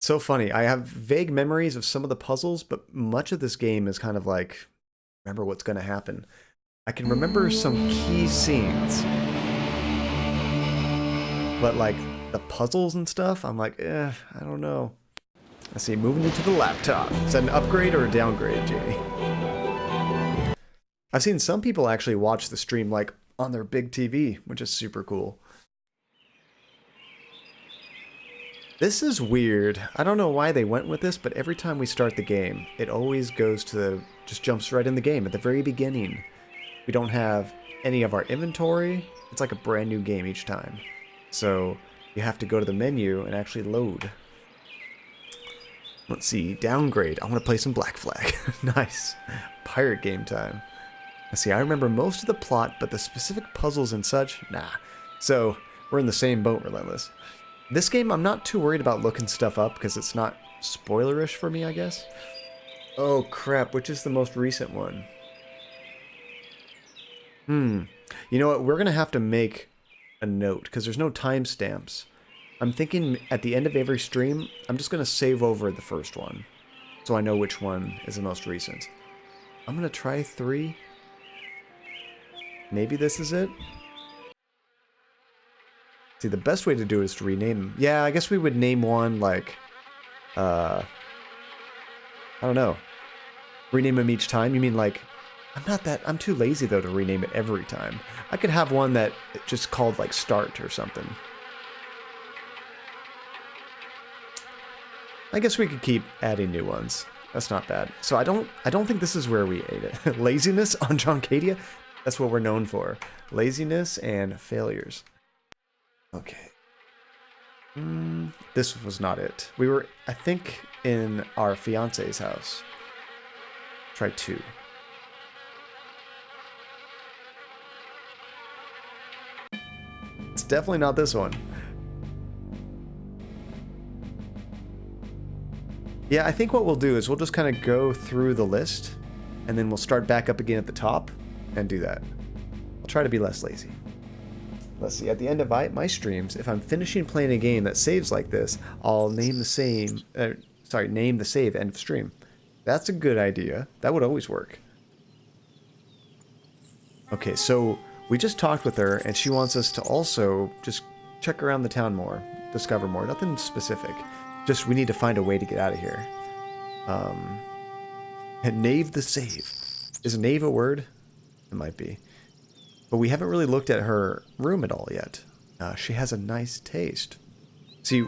So funny. I have vague memories of some of the puzzles, but much of this game is kind of like, remember what's going to happen. I can remember some key scenes, but like the puzzles and stuff, I'm like, I don't know. Let's see, moving into the laptop. Is that an upgrade or a downgrade, Jamie? I've seen some people actually watch the stream like on their big TV, which is super cool. This is weird. I don't know why they went with this, but every time we start the game, it always goes to just jumps right in the game at the very beginning. We don't have any of our inventory. It's like a brand new game each time. So you have to go to the menu and actually load. Let's see, downgrade. I want to play some Black Flag. Nice. Pirate game time. Let's see, I remember most of the plot, but the specific puzzles and such, nah. So we're in the same boat, Relentless. This game, I'm not too worried about looking stuff up because it's not spoilerish for me, I guess. Oh crap, which is the most recent one? You know what? We're going to have to make a note because there's no timestamps. I'm thinking at the end of every stream, I'm just going to save over the first one so I know which one is the most recent. I'm going to try 3. Maybe this is it? See, the best way to do it is to rename them. Yeah, I guess we would name one like, I don't know. Rename them each time? You mean like, I'm too lazy though to rename it every time. I could have one that just called like Start or something. I guess we could keep adding new ones. That's not bad. So I don't think this is where we ate it. Laziness on Joncadia? That's what we're known for. Laziness and failures. Okay. This was not it. We were, I think, in our fiance's house. Try 2. It's definitely not this one. Yeah, I think what we'll do is we'll just kind of go through the list, and then we'll start back up again at the top, and do that. I'll try to be less lazy. Let's see, at the end of my streams, if I'm finishing playing a game that saves like this, I'll name the save, name the save end of stream. That's a good idea. That would always work. Okay, so we just talked with her, and she wants us to also just check around the town more, discover more. Nothing specific. Just we need to find a way to get out of here. And Knave the save. Is knave a word? It might be. But we haven't really looked at her room at all yet. She has a nice taste. See,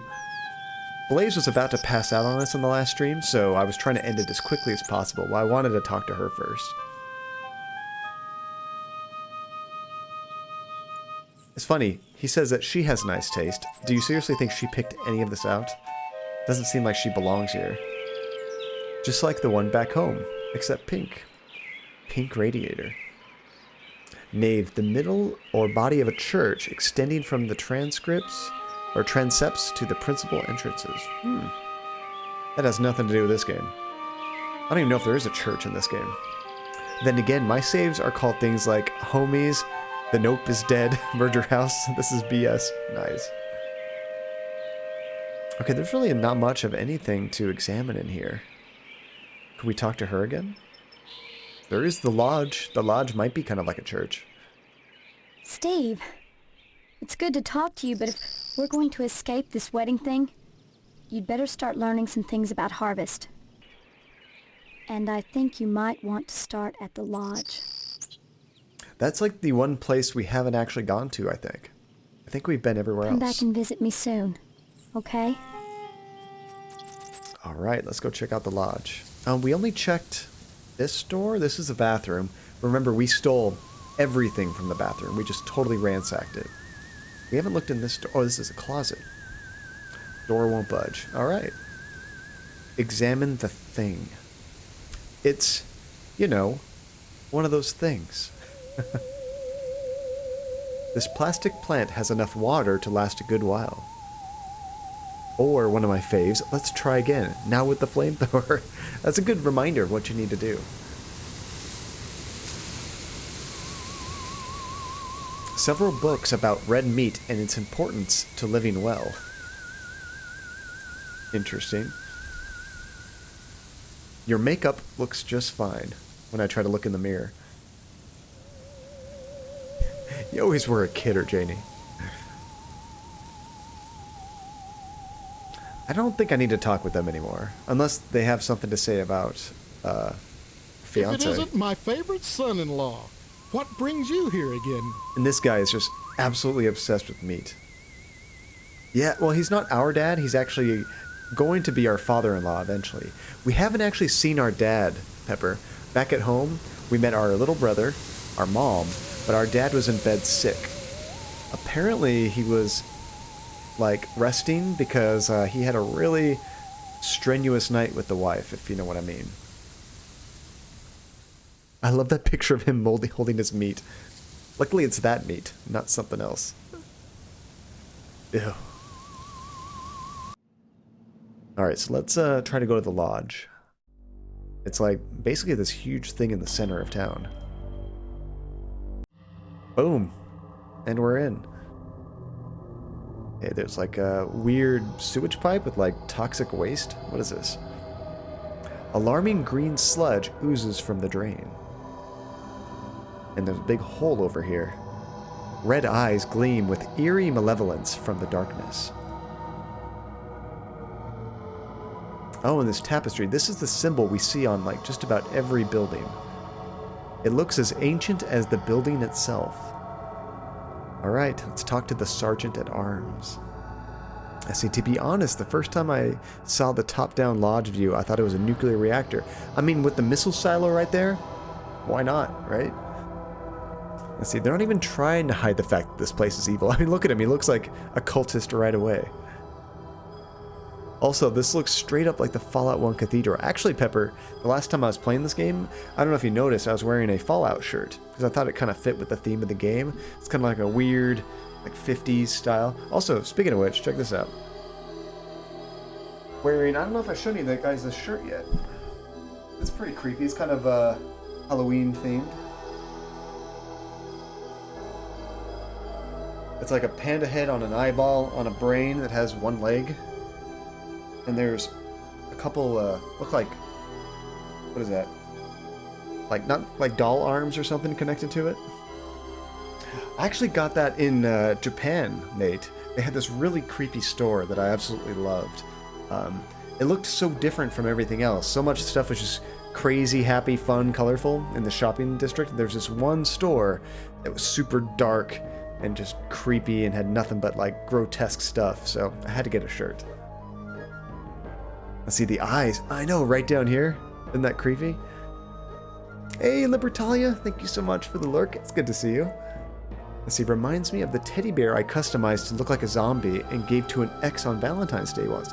Blaze was about to pass out on us in the last stream, so I was trying to end it as quickly as possible. Well, I wanted to talk to her first. It's funny, he says that she has nice taste. Do you seriously think she picked any of this out? Doesn't seem like she belongs here. Just like the one back home, except pink. Pink radiator. Nave, the middle or body of a church extending from the transcripts or transepts to the principal entrances. That has nothing to do with this game. I don't even know if there is a church in this game. Then again, my saves are called things like Homies, The Nope is Dead, Murder House, This is BS. Nice. Okay, there's really not much of anything to examine in here. Can we talk to her again? There is the lodge. The lodge might be kind of like a church. Steve, it's good to talk to you, but if we're going to escape this wedding thing, you'd better start learning some things about Harvest. And I think you might want to start at the lodge. That's like the one place we haven't actually gone to, I think. I think we've been everywhere else. Come back and visit me soon, okay? Alright, let's go check out the lodge. We only checked this door. This is a bathroom. Remember, we stole everything from the bathroom. We just totally ransacked it. We haven't looked in this door. Oh, this is a closet. Door won't budge. Alright. Examine the thing. It's, you know, one of those things. This plastic plant has enough water to last a good while. Or, one of my faves, let's try again, now with the flamethrower. That's a good reminder of what you need to do. Several books about red meat and its importance to living well. Interesting. Your makeup looks just fine when I try to look in the mirror. You always were a kidder, Janie. I don't think I need to talk with them anymore, unless they have something to say about, fiance. If it isn't my favorite son-in-law, what brings you here again? And this guy is just absolutely obsessed with meat. Yeah, well, he's not our dad. He's actually going to be our father-in-law eventually. We haven't actually seen our dad, Pepper. Back at home, we met our little brother, our mom, but our dad was in bed sick. Apparently, he was, like, resting because he had a really strenuous night with the wife, if you know what I mean. I love that picture of him holding his meat. Luckily, it's that meat, not something else. Ew. Alright, so let's try to go to the lodge. It's like basically this huge thing in the center of town. Boom. And we're in. Okay, there's like a weird sewage pipe with like toxic waste. What is this? Alarming green sludge oozes from the drain. And there's a big hole over here. Red eyes gleam with eerie malevolence from the darkness. Oh, and this tapestry. This is the symbol we see on like just about every building. It looks as ancient as the building itself. Alright, let's talk to the Sergeant at Arms. I see, to be honest, the first time I saw the top-down lodge view, I thought it was a nuclear reactor. I mean, with the missile silo right there, why not, right? Let's see, they're not even trying to hide the fact that this place is evil. I mean, look at him, he looks like a cultist right away. Also, this looks straight up like the Fallout 1 Cathedral. Actually, Pepper, the last time I was playing this game, I don't know if you noticed, I was wearing a Fallout shirt, because I thought it kind of fit with the theme of the game. It's kind of like a weird, like 50s style. Also, speaking of which, check this out. Wearing, I don't know if I showed you that guy's shirt yet. It's pretty creepy. It's kind of Halloween themed. It's like a panda head on an eyeball on a brain that has one leg. And there's a couple, look like, what is that? Like, not like doll arms or something connected to it? I actually got that in Japan, Nate. They had this really creepy store that I absolutely loved. It looked so different from everything else. So much stuff was just crazy, happy, fun, colorful in the shopping district. There's this one store that was super dark and just creepy and had nothing but like grotesque stuff. So I had to get a shirt. Let's see the eyes. I know, right down here. Isn't that creepy? Hey, Libertalia. Thank you so much for the lurk. It's good to see you. Let's see, reminds me of the teddy bear I customized to look like a zombie and gave to an ex on Valentine's Day once.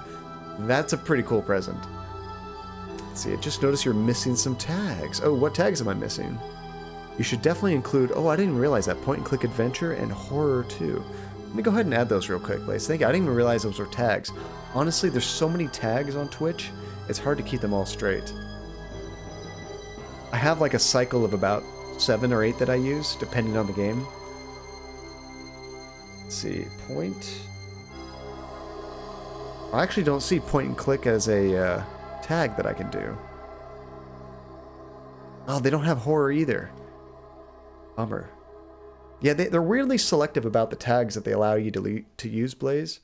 That's a pretty cool present. Let's see, I just noticed you're missing some tags. Oh, what tags am I missing? You should definitely include... Oh, I didn't even realize that. Point-and-click adventure and horror, too. Let me go ahead and add those real quick, please. I didn't even realize those were tags. Honestly, there's so many tags on Twitch, it's hard to keep them all straight. I have like a cycle of about 7 or 8 that I use, depending on the game. Let's see, point... I actually don't see point and click as a tag that I can do. Oh, they don't have horror either. Bummer. Yeah, they're weirdly selective about the tags that they allow you to use, Blaze.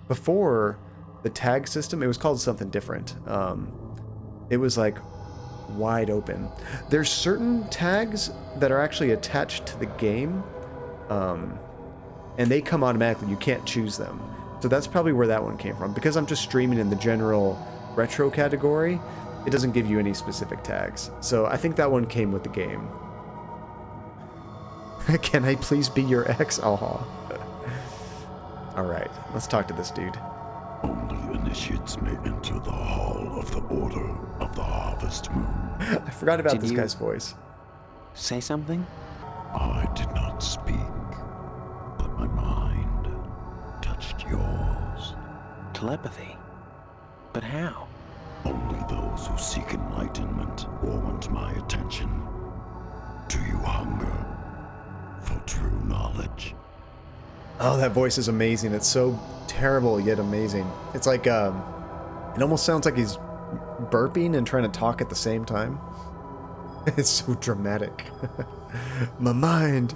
Before the tag system, it was called something different. It was like wide open. There's certain tags that are actually attached to the game, and they come automatically. You can't choose them. So that's probably where that one came from. Because I'm just streaming in the general retro category, it doesn't give you any specific tags. So I think that one came with the game. Can I please be your ex? Aw. Alright, let's talk to this dude. Only initiates may enter the hall of the Order of the Harvest Moon. I forgot about this guy's voice. Say something? I did not speak, but my mind touched yours. Telepathy? But how? Only those who seek enlightenment warrant my attention. Do you hunger for true knowledge? Oh, that voice is amazing. It's so terrible yet amazing. It's like It almost sounds like he's burping and trying to talk at the same time. It's so dramatic. My mind.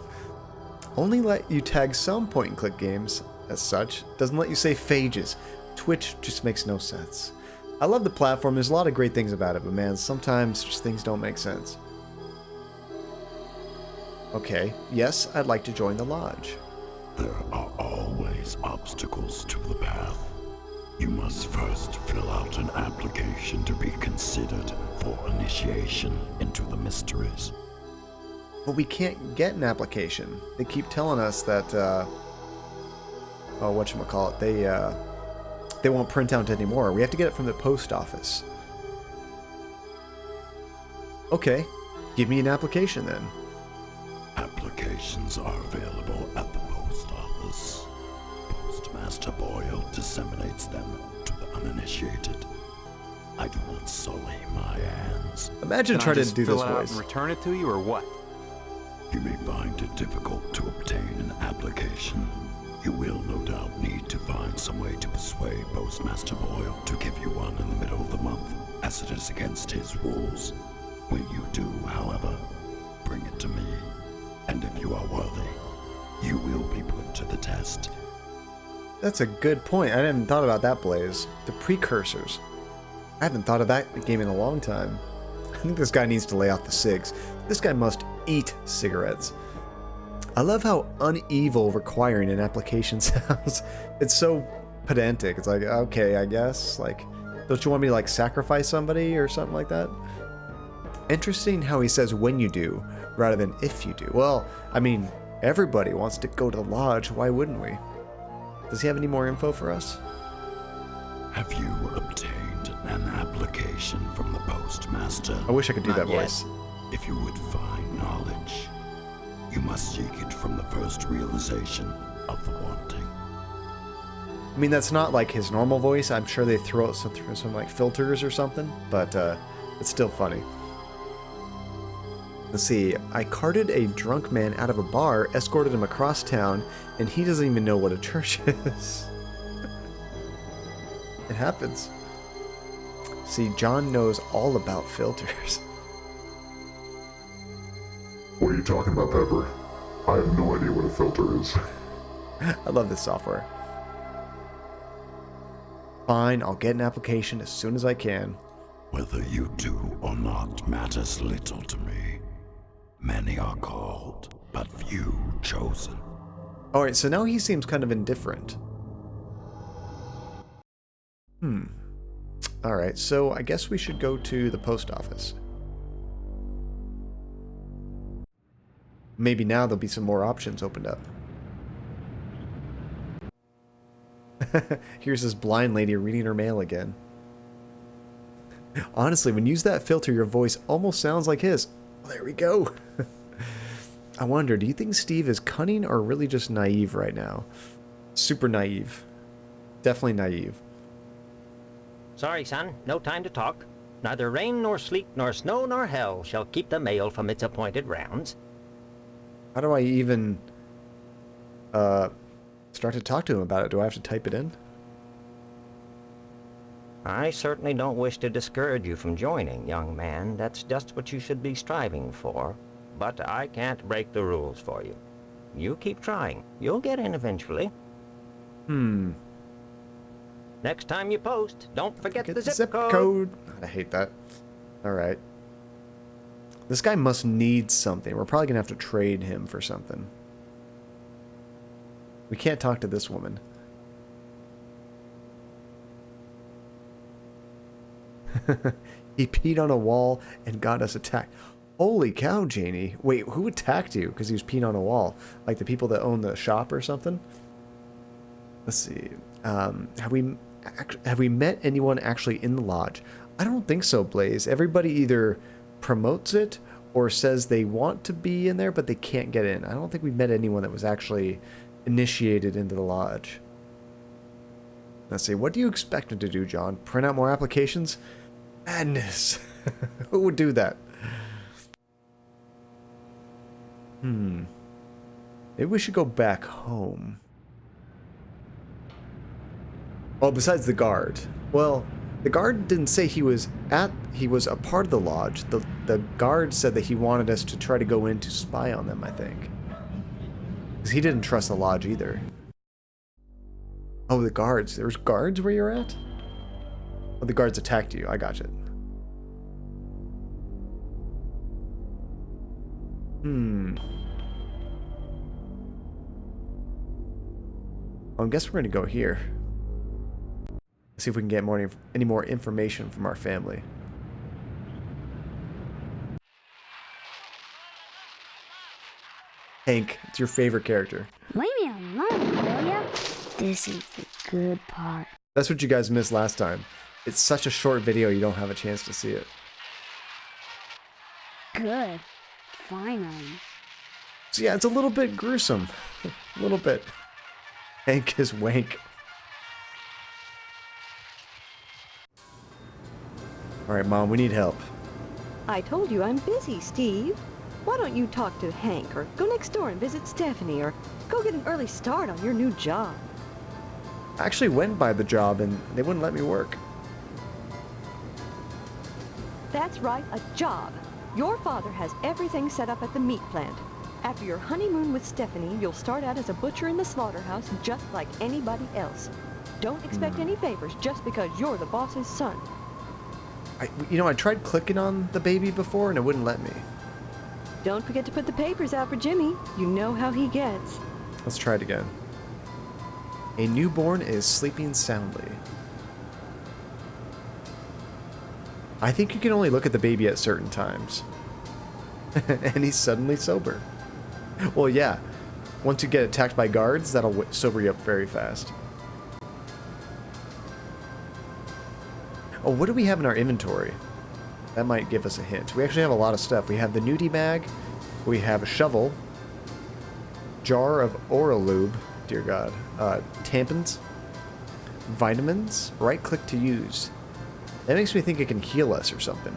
Only let you tag some point-and-click games as such. Doesn't let you say phages. Twitch just makes no sense. I love the platform. There's a lot of great things about it, but man, sometimes just things don't make sense. Okay, yes, I'd like to join the lodge. There are always obstacles to the path. You must first fill out an application to be considered for initiation into the mysteries. But we can't get an application. They keep telling us that, oh, whatchamacallit, they won't print out anymore. We have to get it from the post office. Okay, give me an application then. Applications are available at the post office. Postmaster Boyle disseminates them to the uninitiated. I do not sully my hands. Imagine Can I trying to just do this fill it out voice. and return it to you, or what? You may find it difficult to obtain an application. You will no doubt need to find some way to persuade Postmaster Boyle to give you one in the middle of the month, as it is against his rules. When you do, however, bring it to me, and if you are worthy, you will be put to the test. That's a good point. I hadn't thought about that, Blaze. The precursors. I haven't thought of that game in a long time. I think this guy needs to lay off the cigs. This guy must eat cigarettes. I love how unevil requiring an application sounds. It's so pedantic. It's like, okay, I guess. Like, don't you want me to, like, sacrifice somebody or something like that? Interesting how he says when you do, rather than if you do. Well, I mean, everybody wants to go to the lodge. Why wouldn't we? Does he have any more info for us? Have you obtained an application from the postmaster? I wish I could do Not that yet. voice. If you would find knowledge, you must seek it from the first realization of the wanting. I mean, that's not like his normal voice. I'm sure they throw out some like filters or something, but it's still funny. Let's see. I carted a drunk man out of a bar, escorted him across town, and he doesn't even know what a church is. It happens. See, John knows all about filters. What are you talking about, Pepper? I have no idea what a filter is. I love this software. Fine, I'll get an application as soon as I can. Whether you do or not matters little to me. Many are called, but few chosen. Alright, so now he seems kind of indifferent. Alright, so I guess we should go to the post office. Maybe now there'll be some more options opened up. Here's this blind lady reading her mail again. Honestly, when you use that filter, your voice almost sounds like his. Well, there we go. I wonder, do you think Steve is cunning or really just naive right now? Super naive. Definitely naive. Sorry, son, no time to talk. Neither rain nor sleet nor snow nor hell shall keep the mail from its appointed rounds. How do I even start to talk to him about it? Do I have to type it in? I certainly don't wish to discourage you from joining, young man. That's just what you should be striving for. But I can't break the rules for you. You keep trying. You'll get in eventually. Next time you post, don't forget Get the zip code. I hate that. Alright. This guy must need something. We're probably going to have to trade him for something. We can't talk to this woman. He peed on a wall and got us attacked. Holy cow, Janie. Wait, who attacked you because he was peeing on a wall? Like the people that own the shop or something? Let's see. Have we met anyone actually in the lodge? I don't think so, Blaze. Everybody either promotes it or says they want to be in there, but they can't get in. I don't think we've met anyone that was actually initiated into the lodge. Let's see. What do you expect him to do, John? Print out more applications? Madness. Who would do that? Maybe we should go back home. Oh, besides the guard. Well, The guard didn't say he was a part of the lodge. The guard said that he wanted us to try to go in to spy on them, I think. Because he didn't trust the lodge either. Oh, the guards. There was guards where you're at? Oh, the guards attacked you. I gotcha. Well, I guess we're going to go here. See if we can get any more information from our family. Hank, it's your favorite character. Leave me alone, will ya? This is the good part. That's what you guys missed last time. It's such a short video, you don't have a chance to see it. Good. Finally. So yeah, it's a little bit gruesome. A little bit. Hank is wank. Alright, Mom, we need help. I told you I'm busy, Steve. Why don't you talk to Hank, or go next door and visit Stephanie, or go get an early start on your new job? I actually went by the job and they wouldn't let me work. That's right, a job. Your father has everything set up at the meat plant. After your honeymoon with Stephanie, you'll start out as a butcher in the slaughterhouse just like anybody else. Don't expect any favors just because you're the boss's son. I tried clicking on the baby before and it wouldn't let me. Don't forget to put the papers out for Jimmy. You know how he gets. Let's try it again. A newborn is sleeping soundly. I think you can only look at the baby at certain times. And he's suddenly sober. Well, yeah. Once you get attacked by guards, that'll sober you up very fast. Oh, what do we have in our inventory? That might give us a hint. We actually have a lot of stuff. We have the nudie bag. We have a shovel. Jar of oral lube. Dear God. Tampons. Vitamins. Right click to use. That makes me think it can heal us or something.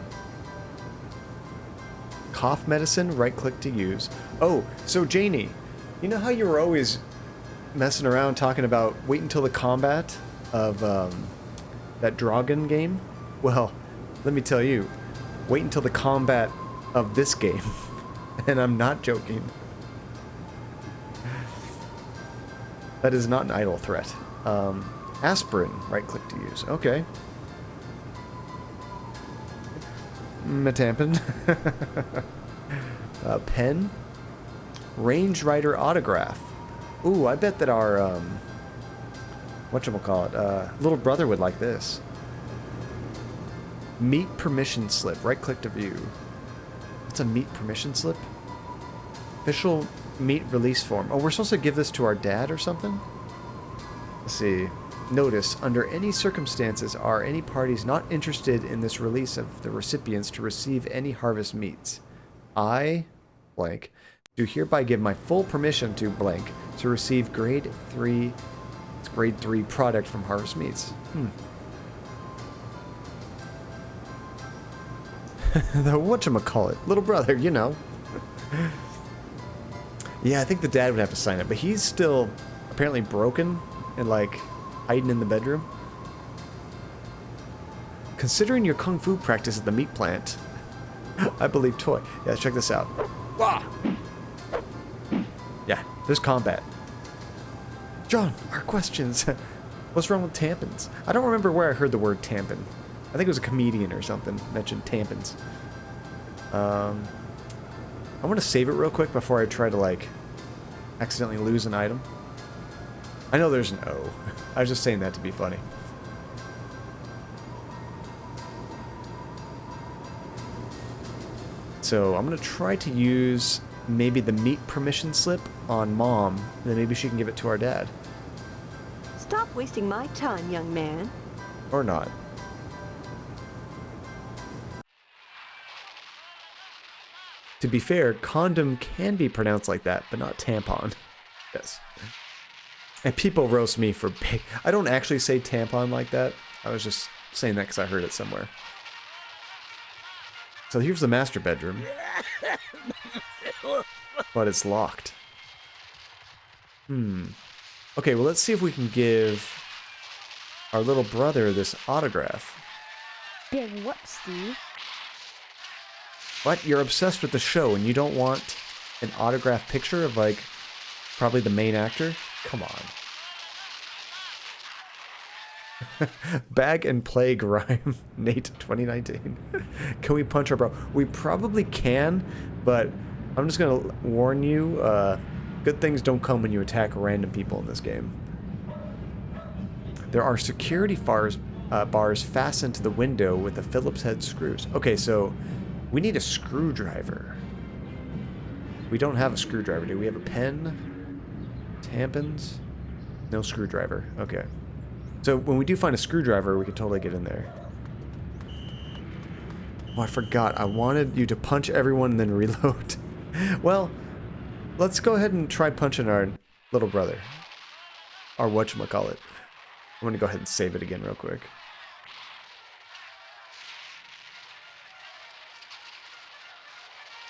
Cough medicine. Right click to use. Oh, so Janie, you know how you were always messing around talking about wait until the combat of that Dragon game? Well, let me tell you, wait until the combat of this game. And I'm not joking. That is not an idle threat. Aspirin, right click to use. Okay. Metampin. Pen. Range Rider autograph. Ooh, I bet that our, whatchamacallit, little brother would like this. Meat permission slip. Right click to view. What's a meat permission slip? Official meat release form. Oh, we're supposed to give this to our dad or something? Let's see. Notice, under any circumstances are any parties not interested in this release of the recipients to receive any harvest meats. I, blank, do hereby give my full permission to blank to receive grade 3 product from Harvest Meats. The whatchamacallit, little brother, you know. Yeah, I think the dad would have to sign it, but he's still apparently broken and like hiding in the bedroom. Considering your kung fu practice at the meat plant, I believe toy. Yeah, check this out. Wah! Yeah, there's combat. John, our questions. What's wrong with tampons? I don't remember where I heard the word tampon. I think it was a comedian or something mentioned tampons. I want to save it real quick before I try to like accidentally lose an item. I know there's an O. I was just saying that to be funny. So I'm going to try to use maybe the meat permission slip on Mom, and then maybe she can give it to our dad. Stop wasting my time, young man. Or not. To be fair, condom can be pronounced like that, but not tampon. Yes. And people roast me for big... I don't actually say tampon like that. I was just saying that because I heard it somewhere. So here's the master bedroom. But it's locked. Okay, well let's see if we can give our little brother this autograph. Did what, Steve? What? You're obsessed with the show and you don't want an autographed picture of, like, probably the main actor? Come on. Bag and Plague rhyme. Nate 2019. Can we punch our bro? We probably can, but I'm just gonna warn you, good things don't come when you attack random people in this game. There are security bars fastened to the window with the Phillips head screws. Okay, so we need a screwdriver. We don't have a screwdriver, do we? Have a pen? Tampons? No screwdriver. Okay. So when we do find a screwdriver, we can totally get in there. Oh, I forgot. I wanted you to punch everyone and then reload. Well, let's go ahead and try punching our little brother. Or whatchamacallit. I'm gonna go ahead and save it again real quick.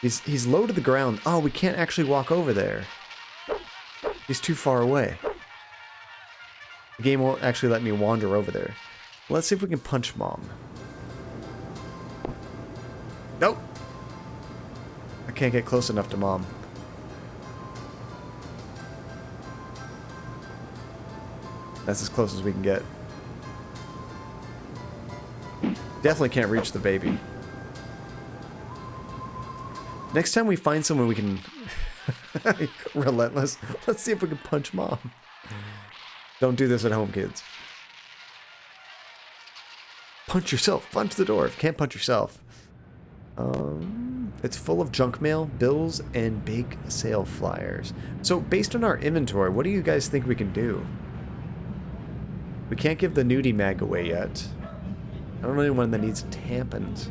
He's low to the ground. Oh, we can't actually walk over there. He's too far away. The game won't actually let me wander over there. Let's see if we can punch Mom. Nope. I can't get close enough to Mom. That's as close as we can get. Definitely can't reach the baby. Next time we find someone we can... Relentless. Let's see if we can punch Mom. Don't do this at home, kids. Punch yourself. Punch the door. If you can't punch yourself. It's full of junk mail, bills, and big sale flyers. So, based on our inventory, what do you guys think we can do? We can't give the nudie mag away yet. I don't know anyone that needs tampons.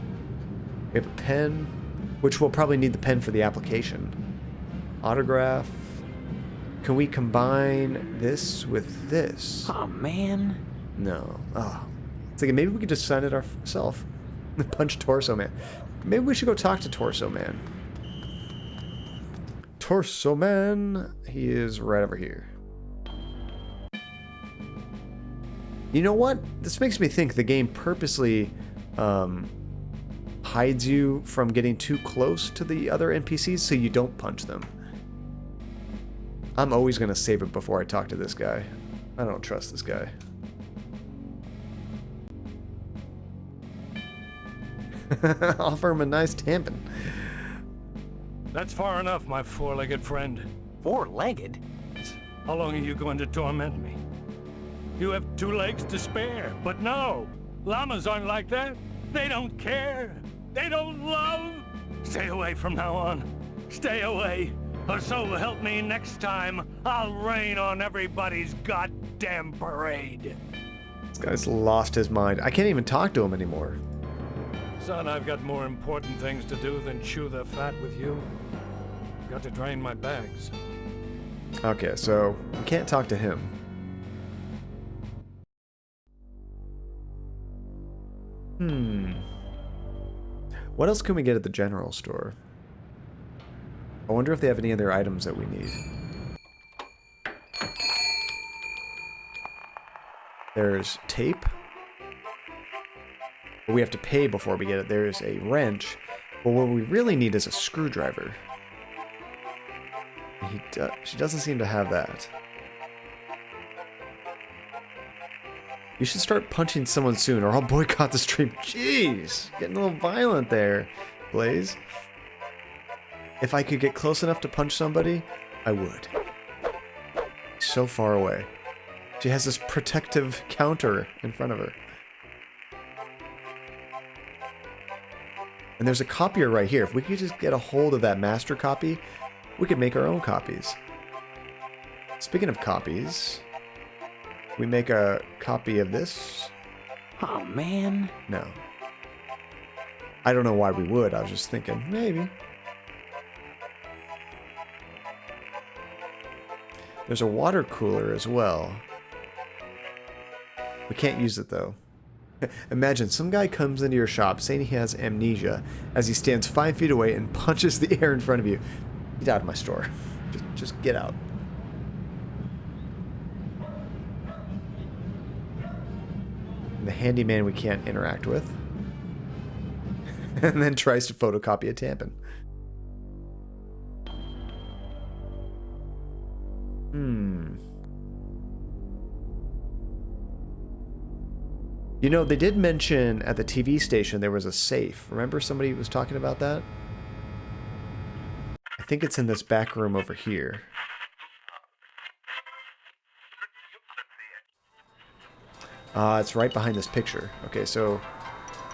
We have a pen, which we'll probably need the pen for the application. Autograph. Can we combine this with this? Oh, man. No. Oh. It's like maybe we could just sign it ourselves. Punch Torso Man. Maybe we should go talk to Torso Man. Torso Man. He is right over here. You know what? This makes me think the game purposely hides you from getting too close to the other NPCs so you don't punch them. I'm always going to save it before I talk to this guy. I don't trust this guy. Offer him a nice tampon. That's far enough, my four-legged friend. Four-legged? How long are you going to torment me? You have 2 legs to spare, but no! Llamas aren't like that. They don't care. They don't love. Stay away from now on. Stay away. Or so help me next time, I'll rain on everybody's goddamn parade. This guy's lost his mind. I can't even talk to him anymore. Son, I've got more important things to do than chew the fat with you. Got to drain my bags. Okay, so we can't talk to him. What else can we get at the general store? I wonder if they have any other items that we need. There's tape. But we have to pay before we get it. There's a wrench. But what we really need is a screwdriver. She doesn't seem to have that. You should start punching someone soon or I'll boycott the stream. Jeez, getting a little violent there, Blaze. If I could get close enough to punch somebody, I would. So far away. She has this protective counter in front of her. And there's a copier right here. If we could just get a hold of that master copy, we could make our own copies. Speaking of copies, we make a copy of this. Oh, man. No. I don't know why we would. I was just thinking, maybe. There's a water cooler as well. We can't use it, though. Imagine some guy comes into your shop saying he has amnesia as he stands 5 feet away and punches the air in front of you. Get out of my store. Just get out. And the handyman we can't interact with. and then tries to photocopy a tampon. You know, they did mention at the TV station there was a safe. Remember somebody was talking about that? I think it's in this back room over here. It's right behind this picture. Okay, so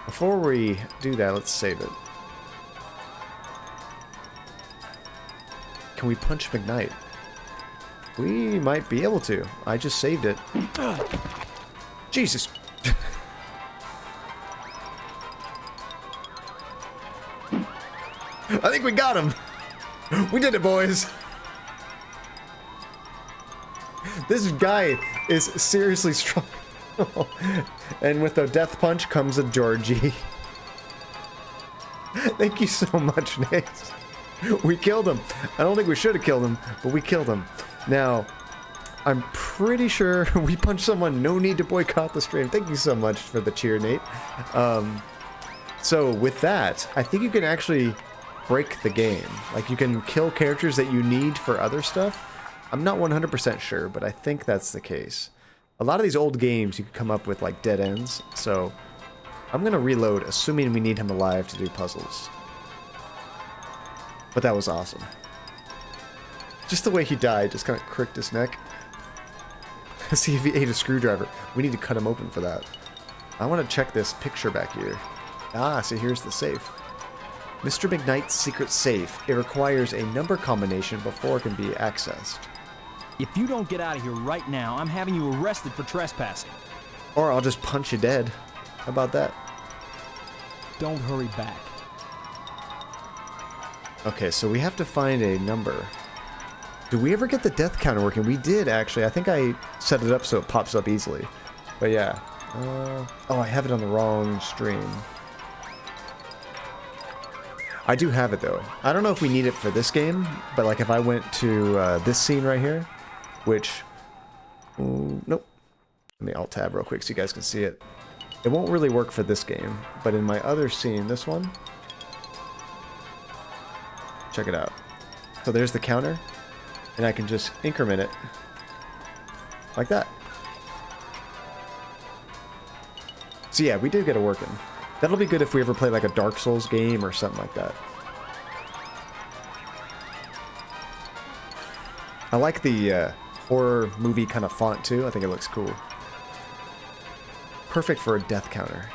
before we do that, let's save it. Can we punch McKnight? We might be able to. I just saved it. Jesus. I think we got him. We did it, boys. This guy is seriously strong. And with a death punch comes a Georgie. Thank you so much, Nate. We killed him. I don't think we should have killed him, but we killed him. Now, I'm pretty sure we punched someone. No need to boycott the stream. Thank you so much for the cheer, Nate. So with that, I think you can actually break the game. Like, you can kill characters that you need for other stuff. I'm not 100% sure, but I think that's the case. A lot of these old games, you can come up with, like, dead ends. So I'm going to reload, assuming we need him alive to do puzzles. But that was awesome. Just the way he died, just kind of cricked his neck. See if he ate a screwdriver. We need to cut him open for that. I want to check this picture back here. Ah, so here's the safe. Mr. McKnight's secret safe. It requires a number combination before it can be accessed. If you don't get out of here right now, I'm having you arrested for trespassing. Or I'll just punch you dead. How about that? Don't hurry back. Okay, so we have to find a number. Do we ever get the death counter working? We did, actually. I think I set it up so it pops up easily. But yeah. Oh, I have it on the wrong stream. I do have it, though. I don't know if we need it for this game, but like if I went to this scene right here, which... nope. Let me alt-tab real quick so you guys can see it. It won't really work for this game, but in my other scene, this one... Check it out. So there's the counter, and I can just increment it like that. So yeah, we did get it working. That'll be good if we ever play like a Dark Souls game or something like that. I like the horror movie kind of font too. I think it looks cool. Perfect for a death counter.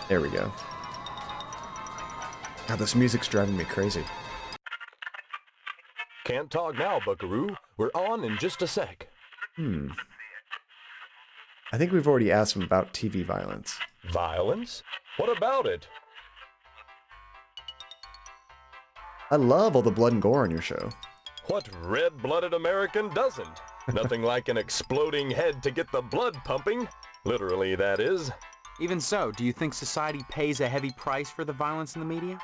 There we go. God, this music's driving me crazy. Can't talk now, buckaroo. We're on in just a sec. I think we've already asked him about TV violence. Violence? What about it? I love all the blood and gore on your show. What red-blooded American doesn't? Nothing like an exploding head to get the blood pumping. Literally, that is. Even so, do you think society pays a heavy price for the violence in the media?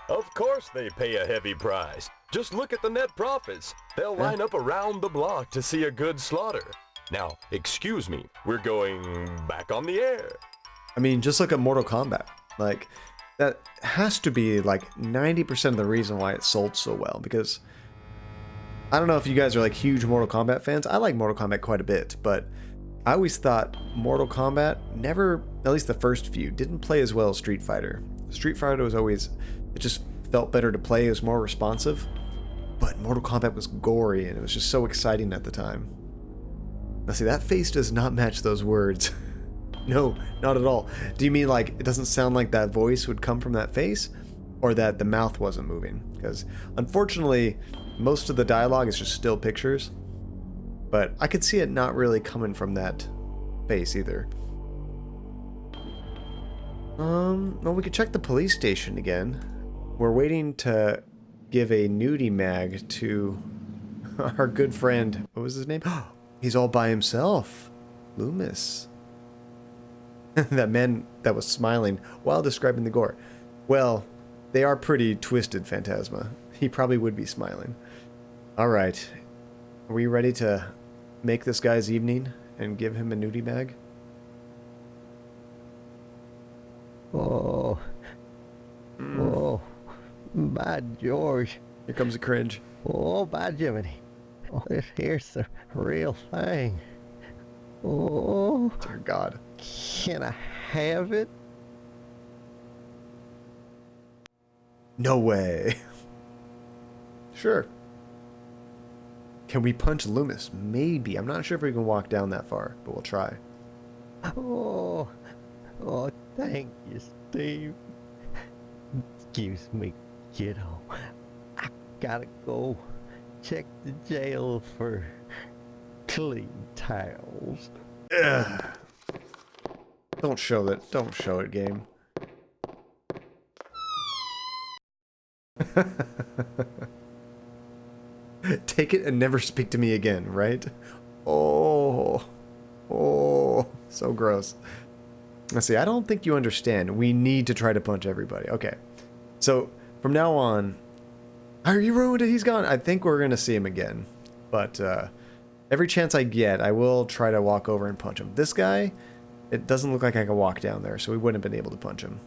Of course they pay a heavy price. Just look at the net profits. They'll line up around the block to see a good slaughter. Now, excuse me, we're going back on the air. I mean, just look at Mortal Kombat. Like, that has to be like 90% of the reason why it sold so well, because I don't know if you guys are like huge Mortal Kombat fans. I like Mortal Kombat quite a bit, but I always thought Mortal Kombat never, at least the first few, didn't play as well as Street Fighter. Street Fighter was always, it just felt better to play, it was more responsive, but Mortal Kombat was gory and it was just so exciting at the time. Now see, that face does not match those words. No, not at all. Do you mean like it doesn't sound like that voice would come from that face? Or that the mouth wasn't moving? Because unfortunately, most of the dialogue is just still pictures. But I could see it not really coming from that face either. Well, we could check the police station again. We're waiting to give a nudie mag to our good friend. What was his name? He's all by himself. Loomis. That man that was smiling while describing the gore. Well, they are pretty twisted, Phantasma. He probably would be smiling. Alright. Are we ready to make this guy's evening and give him a nudie mag? Oh. Oh. By George. Here comes a cringe. Oh, by Jiminy. Oh, here's the real thing. Oh. Dear God. Can I have it? No way. Sure. Can we punch Loomis? Maybe. I'm not sure if we can walk down that far, but we'll try. Oh. Oh, thank you, Steve. Excuse me, kiddo. I gotta go check the jail for clean towels. Ugh. Don't show that. Don't show it, game. Take it and never speak to me again, right? Oh. Oh. So gross. Let's see, I don't think you understand. We need to try to punch everybody. Okay. So, from now on... Are you ruined it? He's gone. I think we're going to see him again. But, every chance I get, I will try to walk over and punch him. This guy, it doesn't look like I can walk down there, so we wouldn't have been able to punch him.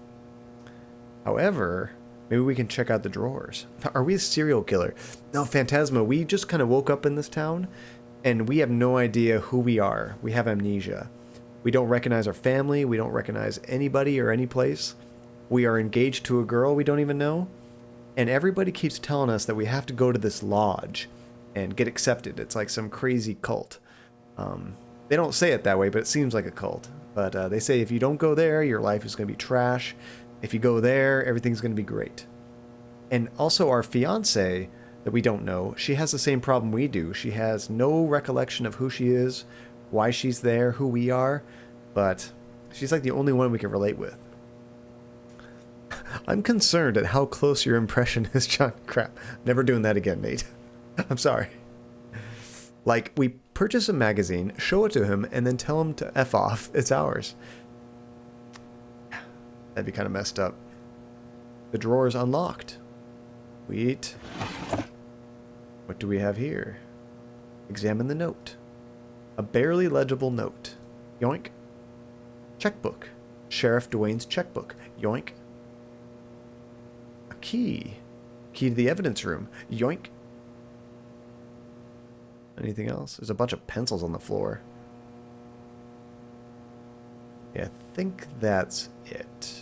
However, maybe we can check out the drawers. Are we a serial killer? No, Phantasma, we just kind of woke up in this town, and we have no idea who we are. We have amnesia. We don't recognize our family. We don't recognize anybody or any place. We are engaged to a girl we don't even know. And everybody keeps telling us that we have to go to this lodge and get accepted. It's like some crazy cult. They don't say it that way, but it seems like a cult. But they say if you don't go there, your life is going to be trash. If you go there, everything's going to be great. And also our fiancée that we don't know, she has the same problem we do. She has no recollection of who she is, why she's there, who we are, but she's like the only one we can relate with. I'm concerned at how close your impression is, John. Crap. Never doing that again, mate. I'm sorry. Like, we purchase a magazine, show it to him, and then tell him to F off. It's ours. That'd be kind of messed up. The drawer is unlocked. Sweet. What do we have here? Examine the note. A barely legible note. Yoink. Checkbook. Sheriff Dwayne's checkbook. Yoink. A key. Key to the evidence room. Yoink. Anything else? There's a bunch of pencils on the floor. Yeah, I think that's it.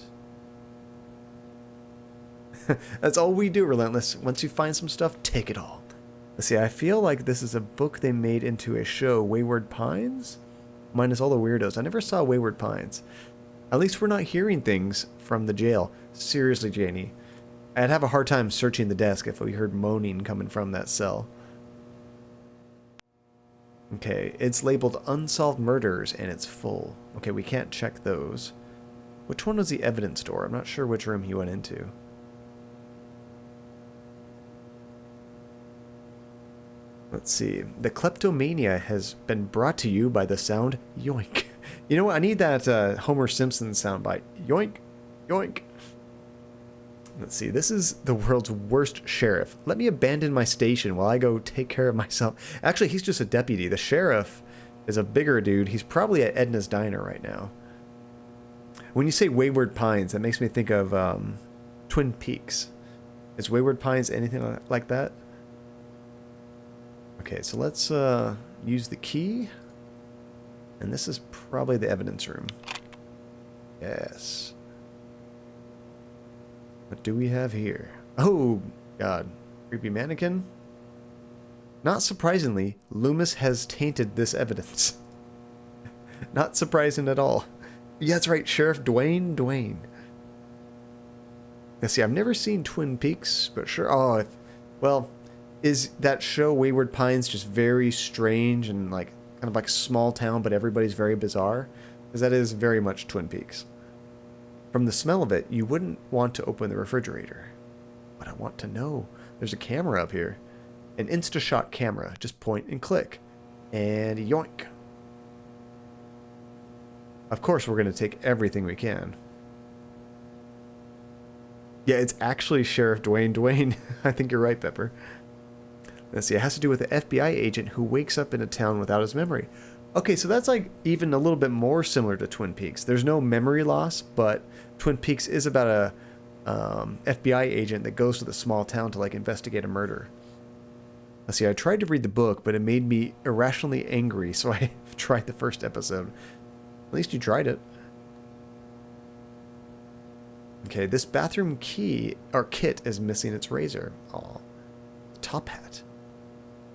That's all we do, Relentless. Once you find some stuff, take it all. Let's see, I feel like this is a book they made into a show, Wayward Pines? Minus all the weirdos. I never saw Wayward Pines. At least we're not hearing things from the jail. Seriously, Janie. I'd have a hard time searching the desk if we heard moaning coming from that cell. Okay, it's labeled Unsolved Murders, and it's full. Okay, we can't check those. Which one was the evidence door? I'm not sure which room he went into. Let's see. The kleptomania has been brought to you by the sound yoink. You know what? I need that Homer Simpson soundbite. Yoink. Yoink. Let's see. This is the world's worst sheriff. Let me abandon my station while I go take care of myself. Actually, he's just a deputy. The sheriff is a bigger dude. He's probably at Edna's Diner right now. When you say Wayward Pines, that makes me think of Twin Peaks. Is Wayward Pines anything like that? Okay, so let's use the key. And this is probably the evidence room. Yes. What do we have here? Oh, God. Creepy mannequin? Not surprisingly, Loomis has tainted this evidence. Not surprising at all. Yeah, that's right, Sheriff Dwayne. Let's see, I've never seen Twin Peaks, but sure. Oh, well, is that show Wayward Pines just very strange and like kind of like small town, but everybody's very bizarre? Because that is very much Twin Peaks. From the smell of it, you wouldn't want to open the refrigerator. But I want to know. There's a camera up here. An Instashot camera. Just point and click. And yoink. Of course, we're going to take everything we can. Yeah, it's actually Sheriff Dwayne. I think you're right, Pepper. Let's see, it has to do with an FBI agent who wakes up in a town without his memory. Okay, so that's like even a little bit more similar to Twin Peaks. There's no memory loss, but Twin Peaks is about a FBI agent that goes to the small town to like investigate a murder. Let's see, I tried to read the book, but it made me irrationally angry, so I tried the first episode. At least you tried it. Okay, this bathroom key, or kit, is missing its razor. Aw. Top hat.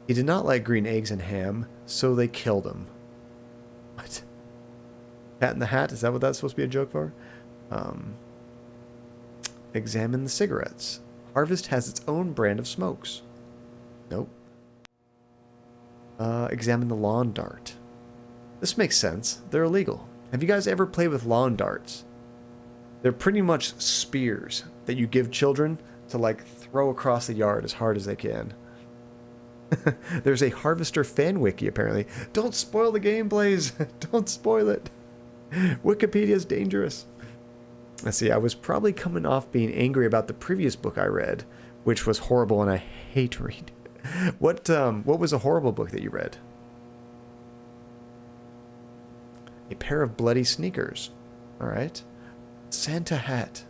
He did not like green eggs and ham, so they killed him. What? Cat in the Hat? Is that what that's supposed to be a joke for? Examine the cigarettes. Harvest has its own brand of smokes. Nope. Examine the lawn dart. This makes sense. They're illegal. Have you guys ever played with lawn darts? They're pretty much spears that you give children to like throw across the yard as hard as they can. There's a Harvester fan wiki apparently. Don't spoil the gameplays. Don't spoil it. Wikipedia's dangerous. Let's see, I was probably coming off being angry about the previous book I read, which was horrible and I hate reading. What was a horrible book that you read? A pair of bloody sneakers. Alright. Santa hat.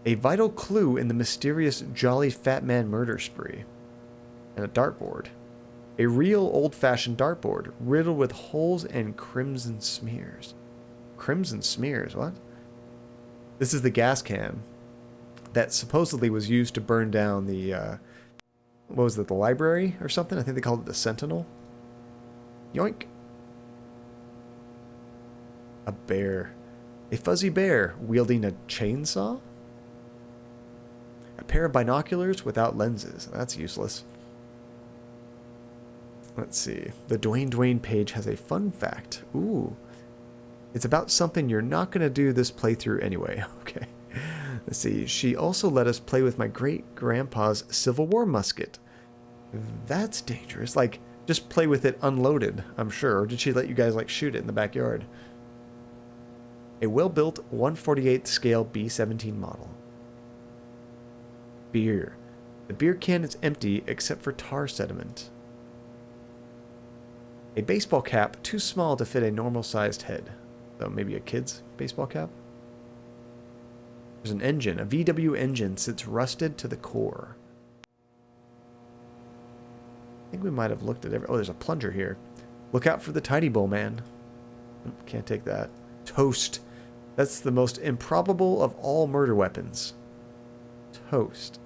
A vital clue in the mysterious Jolly Fat Man murder spree. And a dartboard. A real old-fashioned dartboard, riddled with holes and crimson smears. Crimson smears, what? This is the gas can that supposedly was used to burn down the, what was it, the library or something? I think they called it the Sentinel. Yoink. A bear. A fuzzy bear wielding a chainsaw? A pair of binoculars without lenses. That's useless. Let's see. The Dwayne page has a fun fact. Ooh. It's about something you're not going to do this playthrough anyway. Okay. Let's see. She also let us play with my great-grandpa's Civil War musket. That's dangerous. Like, just play with it unloaded, I'm sure. Or did she let you guys, like, shoot it in the backyard? A well-built 1/48 scale B-17 model. Beer. The beer can is empty except for tar sediment. A baseball cap too small to fit a normal-sized head. So maybe a kid's baseball cap? There's an engine. A VW engine sits rusted to the core. I think we might have looked at every... Oh, there's a plunger here. Look out for the Tidy Bowl man. Can't take that. Toast. That's the most improbable of all murder weapons. Toast.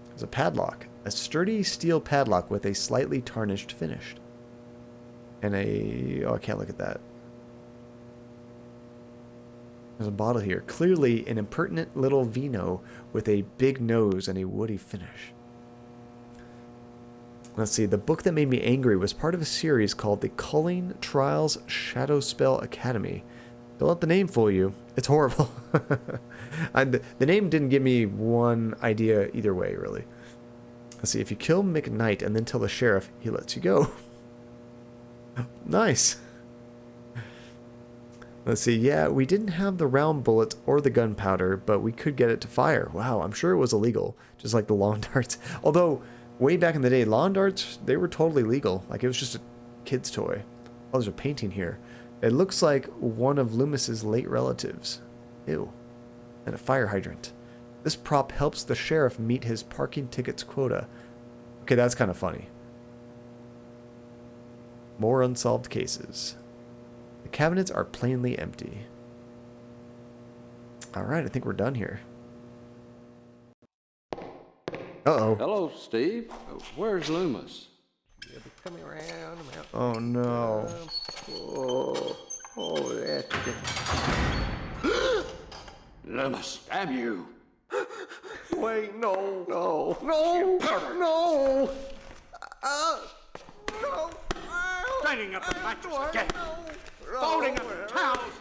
There's a padlock. A sturdy steel padlock with a slightly tarnished finish. And a... Oh, I can't look at that. There's a bottle here. Clearly an impertinent little vino with a big nose and a woody finish. Let's see. The book that made me angry was part of a series called The Culling Trials Shadowspell Academy. Don't let the name fool you. It's horrible. The name didn't give me one idea either way, really. Let's see. If you kill McKnight and then tell the sheriff, he lets you go. Nice. Let's see. Yeah, we didn't have the round bullets or the gunpowder, but we could get it to fire. Wow, I'm sure it was illegal, just like the lawn darts. Although, way back in the day, lawn darts, they were totally legal. Like, it was just a kid's toy. Oh, there's a painting here. It looks like one of Loomis's late relatives. Ew. And a fire hydrant. This prop helps the sheriff meet his parking tickets quota. Okay, that's kind of funny. More unsolved cases. The cabinets are plainly empty. Alright, I think we're done here. Uh-oh. Hello, Steve. Where's Loomis? You'll be coming around. Oh, no. That's it. Loomis, damn you. Wait, no. No. No. Straining up the mattress again. Folding up the towels.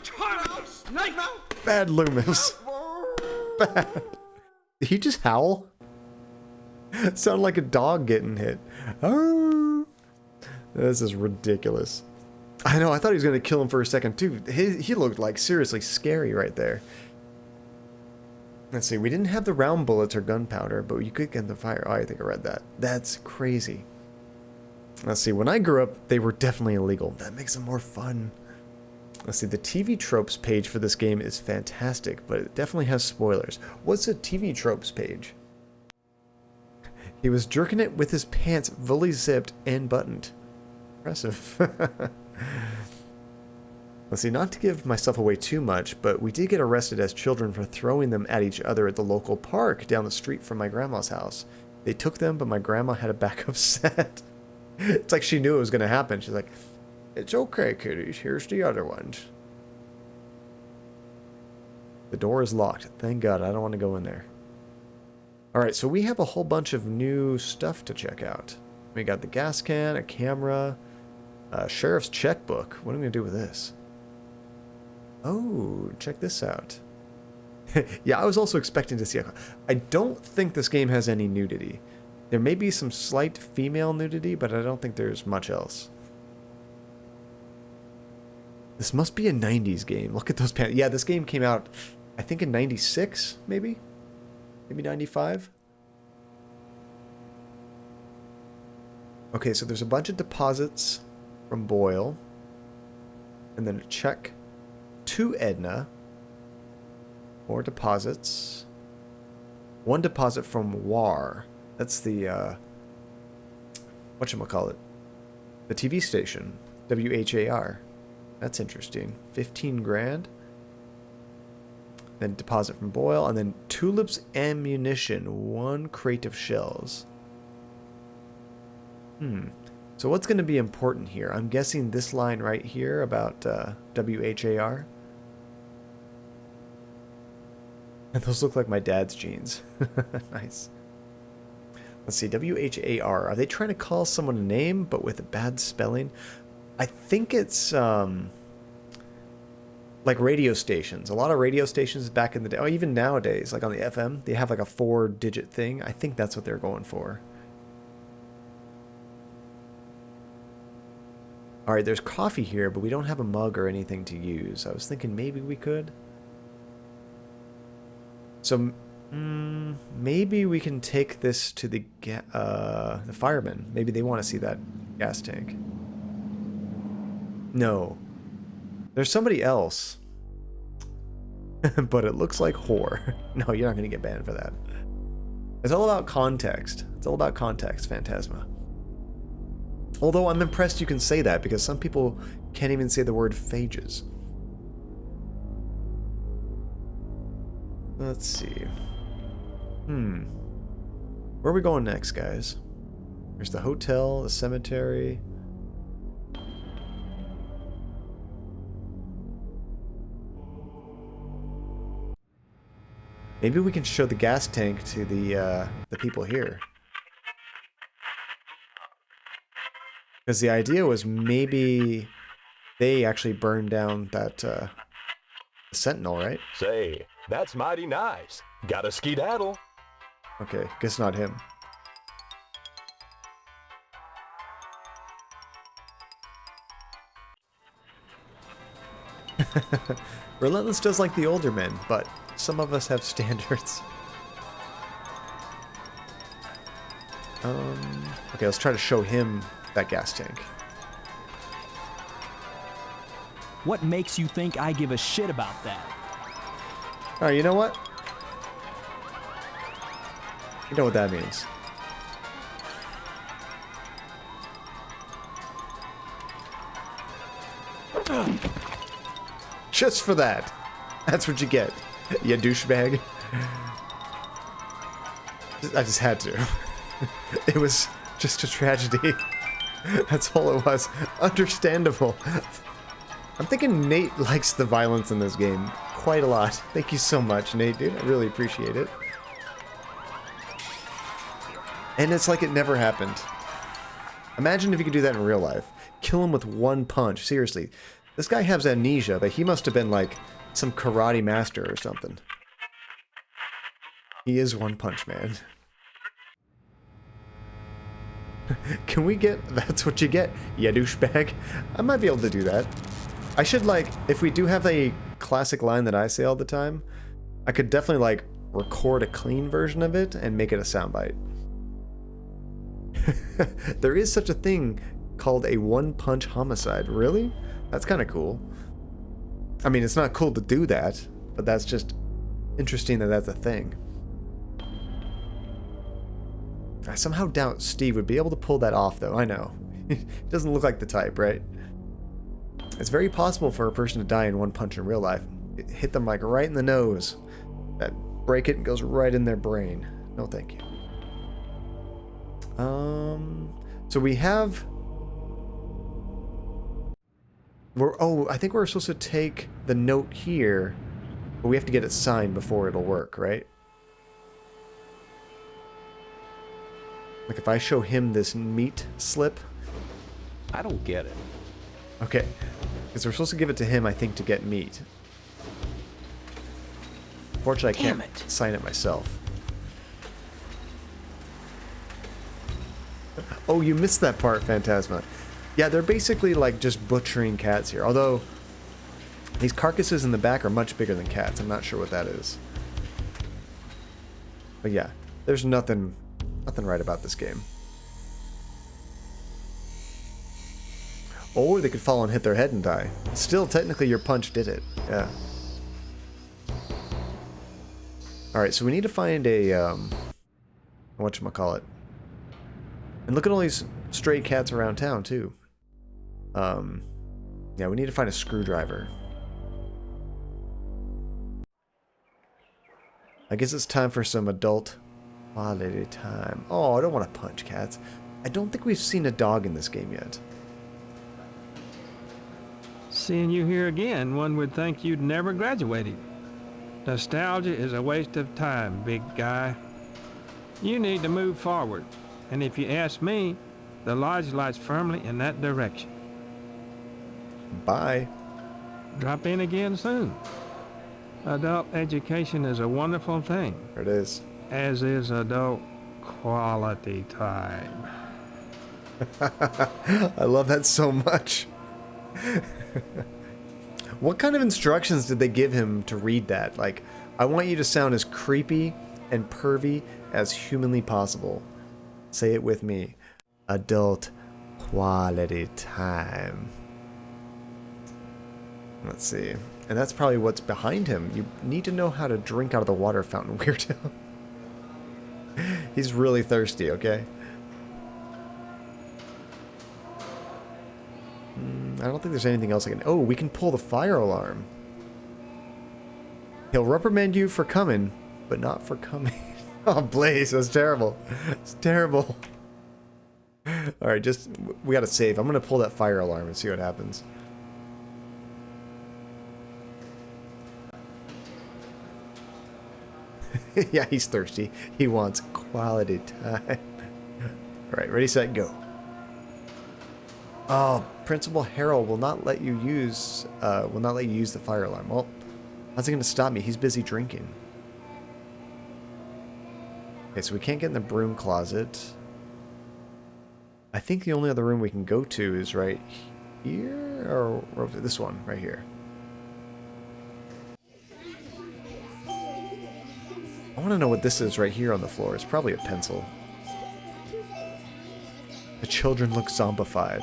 Charming snake. Bad Loomis. Bad. Did he just howl? It sounded like a dog getting hit. Oh, this is ridiculous. I know, I thought he was going to kill him for a second too. He looked like seriously scary right there. Let's see, we didn't have the round bullets or gunpowder, but you could get the fire. Oh, I think I read that. That's crazy. Let's see, when I grew up, they were definitely illegal. That makes them more fun. Let's see, the TV tropes page for this game is fantastic, but it definitely has spoilers. What's a TV tropes page? He was jerking it with his pants fully zipped and buttoned. Impressive. Let's see, not to give myself away too much, but we did get arrested as children for throwing them at each other at the local park down the street from my grandma's house. They took them, but my grandma had a backup set. It's like she knew it was going to happen. She's like, "It's okay, kiddies. Here's the other ones." The door is locked. Thank God, I don't want to go in there. Alright, so we have a whole bunch of new stuff to check out. We got the gas can, a camera, a sheriff's checkbook. What am I going to do with this? Oh, check this out. Yeah, I was also expecting to see I don't think this game has any nudity. There may be some slight female nudity, but I don't think there's much else. This must be a 90s game. Look at those pants. Yeah, this game came out, I think, in 96, maybe? Maybe 95? Okay, so there's a bunch of deposits from Boyle. And then a check to Edna. More deposits. One deposit from War. That's the, whatchamacallit? The TV station. WHAR. That's interesting. 15 grand. Then deposit from Boyle. And then Tulip's ammunition. 1 crate of shells. So what's going to be important here? I'm guessing this line right here about WHAR. And those look like my dad's jeans. Nice. Let's see, WHAR. Are they trying to call someone a name, but with a bad spelling? I think it's like radio stations. A lot of radio stations back in the day, or even nowadays, like on the FM, they have like a 4-digit thing. I think that's what they're going for. Alright, there's coffee here, but we don't have a mug or anything to use. I was thinking maybe we could. So, maybe we can take this to the firemen. Maybe they want to see that gas tank. No. There's somebody else. But it looks like whore. No, you're not going to get banned for that. It's all about context. It's all about context, Phantasma. Although I'm impressed you can say that, because some people can't even say the word phages. Let's see. Where are we going next, guys? There's the hotel, the cemetery. Maybe we can show the gas tank to the people here. Because the idea was maybe they actually burned down that Sentinel, right? Say, that's mighty nice. Got a skedaddle. Okay, guess not him. Relentless does like the older men, but some of us have standards. Okay, let's try to show him that gas tank. What makes you think I give a shit about that? Alright, you know what? You know what that means. Just for that. That's what you get. You douchebag. I just had to. It was just a tragedy. That's all it was. Understandable. I'm thinking Nate likes the violence in this game quite a lot. Thank you so much, Nate, dude. I really appreciate it. And it's like it never happened. Imagine if you could do that in real life. Kill him with one punch. Seriously. This guy has amnesia, but he must have been like some karate master or something. He is One Punch Man. Can we get... That's what you get, ya douchebag. I might be able to do that. I should, like, if we do have a classic line that I say all the time, I could definitely, like, record a clean version of it and make it a soundbite. There is such a thing called a one-punch homicide. Really? That's kind of cool. I mean, it's not cool to do that, but that's just interesting that that's a thing. I somehow doubt Steve would be able to pull that off, though. I know. He doesn't look like the type, right? It's very possible for a person to die in one punch in real life. It hit them like right in the nose. That break it and goes right in their brain. No, thank you. So we have... I think we're supposed to take the note here, but we have to get it signed before it'll work, right? Like if I show him this meat slip... I don't get it. Okay. Because we're supposed to give it to him, I think, to get meat. Fortunately, I can't sign it myself. Oh, you missed that part, Phantasma. Yeah, they're basically like just butchering cats here. Although, these carcasses in the back are much bigger than cats. I'm not sure what that is. But yeah, there's nothing right about this game. Or they could fall and hit their head and die. Still, technically, your punch did it. Yeah. Alright, so we need to find a, whatchamacallit. And look at all these stray cats around town, too. Yeah, we need to find a screwdriver. I guess it's time for some adult quality time. Oh, I don't want to punch cats. I don't think we've seen a dog in this game yet. Seeing you here again, one would think you'd never graduated. Nostalgia is a waste of time, big guy. You need to move forward, and if you ask me, the lodge lies firmly in that direction. Bye. Drop in again soon. Adult education is a wonderful thing. It is. As is adult quality time. I love that so much. What kind of instructions did they give him to read that? Like, I want you to sound as creepy and pervy as humanly possible. Say it with me. Adult quality time. Let's see. And that's probably what's behind him. You need to know how to drink out of the water fountain, Weirdo. He's really thirsty, okay? I don't think there's anything else I can... Oh, we can pull the fire alarm. He'll reprimand you for coming, but not for coming. Oh, Blaze, that's terrible. It's terrible. Alright, we gotta save. I'm gonna pull that fire alarm and see what happens. Yeah, he's thirsty. He wants quality time. Alright, ready, set, go. Oh, Principal Harold will not let you use the fire alarm. Well, how's he gonna stop me? He's busy drinking. Okay, so we can't get in the broom closet. I think the only other room we can go to is right here, or this one right here. I want to know what this is right here on the floor. It's probably a pencil. The children look zombified.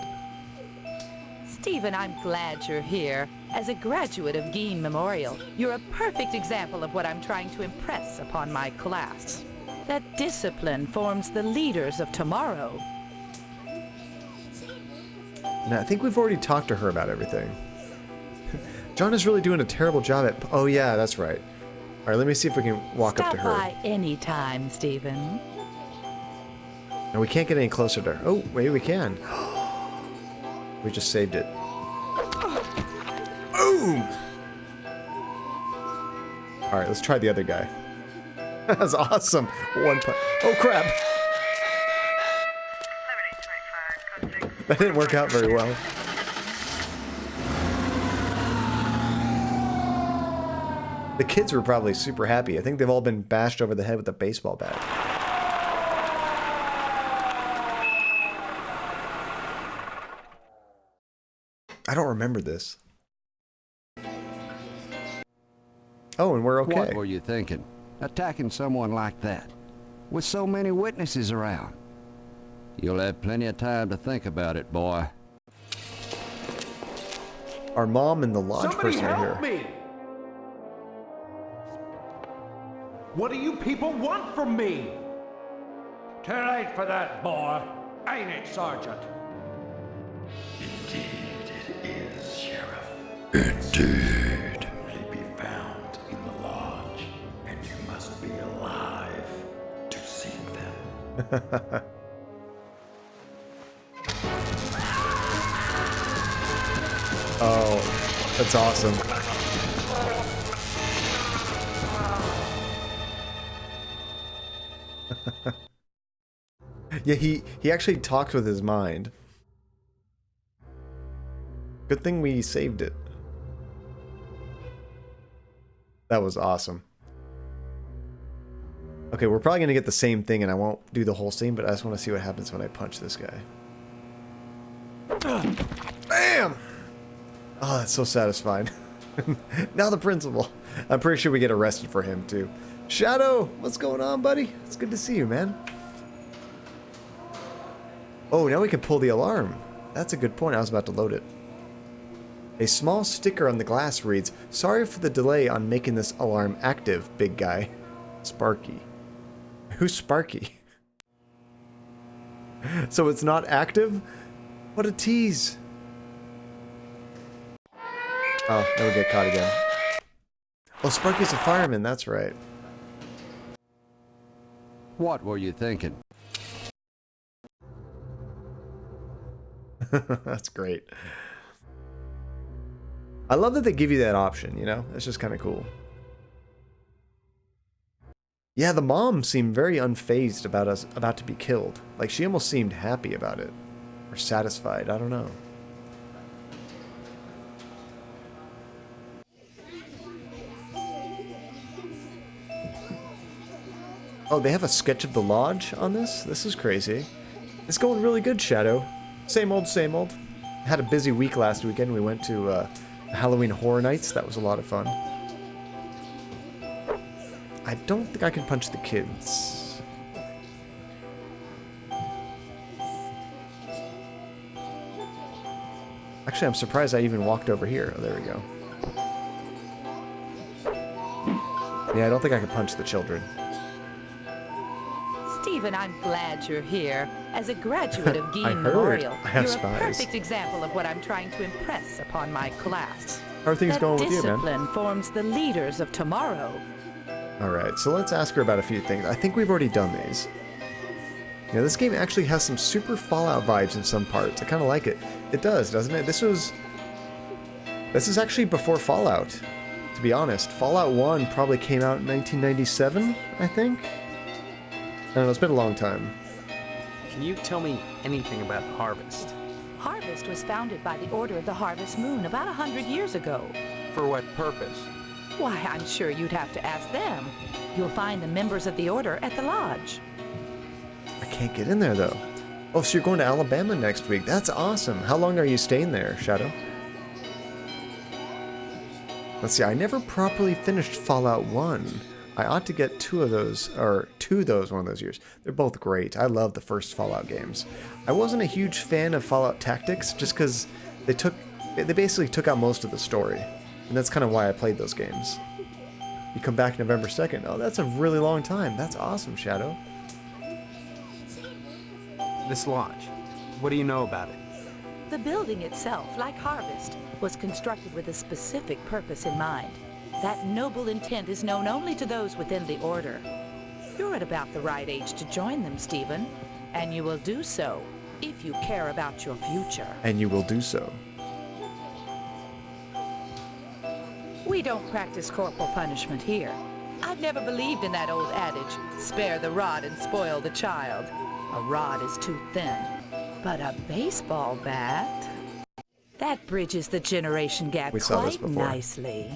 Stephen, I'm glad you're here. As a graduate of Gein Memorial, you're a perfect example of what I'm trying to impress upon my class. That discipline forms the leaders of tomorrow. Now, I think we've already talked to her about everything. John is really doing a terrible job at... Oh, yeah, that's right. All right, let me see if we can walk up to her. Stop by anytime, Stephen. And we can't get any closer to her. Oh, maybe we can. We just saved it. Boom! All right, let's try the other guy. That was awesome. One punch. Oh, crap. That didn't work out very well. The kids were probably super happy. I think they've all been bashed over the head with a baseball bat. I don't remember this. Oh, and we're okay. What were you thinking? Attacking someone like that? With so many witnesses around? You'll have plenty of time to think about it, boy. Our mom and the lodge Somebody person are help here. me! What do you people want from me? Too late for that, boy. Ain't it, Sergeant? Indeed it is, Sheriff. Indeed. Only be found in the lodge, and you must be alive to seek them. Oh, that's awesome. Yeah, he actually talked with his mind. Good thing we saved it. That was awesome. Okay, we're probably going to get the same thing, and I won't do the whole scene, but I just want to see what happens when I punch this guy. Bam! Oh, that's so satisfying. Now the principal. I'm pretty sure we get arrested for him, too. Shadow, what's going on, buddy? It's good to see you, man. Oh, now we can pull the alarm. That's a good point. I was about to load it. A small sticker on the glass reads, "Sorry for the delay on making this alarm active, big guy. Sparky." Who's Sparky? So it's not active? What a tease. Oh, now we get caught again. Oh, Sparky's a fireman, that's right. What were you thinking? That's great. I love that they give you that option, you know? It's just kind of cool. Yeah, the mom seemed very unfazed about us about to be killed. Like, she almost seemed happy about it. Or satisfied, I don't know. Oh, they have a sketch of the lodge on this? This is crazy. It's going really good, Shadow. Same old, same old. Had a busy week last weekend. We went to Halloween Horror Nights. That was a lot of fun. I don't think I can punch the kids. Actually, I'm surprised I even walked over here. Oh, there we go. Yeah, I don't think I can punch the children. Stephen, I'm glad you're here. As a graduate of I Gein heard. Memorial, I have you're spies. a perfect example of what I'm trying to impress upon my class. How are things That going with you, man? discipline forms the leaders of tomorrow. Alright, so let's ask her about a few things. I think we've already done these. Yeah, this game actually has some super Fallout vibes in some parts. I kind of like it. It does, doesn't it? This is actually before Fallout, to be honest. Fallout 1 probably came out in 1997, I think? I don't know, it's been a long time. Can you tell me anything about Harvest? Harvest was founded by the Order of the Harvest Moon about 100 years ago. For what purpose? Why, I'm sure you'd have to ask them. You'll find the members of the Order at the lodge. I can't get in there, though. Oh, so you're going to Alabama next week. That's awesome. How long are you staying there, Shadow? Let's see, I never properly finished Fallout 1. I ought to get two of those one of those years. They're both great. I love the first Fallout games. I wasn't a huge fan of Fallout Tactics, just because they basically took out most of the story. And that's kind of why I played those games. You come back November 2nd. Oh, that's a really long time. That's awesome, Shadow. This lodge, what do you know about it? The building itself, like Harvest, was constructed with a specific purpose in mind. That noble intent is known only to those within the Order. You're at about the right age to join them, Stephen, and you will do so if you care about your future. And you will do so. We don't practice corporal punishment here. I've never believed in that old adage, spare the rod and spoil the child. A rod is too thin, but a baseball bat? That bridges the generation gap We saw this quite before. nicely.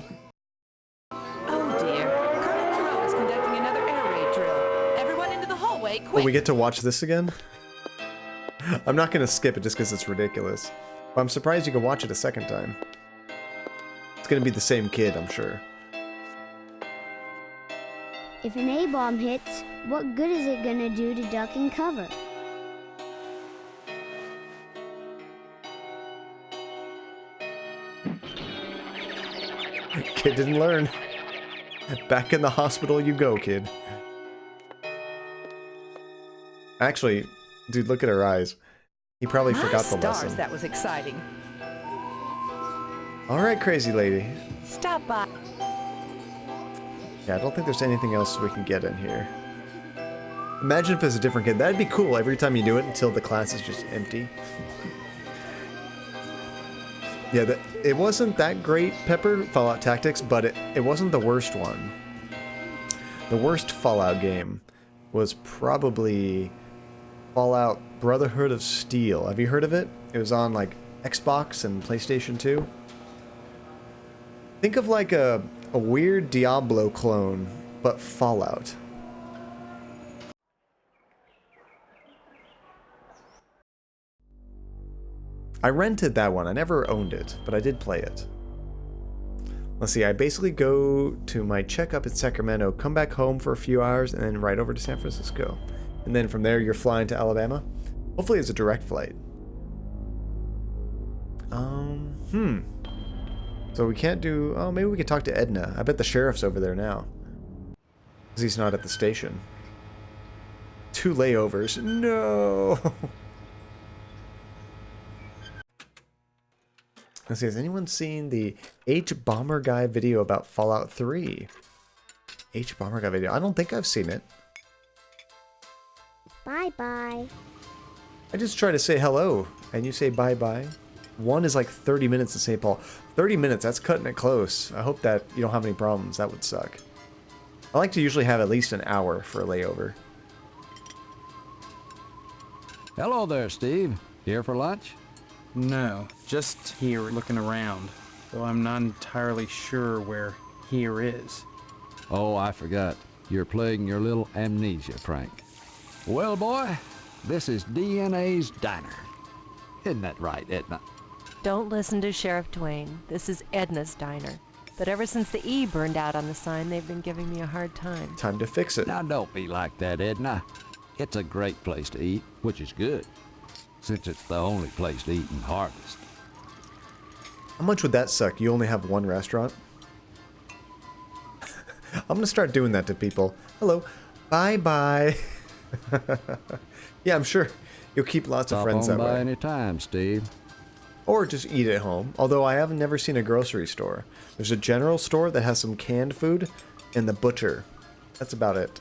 Oh dear, Colonel Crow is conducting another air raid drill. Everyone into the hallway, Oh, quick! we get to watch this again? I'm not going to skip it just because it's ridiculous. But I'm surprised you can watch it a second time. It's going to be the same kid, I'm sure. If an A-bomb hits, what good is it gonna do to duck and cover? Kid didn't learn. Back in the hospital you go, kid. Actually, dude, look at her eyes. He probably forgot the stars, lesson. that was exciting. Alright, crazy lady. Stop by. Yeah, I don't think there's anything else we can get in here. Imagine if it's a different kid. That'd be cool every time you do it until the class is just empty. Yeah, it wasn't that great, Pepper, Fallout Tactics, but it wasn't the worst one. The worst Fallout game was probably Fallout Brotherhood of Steel. Have you heard of it? It was on like Xbox and PlayStation 2. Think of like a weird Diablo clone, but Fallout. I rented that one. I never owned it, but I did play it. Let's see, I basically go to my checkup in Sacramento, come back home for a few hours, and then right over to San Francisco. And then from there, you're flying to Alabama. Hopefully it's a direct flight. So we can't do... Oh, maybe we could talk to Edna. I bet the sheriff's over there now. Because he's not at the station. 2 layovers. No! Let's see, has anyone seen the H-Bomber Guy video about Fallout 3? H-Bomber Guy video. I don't think I've seen it. Bye-bye. I just try to say hello, and you say bye-bye. One is like 30 minutes in St. Paul. 30 minutes, that's cutting it close. I hope that you don't have any problems. That would suck. I like to usually have at least an hour for a layover. Hello there, Steve. Here for lunch? No, just here looking around, though I'm not entirely sure where here is. Oh, I forgot. You're playing your little amnesia prank. Well, boy, this is DNA's Diner. Isn't that right, Edna? Don't listen to Sheriff Dwayne. This is Edna's Diner. But ever since the E burned out on the sign, they've been giving me a hard time. Time to fix it. Now, don't be like that, Edna. It's a great place to eat, which is good, since it's the only place to eat in Harvest. How much would that suck? You only have one restaurant? I'm gonna start doing that to people. Hello. Bye-bye. Yeah, I'm sure you'll keep lots of friends that way. Stop on by any time, Steve. Or just eat at home. Although I have never seen a grocery store. There's a general store that has some canned food, and the butcher. That's about it.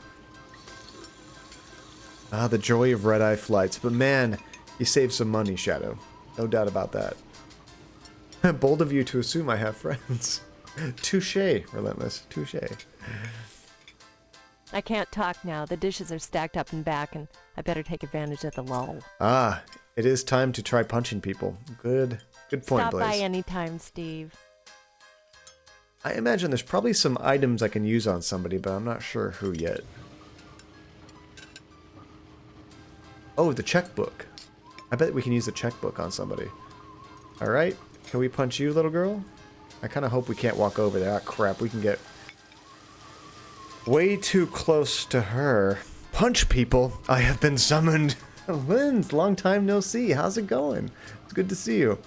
Ah, the joy of red-eye flights. But man, you save some money, Shadow. No doubt about that. Bold of you to assume I have friends. Touché, Relentless. Touché. I can't talk now. The dishes are stacked up and back, and I better take advantage of the lull. Ah, it is time to try punching people. Good point, Stop Blaze. by anytime, Steve. I imagine there's probably some items I can use on somebody, but I'm not sure who yet. Oh, the checkbook. I bet we can use the checkbook on somebody. Alright, can we punch you, little girl? I kind of hope we can't walk over there. Ah, crap, we can get way too close to her. Punch people! I have been summoned! Linz, long time no see. How's it going? It's good to see you.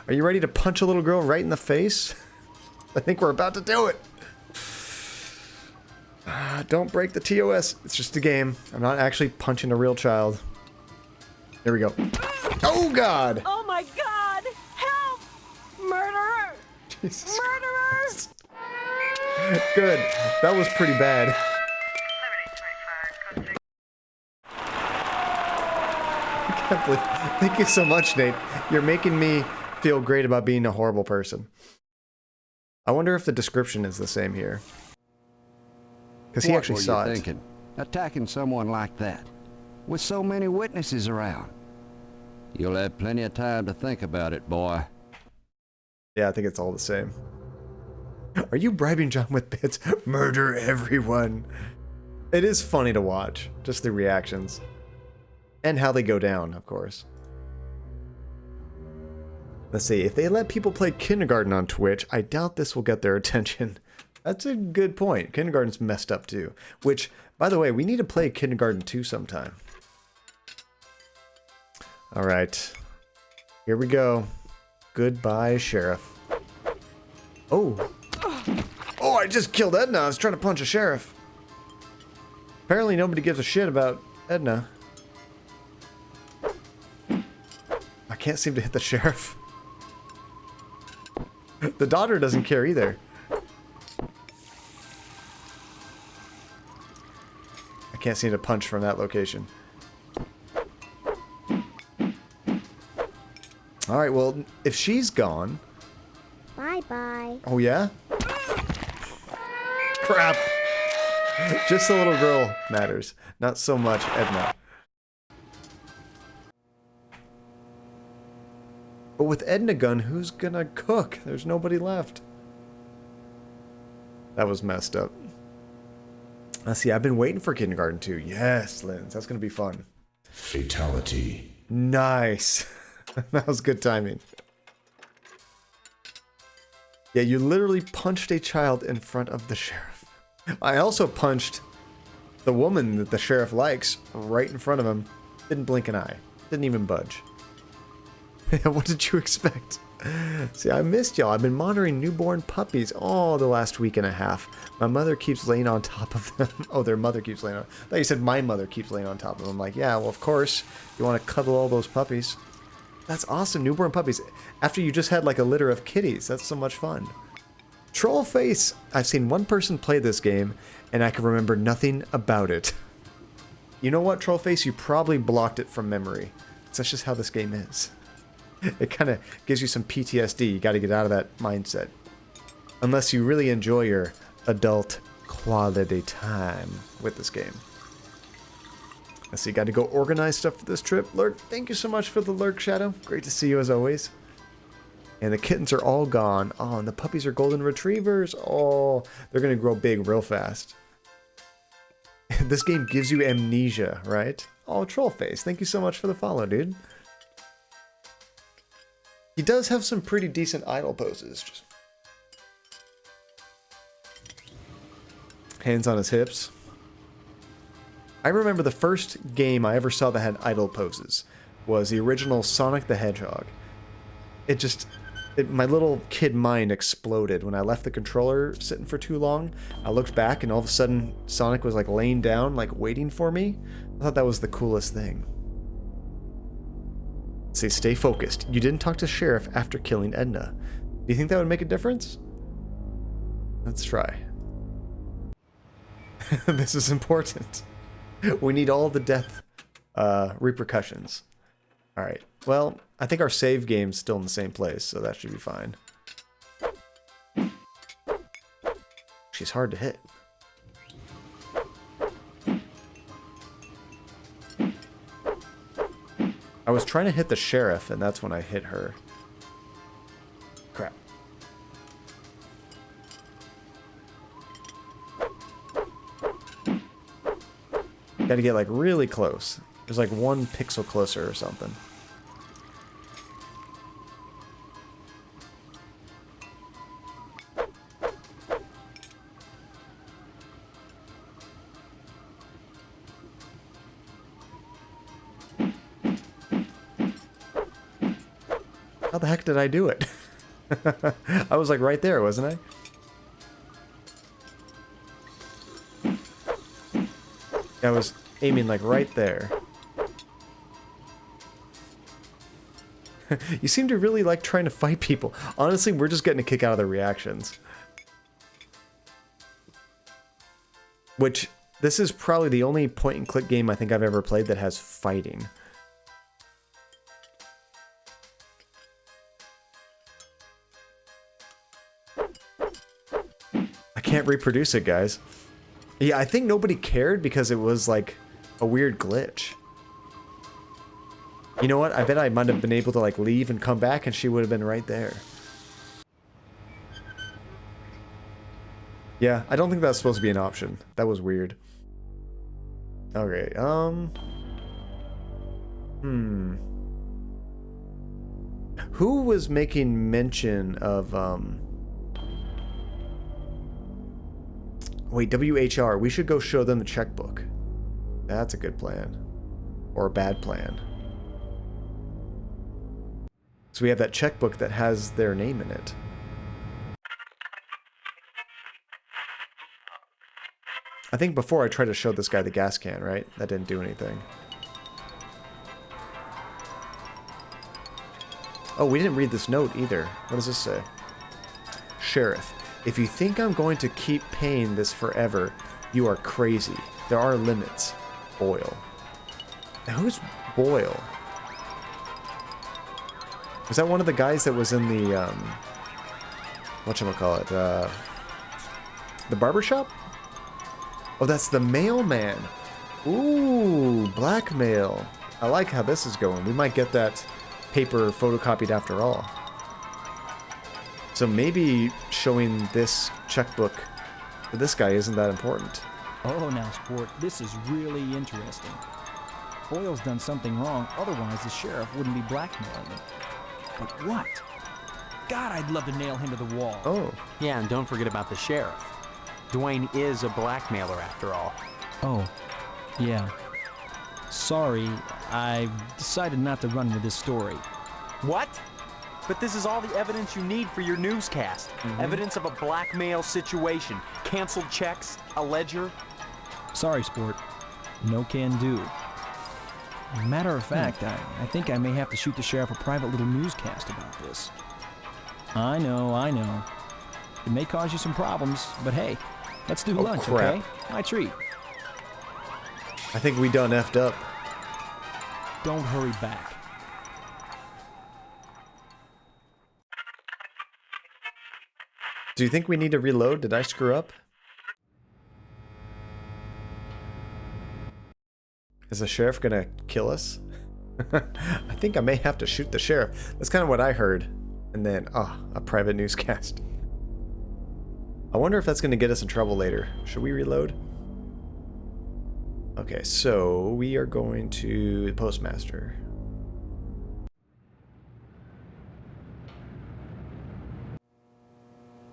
Are you ready to punch a little girl right in the face? I think we're about to do it. Don't break the TOS. It's just a game. I'm not actually punching a real child. Here we go. Oh, God! Oh, my God! Help! Murderer! Jesus Murderer! Good. That was pretty bad. I can't believe... Thank you so much, Nate. You're making me feel great about being a horrible person. I wonder if the description is the same here. Because he actually saw it. What were you thinking? Attacking someone like that, with so many witnesses around. You'll have plenty of time to think about it, boy. Yeah, I think it's all the same. Are you bribing John with bits? Murder everyone. It is funny to watch, just the reactions. And how they go down, of course. Let's see, if they let people play Kindergarten on Twitch, I doubt this will get their attention. That's a good point. Kindergarten's messed up too. Which, by the way, we need to play Kindergarten 2 sometime. Alright. Here we go. Goodbye, Sheriff. Oh. I just killed Edna. I was trying to punch a sheriff. Apparently nobody gives a shit about Edna. I can't seem to hit the sheriff. The daughter doesn't care either. I can't seem to punch from that location. Alright, well, if she's gone... Bye-bye. Oh, yeah? Crap! Just the little girl matters. Not so much Edna. But with Edna gone, who's gonna cook? There's nobody left. That was messed up. Let's see, I've been waiting for Kindergarten 2. Yes, Linz, that's gonna be fun. Fatality. Nice. That was good timing. Yeah, you literally punched a child in front of the sheriff. I also punched the woman that the sheriff likes right in front of him. Didn't blink an eye. Didn't even budge. What did you expect? See, I missed y'all. I've been monitoring newborn puppies all the last week and a half. My mother keeps laying on top of them. Oh, their mother keeps laying on... I thought you said my mother keeps laying on top of them. I'm like, yeah, well, of course. You want to cuddle all those puppies. That's awesome. Newborn puppies. After you just had like a litter of kitties. That's so much fun. Trollface. I've seen one person play this game, and I can remember nothing about it. You know what, Trollface? You probably blocked it from memory. That's just how this game is. It kind of gives you some PTSD. You got to get out of that mindset. Unless you really enjoy your adult quality time with this game. So you got to go organize stuff for this trip. Lurk, thank you so much for the lurk, Shadow. Great to see you as always. And the kittens are all gone. Oh, and the puppies are golden retrievers. Oh, they're going to grow big real fast. This game gives you amnesia, right? Oh, Trollface, thank you so much for the follow, dude. He does have some pretty decent idle poses. Just hands on his hips. I remember the first game I ever saw that had idle poses was the original Sonic the Hedgehog. My little kid mind exploded when I left the controller sitting for too long. I looked back and all of a sudden Sonic was like laying down, like waiting for me. I thought that was the coolest thing. Say, stay focused. You didn't talk to Sheriff after killing Edna. Do you think that would make a difference? Let's try. This is important. We need all the death repercussions. Alright, well, I think our save game's still in the same place, so that should be fine. She's hard to hit. I was trying to hit the sheriff, and that's when I hit her. Crap. Gotta get, like, really close. There's, like, 1 pixel closer or something. How the heck did I do it? I was like right there, wasn't I? I was aiming like right there. You seem to really like trying to fight people. Honestly, we're just getting a kick out of the reactions. Which, this is probably the only point-and-click game I think I've ever played that has fighting. Can't reproduce it, guys. Yeah, I think nobody cared because it was like a weird glitch. You know what? I bet I might have been able to like leave and come back and she would have been right there. Yeah, I don't think that's supposed to be an option. That was weird. Okay, who was making mention of, wait, WHR, we should go show them the checkbook. That's a good plan. Or a bad plan. So we have that checkbook that has their name in it. I think before I tried to show this guy the gas can, right? That didn't do anything. Oh, we didn't read this note either. What does this say? Sheriff, if you think I'm going to keep paying this forever, you are crazy. There are limits. Boyle. Now, who's Boyle? Was that one of the guys that was in the, whatchamacallit, the barbershop? Oh, that's the mailman. Ooh, blackmail. I like how this is going. We might get that paper photocopied after all. So maybe showing this checkbook to this guy isn't that important. Oh, now, sport, this is really interesting. Boyle's done something wrong, otherwise the sheriff wouldn't be blackmailing him. But what? God, I'd love to nail him to the wall. Oh. Yeah, and don't forget about the sheriff. Dwayne is a blackmailer after all. Oh, yeah. Sorry, I've decided not to run with this story. What? But this is all the evidence you need for your newscast. Evidence of a blackmail situation, canceled checks, a ledger. Sorry, sport. No can do. Matter of fact, I think I may have to shoot the sheriff a private little newscast about this. I know. It may cause you some problems, but hey, let's do lunch, crap. okay? My treat. I think we done effed up. Don't hurry back. Do you think we need to reload? Did I screw up? Is the sheriff gonna kill us? I think I may have to shoot the sheriff. That's kind of what I heard. And then, a private newscast. I wonder if that's gonna get us in trouble later. Should we reload? Okay, so we are going to the postmaster.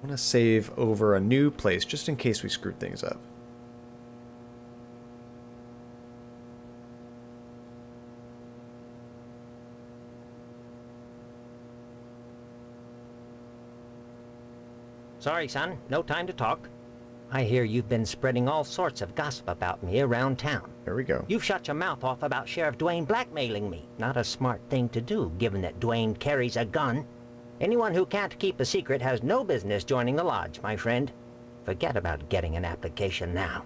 I want to save over a new place just in case we screwed things up. Sorry, son. No time to talk. I hear you've been spreading all sorts of gossip about me around town. There we go. You've shut your mouth off about Sheriff Dwayne blackmailing me. Not a smart thing to do, given that Dwayne carries a gun. Anyone who can't keep a secret has no business joining the lodge, my friend. Forget about getting an application now.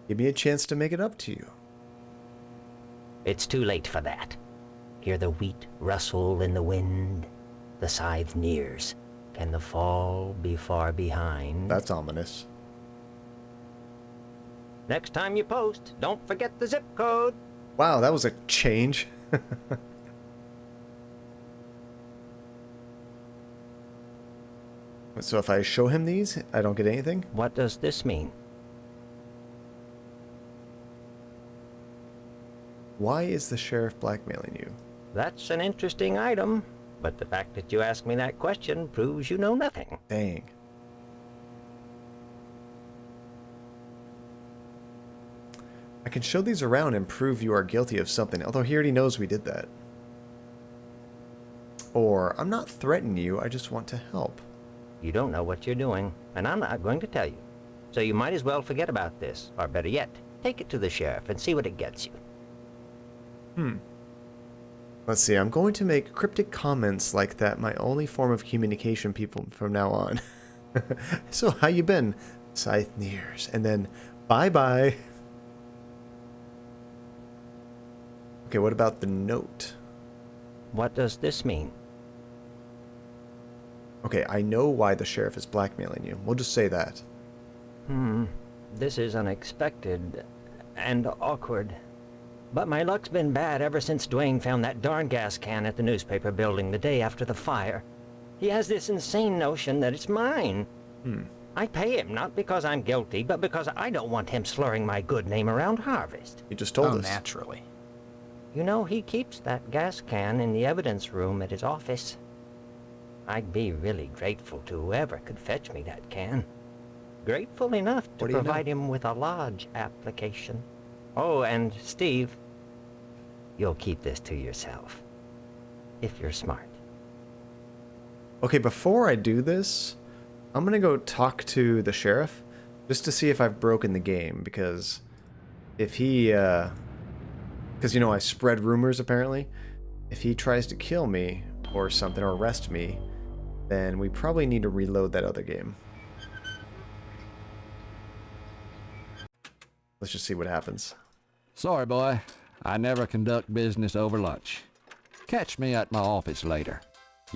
Give me a chance to make it up to you. It's too late for that. Hear the wheat rustle in the wind. The scythe nears. Can the fall be far behind? That's ominous. Next time you post, don't forget the zip code. Wow, that was a change. So if I show him these, I don't get anything? What does this mean? Why is the sheriff blackmailing you? That's an interesting item, but the fact that you asked me that question proves you know nothing. Dang. I can show these around and prove you are guilty of something, although he already knows we did that. Or, I'm not threatening you, I just want to help. You don't know what you're doing, and I'm not going to tell you. So you might as well forget about this, or better yet, take it to the sheriff and see what it gets you. Let's see, I'm going to make cryptic comments like that my only form of communication people from now on. So, how you been? Scythe nears. And then, bye-bye. Okay, what about the note? What does this mean? Okay, I know why the sheriff is blackmailing you. We'll just say that. This is unexpected and awkward. But my luck's been bad ever since Dwayne found that darn gas can at the newspaper building the day after the fire. He has this insane notion that it's mine. I pay him not because I'm guilty, but because I don't want him slurring my good name around Harvest. You just told us. Naturally. You know, he keeps that gas can in the evidence room at his office. I'd be really grateful to whoever could fetch me that can. Grateful enough to provide him with a lodge application. Oh, and Steve, you'll keep this to yourself. If you're smart. Okay, before I do this, I I'm gonna go talk to the sheriff just to see if I've broken the game, because if he, because you know I spread rumors apparently. If he tries to kill me or something, or arrest me, then we probably need to reload that other game. Let's just see what happens. Sorry, boy. I never conduct business over lunch. Catch me at my office later.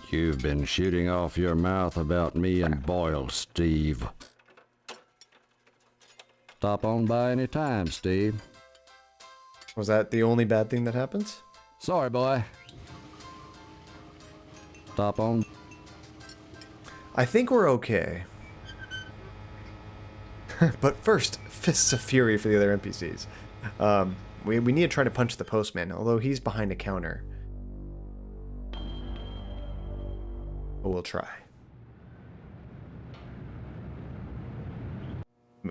You've been shooting off your mouth about me and Boyle, Steve. Stop on by any time, Steve. Was that the only bad thing that happens? Sorry, boy. Stop on. I think we're okay. But first, Fists of Fury for the other NPCs. We need to try to punch the postman, although he's behind a counter. But we'll try.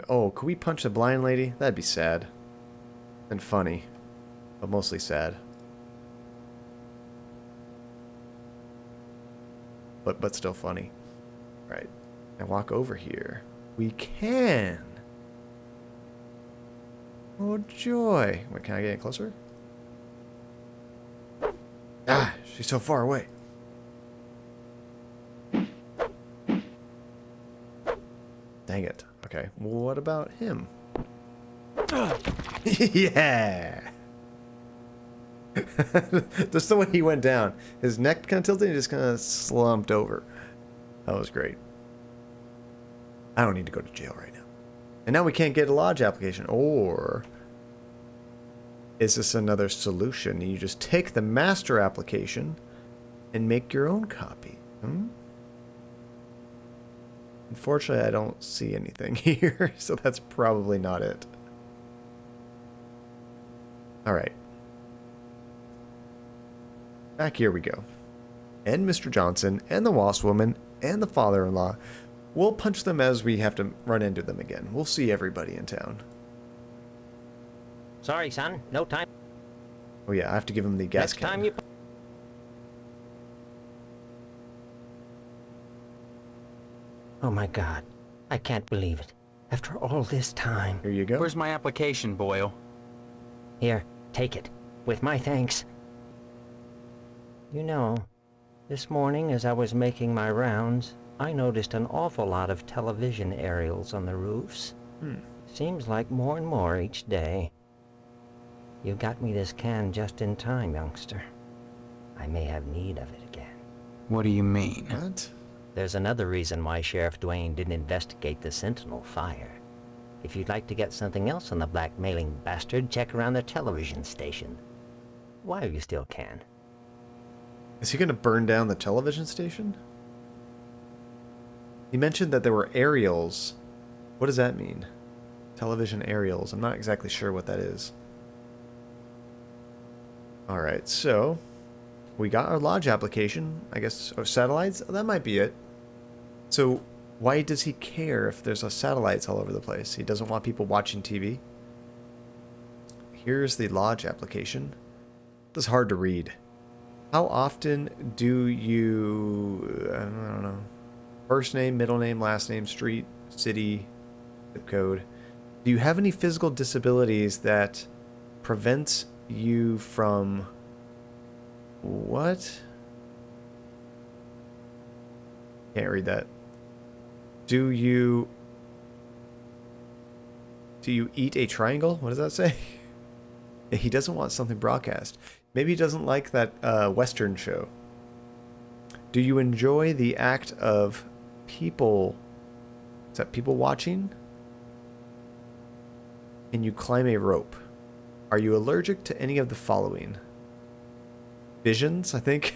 Oh, could we punch the blind lady? That'd be sad. And funny. But mostly sad. But still funny. Right. Now walk over here. We can! Oh joy. Wait, can I get closer? Ah, she's so far away. Dang it. Okay, what about him? Yeah! Just the way he went down. His neck kind of tilted and he just kind of slumped over. That was great. I don't need to go to jail right now. And now we can't get a lodge application. Or is this another solution? You just take the master application and make your own copy. Unfortunately, I don't see anything here, so that's probably not it. Alright. Back here we go. And Mr. Johnson, and the Wasp Woman, and the father-in-law. We'll punch them as we have to run into them again. We'll see everybody in town. Sorry, son. No time. Oh yeah, I have to give him the gas Next can. time you... Oh my God. I can't believe it. After all this time. Here you go. Where's my application, Boyle? Here, take it. With my thanks. You know, this morning as I was making my rounds, I noticed an awful lot of television aerials on the roofs. Seems like more and more each day. You got me this can just in time, youngster. I may have need of it again. What do you mean? What? There's another reason why Sheriff Dwayne didn't investigate the Sentinel fire. If you'd like to get something else on the blackmailing bastard, check around the television station. While you still can. Is he going to burn down the television station? He mentioned that there were aerials. What does that mean? Television aerials. I'm not exactly sure what that is. Alright, so we got our lodge application. I guess, oh, satellites? Oh, that might be it. So why does he care if there's satellites all over the place? He doesn't want people watching TV? Here's the lodge application. This is hard to read. How often do you, I don't know, first name, middle name, last name, street, city, zip code. Do you have any physical disabilities that prevents you from, what? Can't read that. Do you eat a triangle? What does that say? He doesn't want something broadcast. Maybe he doesn't like that Western show. Do you enjoy the act of people... Is that people watching? And you climb a rope. Are you allergic to any of the following? Visions, I think.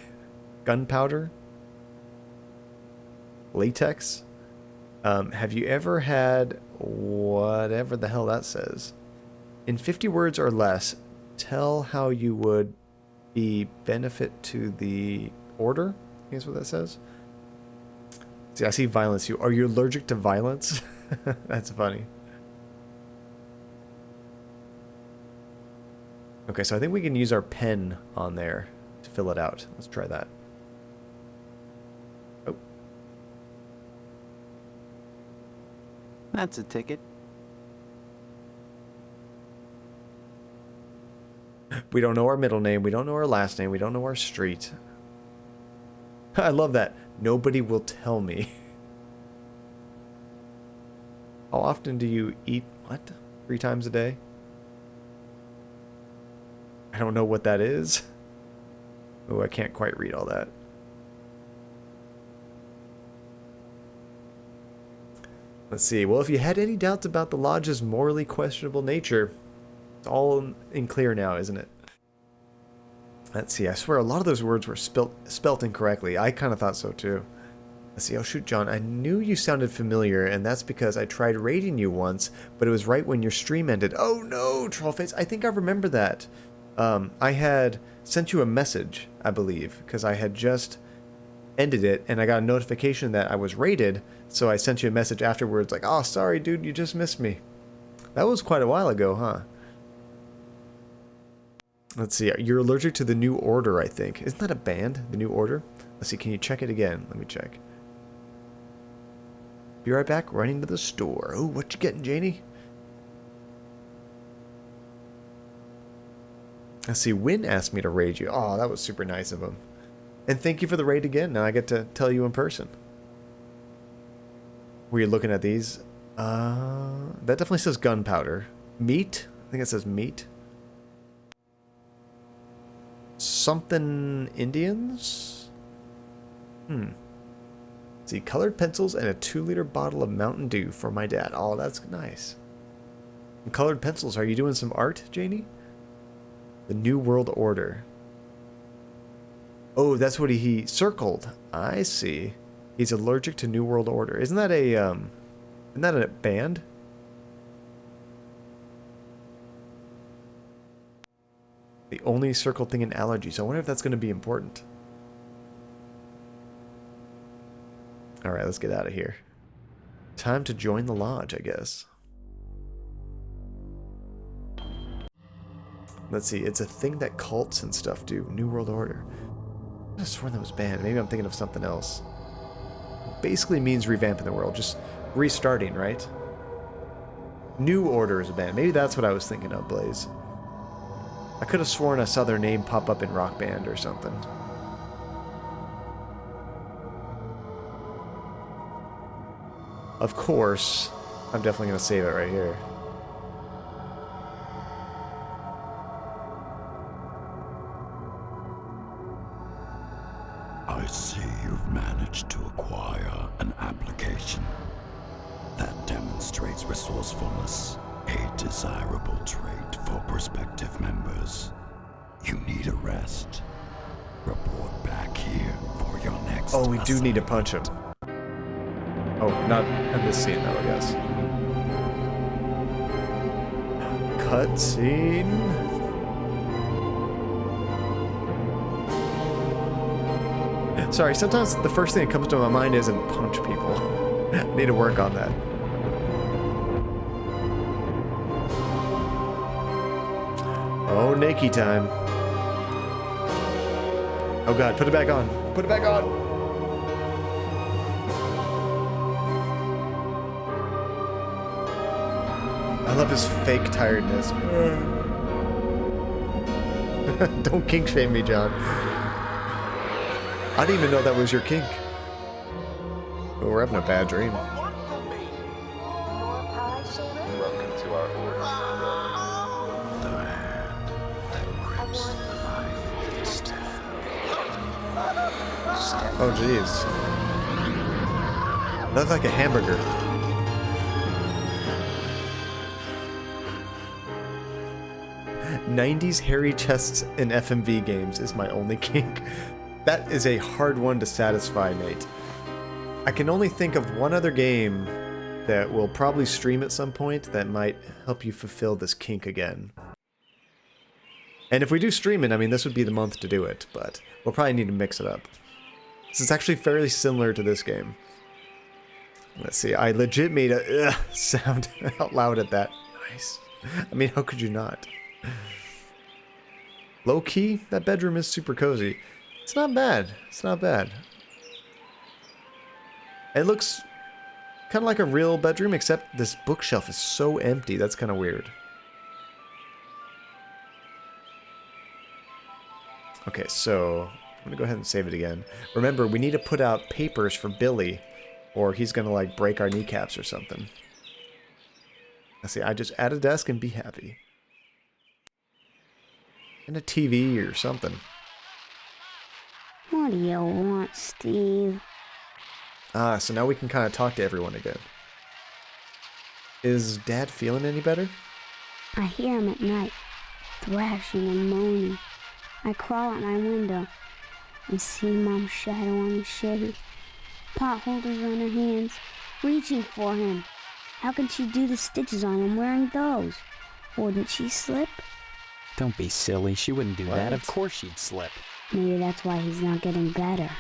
Gunpowder. Latex. Have you ever had... whatever the hell that says. In 50 words or less, tell how you would be benefit to the order. I guess what that says. See, I see violence. Are you allergic to violence? That's funny. Okay, so I think we can use our pen on there to fill it out. Let's try that. Oh. That's a ticket. We don't know our middle name. We don't know our last name. We don't know our street. I love that. Nobody will tell me. How often do you eat, what? 3 times a day? I don't know what that is. Oh, I can't quite read all that. Let's see. Well, if you had any doubts about the lodge's morally questionable nature, it's all in clear now, isn't it? Let's see. I swear a lot of those words were spelt incorrectly. I kind of thought so too. Let's see. Oh shoot, John. I knew you sounded familiar, and that's because I tried raiding you once, but it was right when your stream ended. Oh no, Trollface. I think I remember that. I had sent you a message, I believe, because I had just ended it, and I got a notification that I was raided, so I sent you a message afterwards like, oh, sorry, dude, you just missed me. That was quite a while ago, huh? Let's see. You're allergic to the New Order, I think. Isn't that a band, the New Order? Let's see. Can you check it again? Let me check. Be right back. Running to the store. Oh, what you getting, Janie? Let's see. Wynn asked me to raid you. Oh, that was super nice of him. And thank you for the raid again. Now I get to tell you in person. Were you looking at these? That definitely says gunpowder. Meat? I think it says meat. Something Indians? See, colored pencils and a 2-liter bottle of Mountain Dew for my dad. Oh, that's nice. And colored pencils. Are you doing some art, Janie? The New World Order. Oh, that's what he circled. I see. He's allergic to New World Order. Isn't that a band? The only circled thing in allergies. I wonder if that's going to be important. Alright, let's get out of here. Time to join the lodge, I guess. Let's see. It's a thing that cults and stuff do. New World Order. I could have sworn that was banned. Maybe I'm thinking of something else. Basically means revamping the world. Just restarting, right? New Order is a band. Maybe that's what I was thinking of, Blaze. I could have sworn I saw their name pop up in Rock Band or something. Of course, I'm definitely going to save it right here. I see you've managed to acquire an application that demonstrates resourcefulness, a desirable trait for prospective members. You need a rest. Report back here for your next Oh, we do need to punch him. Oh, not in this scene though, I guess. Cutscene. Sorry, sometimes the first thing that comes to my mind isn't punch people. I need to work on that. Oh, Nakey time. Oh god, put it back on. Put it back on! I love his fake tiredness. Don't kink shame me, John. I didn't even know that was your kink. Oh, we're having a bad dream. Welcome to our order. The hand that grips the knife is stabbed. Oh, jeez. That looks like a hamburger. '90s hairy chests in FMV games is my only kink. That is a hard one to satisfy, mate. I can only think of one other game that will probably stream at some point that might help you fulfill this kink again. And if we do stream it, I mean, this would be the month to do it, but we'll probably need to mix it up. This is actually fairly similar to this game. Let's see, I legit made a sound out loud at that. Nice. I mean, how could you not? Low key, that bedroom is super cozy. It's not bad. It's not bad. It looks kind of like a real bedroom, except this bookshelf is so empty. That's kind of weird. Okay, so I'm going to go ahead and save it again. Remember, we need to put out papers for Billy, or he's going to, like, break our kneecaps or something. Let's see, I just add a desk and be happy. And a TV or something. What do you want, Steve? Ah, so now we can kind of talk to everyone again. Is Dad feeling any better? I hear him at night, thrashing and moaning. I crawl out my window and see Mom's shadow on the Chevy, pot holders on her hands, reaching for him. How can she do the stitches on him wearing those? Wouldn't she slip? Don't be silly. She wouldn't do that. Of course she'd slip. Maybe that's why he's not getting better.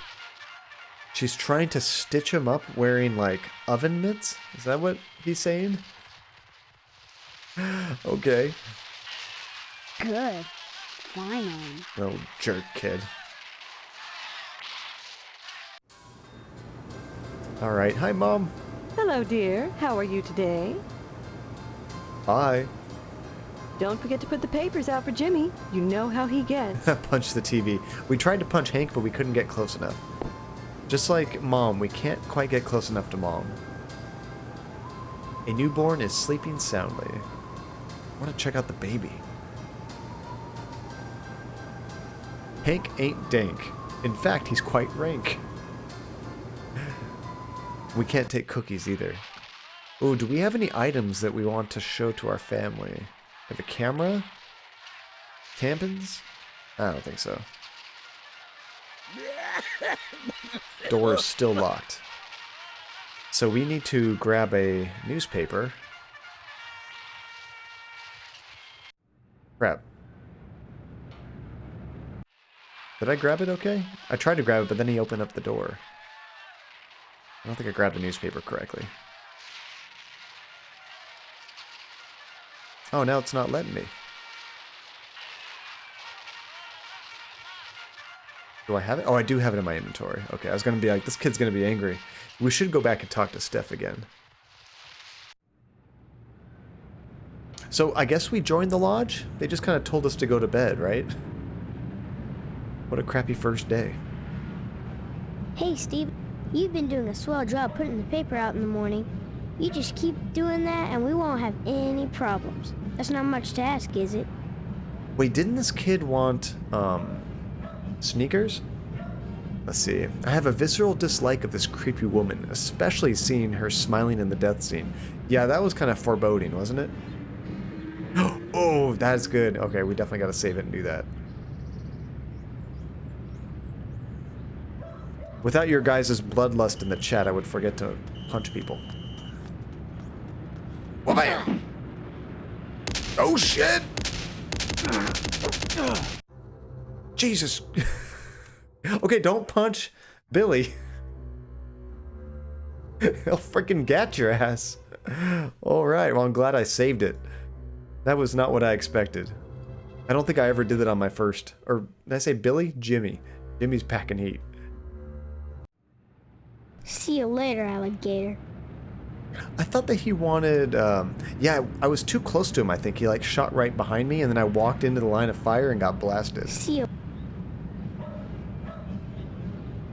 She's trying to stitch him up wearing, like, oven mitts? Is that what he's saying? Okay. Good. Finally. Oh, jerk kid. Alright, hi Mom. Hello, dear. How are you today? Hi. Don't forget to put the papers out for Jimmy. You know how he gets. Punch the TV. We tried to punch Hank, but we couldn't get close enough. Just like Mom, we can't quite get close enough to Mom. A newborn is sleeping soundly. I want to check out the baby. Hank ain't dank. In fact, he's quite rank. We can't take cookies either. Oh, do we have any items that we want to show to our family? Have a camera? Tampons? I don't think so. Door is still locked. So we need to grab a newspaper. Crap. Did I grab it okay? I tried to grab it, but then he opened up the door. I don't think I grabbed the newspaper correctly. Oh, now it's not letting me. Do I have it? Oh, I do have it in my inventory. Okay, I was going to be like, this kid's going to be angry. We should go back and talk to Steph again. So, I guess we joined the lodge? They just kind of told us to go to bed, right? What a crappy first day. Hey, Steve. You've been doing a swell job putting the paper out in the morning. You just keep doing that and we won't have any problems. That's not much to ask, is it? Wait, didn't this kid want, sneakers? Let's see. I have a visceral dislike of this creepy woman, especially seeing her smiling in the death scene. Yeah, that was kind of foreboding, wasn't it? Oh, that's good. Okay, we definitely got to save it and do that. Without your guys' bloodlust in the chat, I would forget to punch people. Wha-bam! Oh, shit! Jesus. Okay, don't punch Billy. He'll freaking get your ass. Alright, well, I'm glad I saved it. That was not what I expected. I don't think I ever did that on my first... Or, did I say Billy? Jimmy. Jimmy's packing heat. See you later, alligator. I thought that he wanted, yeah, I was too close to him, I think. He, like, shot right behind me, and then I walked into the line of fire and got blasted. See you.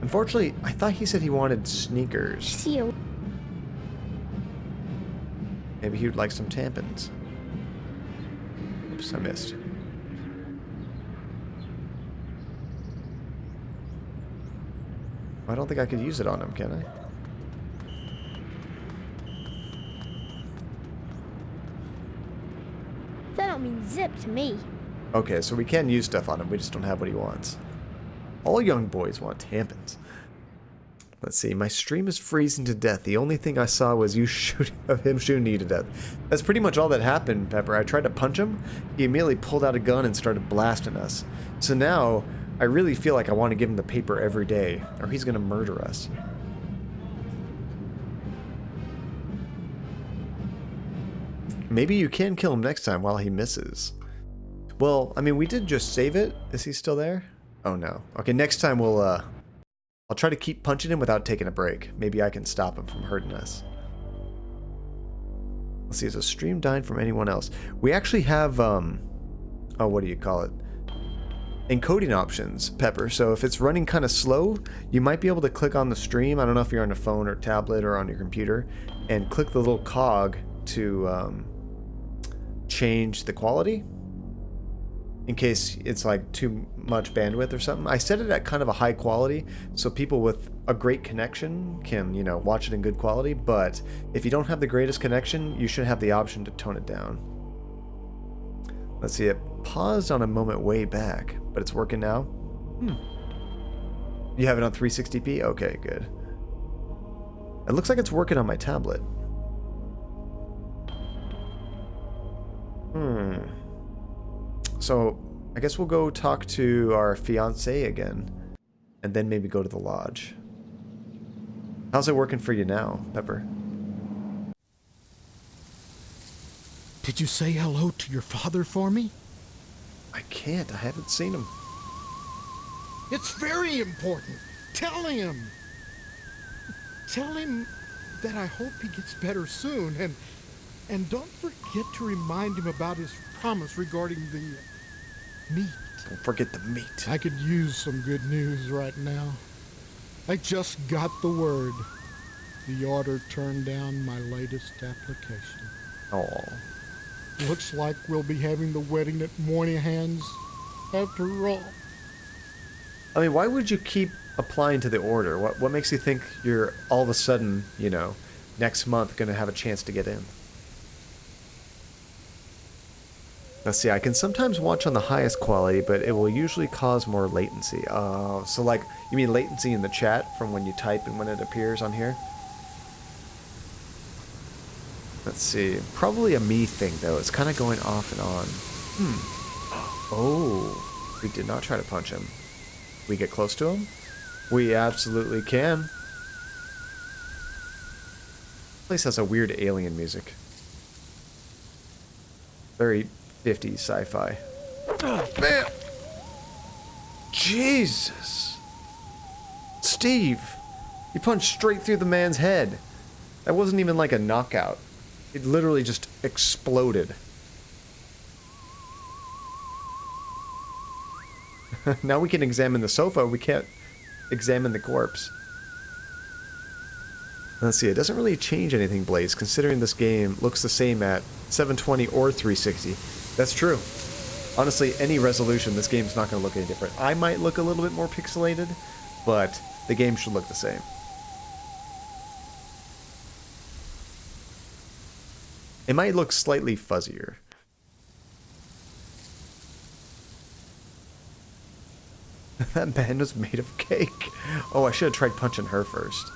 Unfortunately, I thought he said he wanted sneakers. See you. Maybe he would like some tampons. Oops, I missed. I don't think I could use it on him, can I? That don't mean zip to me. Okay, so we can use stuff on him, we just don't have what he wants. All young boys want tampons. Let's see, my stream is freezing to death. The only thing I saw was you shooting of him shooting you to death. That's pretty much all that happened, Pepper. I tried to punch him, he immediately pulled out a gun and started blasting us. So now, I really feel like I want to give him the paper every day, or he's gonna murder us. Maybe you can kill him next time while he misses. Well, I mean, we did just save it. Is he still there? Oh no. Okay, next time we'll, I'll try to keep punching him without taking a break. Maybe I can stop him from hurting us. Let's see, is a stream dying from anyone else? We actually have, oh, what do you call it? Encoding options, Pepper. So if it's running kind of slow, you might be able to click on the stream. I don't know if you're on a phone or tablet or on your computer, and click the little cog to change the quality in case it's like too much bandwidth or something. I set it at kind of a high quality so people with a great connection can, you know, watch it in good quality, but if you don't have the greatest connection, you should have the option to tone it down. Let's see, it paused on a moment way back, but it's working now. You have it on 360p? Okay, good. It looks like it's working on my tablet. So, I guess we'll go talk to our fiancé again, and then maybe go to the lodge. How's it working for you now, Pepper? Did you say hello to your father for me? I can't. I haven't seen him. It's very important. Tell him. Tell him that I hope he gets better soon, and don't forget to remind him about his promise regarding the meat. Don't forget the meat. I could use some good news right now. I just got the word. The order turned down my latest application. Oh. Looks like we'll be having the wedding at Moynihan's after all. I mean, why would you keep applying to the order? What makes you think you're all of a sudden, you know, next month going to have a chance to get in? Let's see, I can sometimes watch on the highest quality, but it will usually cause more latency. So like, you mean latency in the chat from when you type and when it appears on here? Let's see, probably a me thing though. It's kind of going off and on. Oh, we did not try to punch him. We get close to him? We absolutely can. This place has a weird alien music. Very 50s sci-fi. Man! Jesus! Steve! You punched straight through the man's head. That wasn't even like a knockout. It literally just exploded. Now we can examine the sofa, we can't examine the corpse. Let's see, it doesn't really change anything, Blaze, considering this game looks the same at 720 or 360. That's true. Honestly, any resolution, this game's not going to look any different. I might look a little bit more pixelated, but the game should look the same. It might look slightly fuzzier. That man was made of cake. Oh, I should have tried punching her first.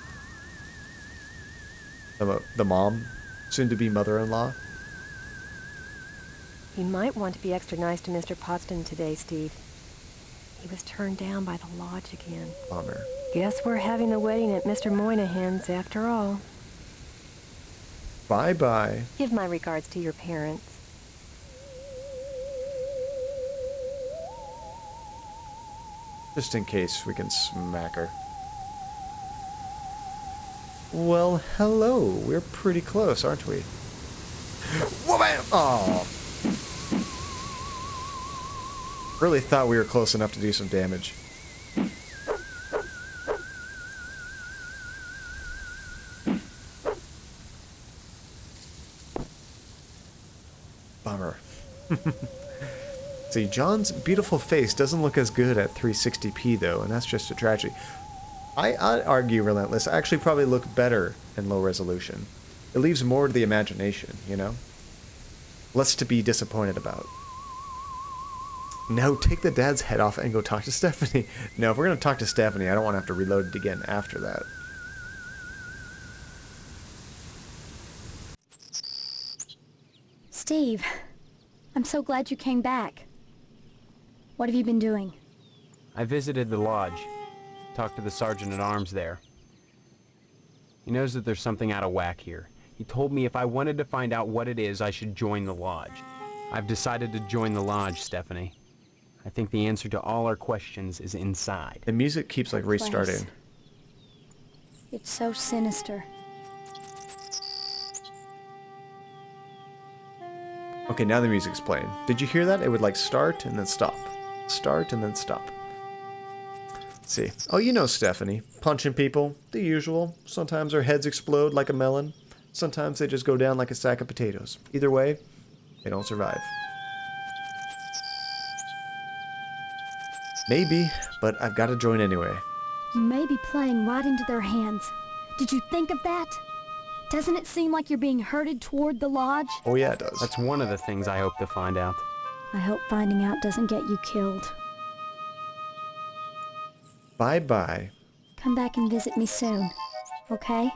The mom, soon-to-be mother-in-law. You might want to be extra nice to Mr. Potsdam today, Steve. He was turned down by the lodge again. Bummer. Guess we're having the wedding at Mr. Moynihan's after all. Bye-bye. Give my regards to your parents. Just in case we can smack her. Well, hello. We're pretty close, aren't we? Whoa-bam! Oh. Really thought we were close enough to do some damage. Bummer. See, John's beautiful face doesn't look as good at 360p though, and that's just a tragedy. I'd argue Relentless actually probably look better in low resolution. It leaves more to the imagination, you know? Less to be disappointed about. Now take the dad's head off and go talk to Stephanie. No, if we're going to talk to Stephanie, I don't want to have to reload it again after that. Steve, I'm so glad you came back. What have you been doing? I visited the lodge. Talked to the sergeant-at-arms there. He knows that there's something out of whack here. He told me if I wanted to find out what it is, I should join the lodge. I've decided to join the lodge, Stephanie. I think the answer to all our questions is inside. The music keeps like restarting. Place. It's so sinister. Okay, now the music's playing. Did you hear that? It would like start and then stop. Start and then stop. Let's see. Oh, you know Stephanie. Punching people. The usual. Sometimes their heads explode like a melon. Sometimes they just go down like a sack of potatoes. Either way, they don't survive. Maybe, but I've got to join anyway. You may be playing right into their hands. Did you think of that? Doesn't it seem like you're being herded toward the lodge? Oh yeah, it does. That's one of the things I hope to find out. I hope finding out doesn't get you killed. Bye-bye. Come back and visit me soon, okay?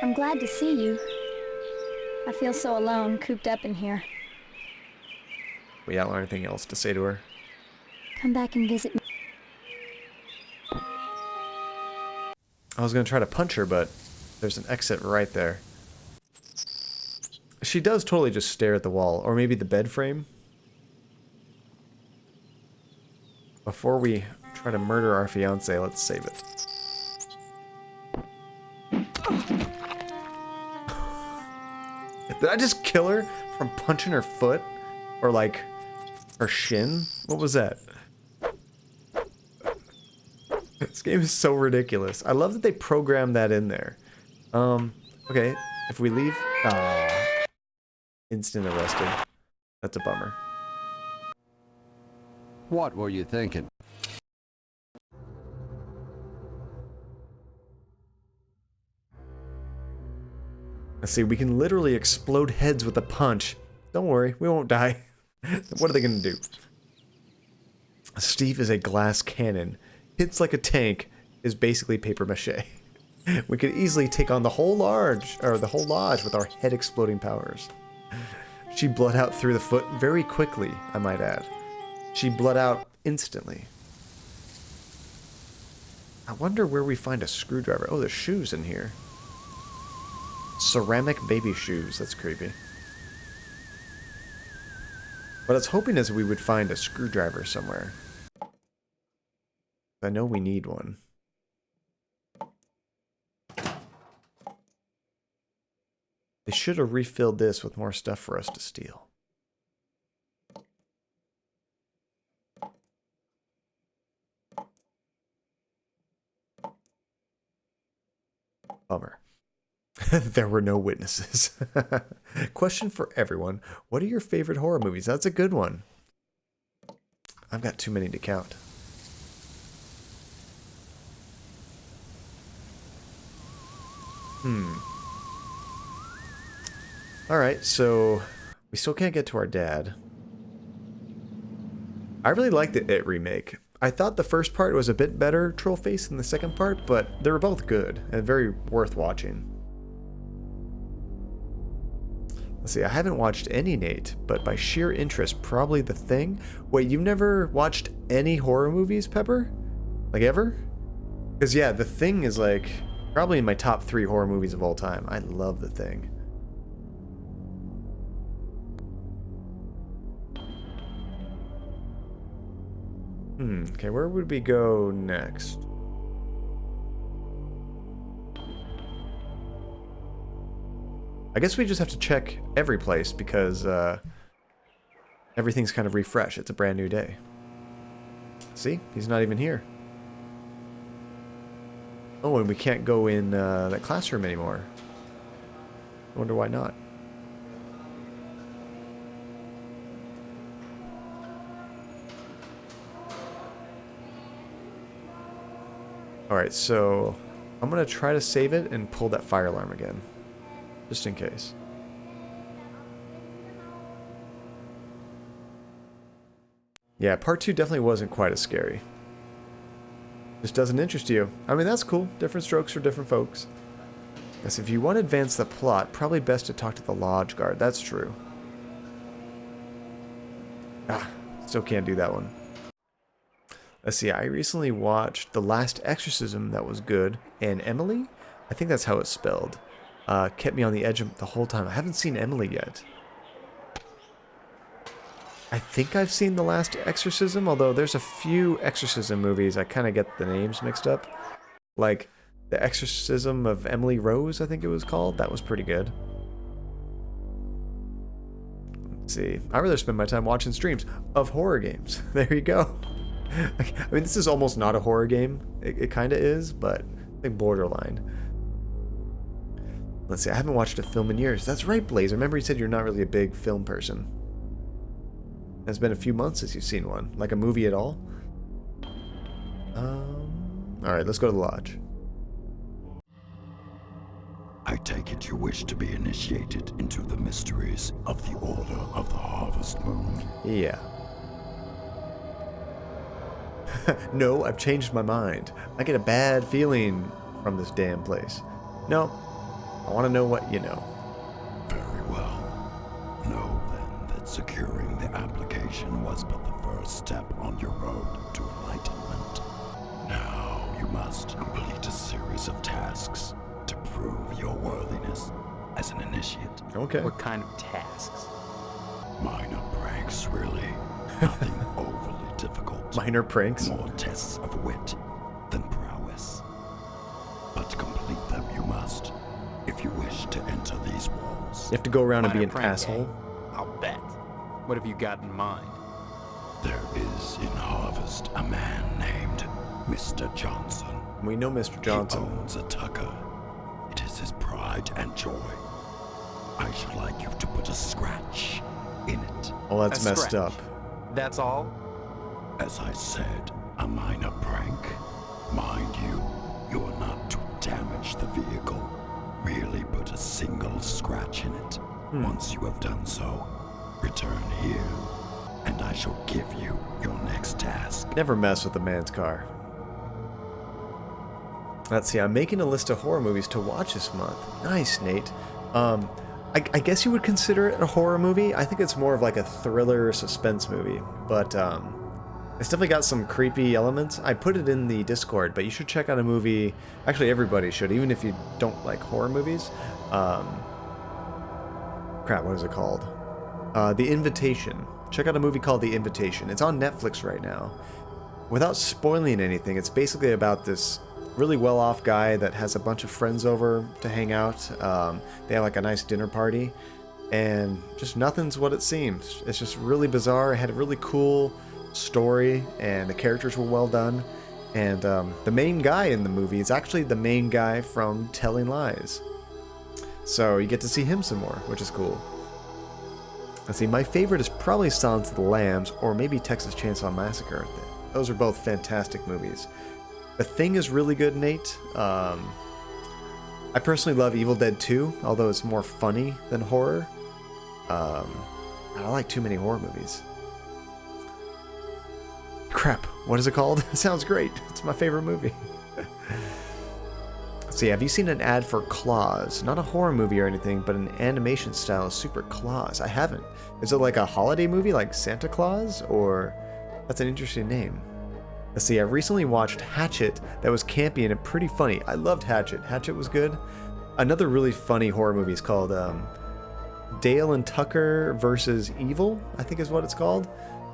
I'm glad to see you. I feel so alone, cooped up in here. We don't have anything else to say to her. Come back and visit me. I was going to try to punch her, but there's an exit right there. She does totally just stare at the wall, or maybe the bed frame. Before we try to murder our fiance, let's save it. Did I just kill her from punching her foot? Or like, her shin? What was that? This game is so ridiculous. I love that they programmed that in there. Okay, if we leave... Instant arrested. That's a bummer. What were you thinking? Let's see, we can literally explode heads with a punch. Don't worry, we won't die. What are they gonna do? Steve is a glass cannon. Hits like a tank is basically paper mache. We could easily take on the whole lodge with our head exploding powers. She bled out through the foot very quickly, I might add. She bled out instantly. I wonder where we find a screwdriver. Oh, there's shoes in here. Ceramic baby shoes. That's creepy. What I was hoping is we would find a screwdriver somewhere. I know we need one. They should have refilled this with more stuff for us to steal. Bummer. There were no witnesses. Question for everyone. What are your favorite horror movies? That's a good one. I've got too many to count. Alright, so we still can't get to our dad. I really liked the It remake. I thought the first part was a bit better Trollface than the second part, but they were both good and very worth watching. Let's see, I haven't watched any Nate, but by sheer interest, probably The Thing. Wait, you've never watched any horror movies, Pepper? Like ever? Because yeah, The Thing is like probably in my top 3 horror movies of all time. I love The Thing. Okay, where would we go next? I guess we just have to check every place because everything's kind of refreshed. It's a brand new day. See? He's not even here. Oh, and we can't go in that classroom anymore. I wonder why not. Alright, so I'm going to try to save it and pull that fire alarm again. Just in case. Yeah, part 2 definitely wasn't quite as scary. Just doesn't interest you. I mean, that's cool. Different strokes for different folks. Yes, if you want to advance the plot, probably best to talk to the lodge guard. That's true. Still can't do that one. Let's see, I recently watched The Last Exorcism. That was good. And Emily? I think that's how it's spelled. Kept me on the edge the whole time. I haven't seen Emily yet. I think I've seen The Last Exorcism, although there's a few Exorcism movies I kind of get the names mixed up. Like The Exorcism of Emily Rose, I think it was called. That was pretty good. Let's see. I'd rather spend my time watching streams of horror games. There you go. I mean, this is almost not a horror game. It kind of is, but I think borderline. Let's see. I haven't watched a film in years. That's right, Blaze. Remember you said you're not really a big film person. It's been a few months since you've seen one. Like a movie at all? Alright, let's go to the lodge. I take it you wish to be initiated into the mysteries of the Order of the Harvest Moon. Yeah. No, I've changed my mind. I get a bad feeling from this damn place. No, I want to know what you know. Very well. Know then that securing the application was but the first step on your road to enlightenment. Now you must complete a series of tasks to prove your worthiness as an initiate. Okay. What kind of tasks? Minor pranks, really. Nothing overly difficult. Minor pranks? More tests of wit than prowess. But to complete them you must, if you wish to enter these walls. You have to go around and be Minor an prank, asshole? eh? I'll bet. What have you got in mind? There is in Harvest a man named Mr. Johnson. We know Mr. Johnson. He owns a Tucker. It is his pride and joy. I should like you to put a scratch in it. Oh, that's messed scratch. up. That's all? As I said, a minor prank. Mind you, you are not to damage the vehicle. Merely put a single scratch in it. Once you have done so, return here, and I shall give you your next task. Never mess with a man's car. Let's see, I'm making a list of horror movies to watch this month. Nice, Nate. I guess you would consider it a horror movie. I think it's more of like a thriller suspense movie, but it's definitely got some creepy elements. I put it in the Discord, but you should check out a movie. Actually, everybody should, even if you don't like horror movies. Crap, what is it called? The Invitation. Check out a movie called The Invitation. It's on Netflix right now. Without spoiling anything, it's basically about this really well-off guy that has a bunch of friends over to hang out. They have like a nice dinner party, and just nothing's what it seems. It's just really bizarre. It had a really cool story, and the characters were well done. And the main guy in the movie is actually the main guy from Telling Lies. So you get to see him some more, which is cool. Let's see, my favorite is probably Silence of the Lambs, or maybe Texas Chainsaw Massacre. Those are both fantastic movies. The Thing is really good, Nate. I personally love Evil Dead 2, although it's more funny than horror. I don't like too many horror movies. Crap, what is it called? It sounds great. It's my favorite movie. See, have you seen an ad for Claus? Not a horror movie or anything, but an animation style of Super Claus. I haven't. Is it like a holiday movie like Santa Claus? Or... That's an interesting name. Let's see, I recently watched Hatchet that was campy and pretty funny. I loved Hatchet. Hatchet was good. Another really funny horror movie is called Dale and Tucker versus Evil, I think is what it's called.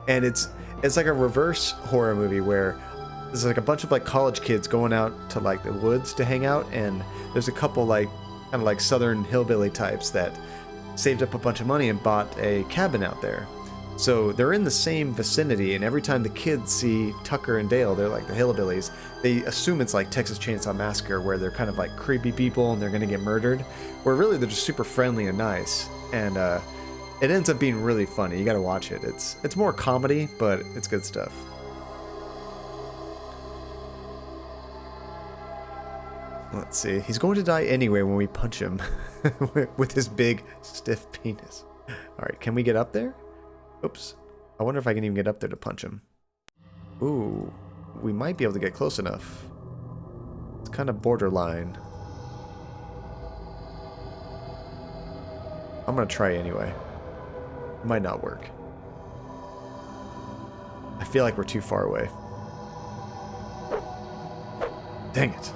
And it's like a reverse horror movie where there's like a bunch of like college kids going out to like the woods to hang out, and there's a couple like kind of like southern hillbilly types that saved up a bunch of money and bought a cabin out there. So they're in the same vicinity, and every time the kids see Tucker and Dale, they're like the hillbillies, they assume it's like Texas Chainsaw Massacre, where they're kind of like creepy people and they're gonna get murdered, where really they're just super friendly and nice. And it ends up being really funny. You gotta watch it. It's more comedy, but it's good stuff. Let's see. He's going to die anyway when we punch him with his big, stiff penis. Alright, can we get up there? Oops. I wonder if I can even get up there to punch him. Ooh. We might be able to get close enough. It's kind of borderline. I'm gonna try anyway. It might not work. I feel like we're too far away. Dang it.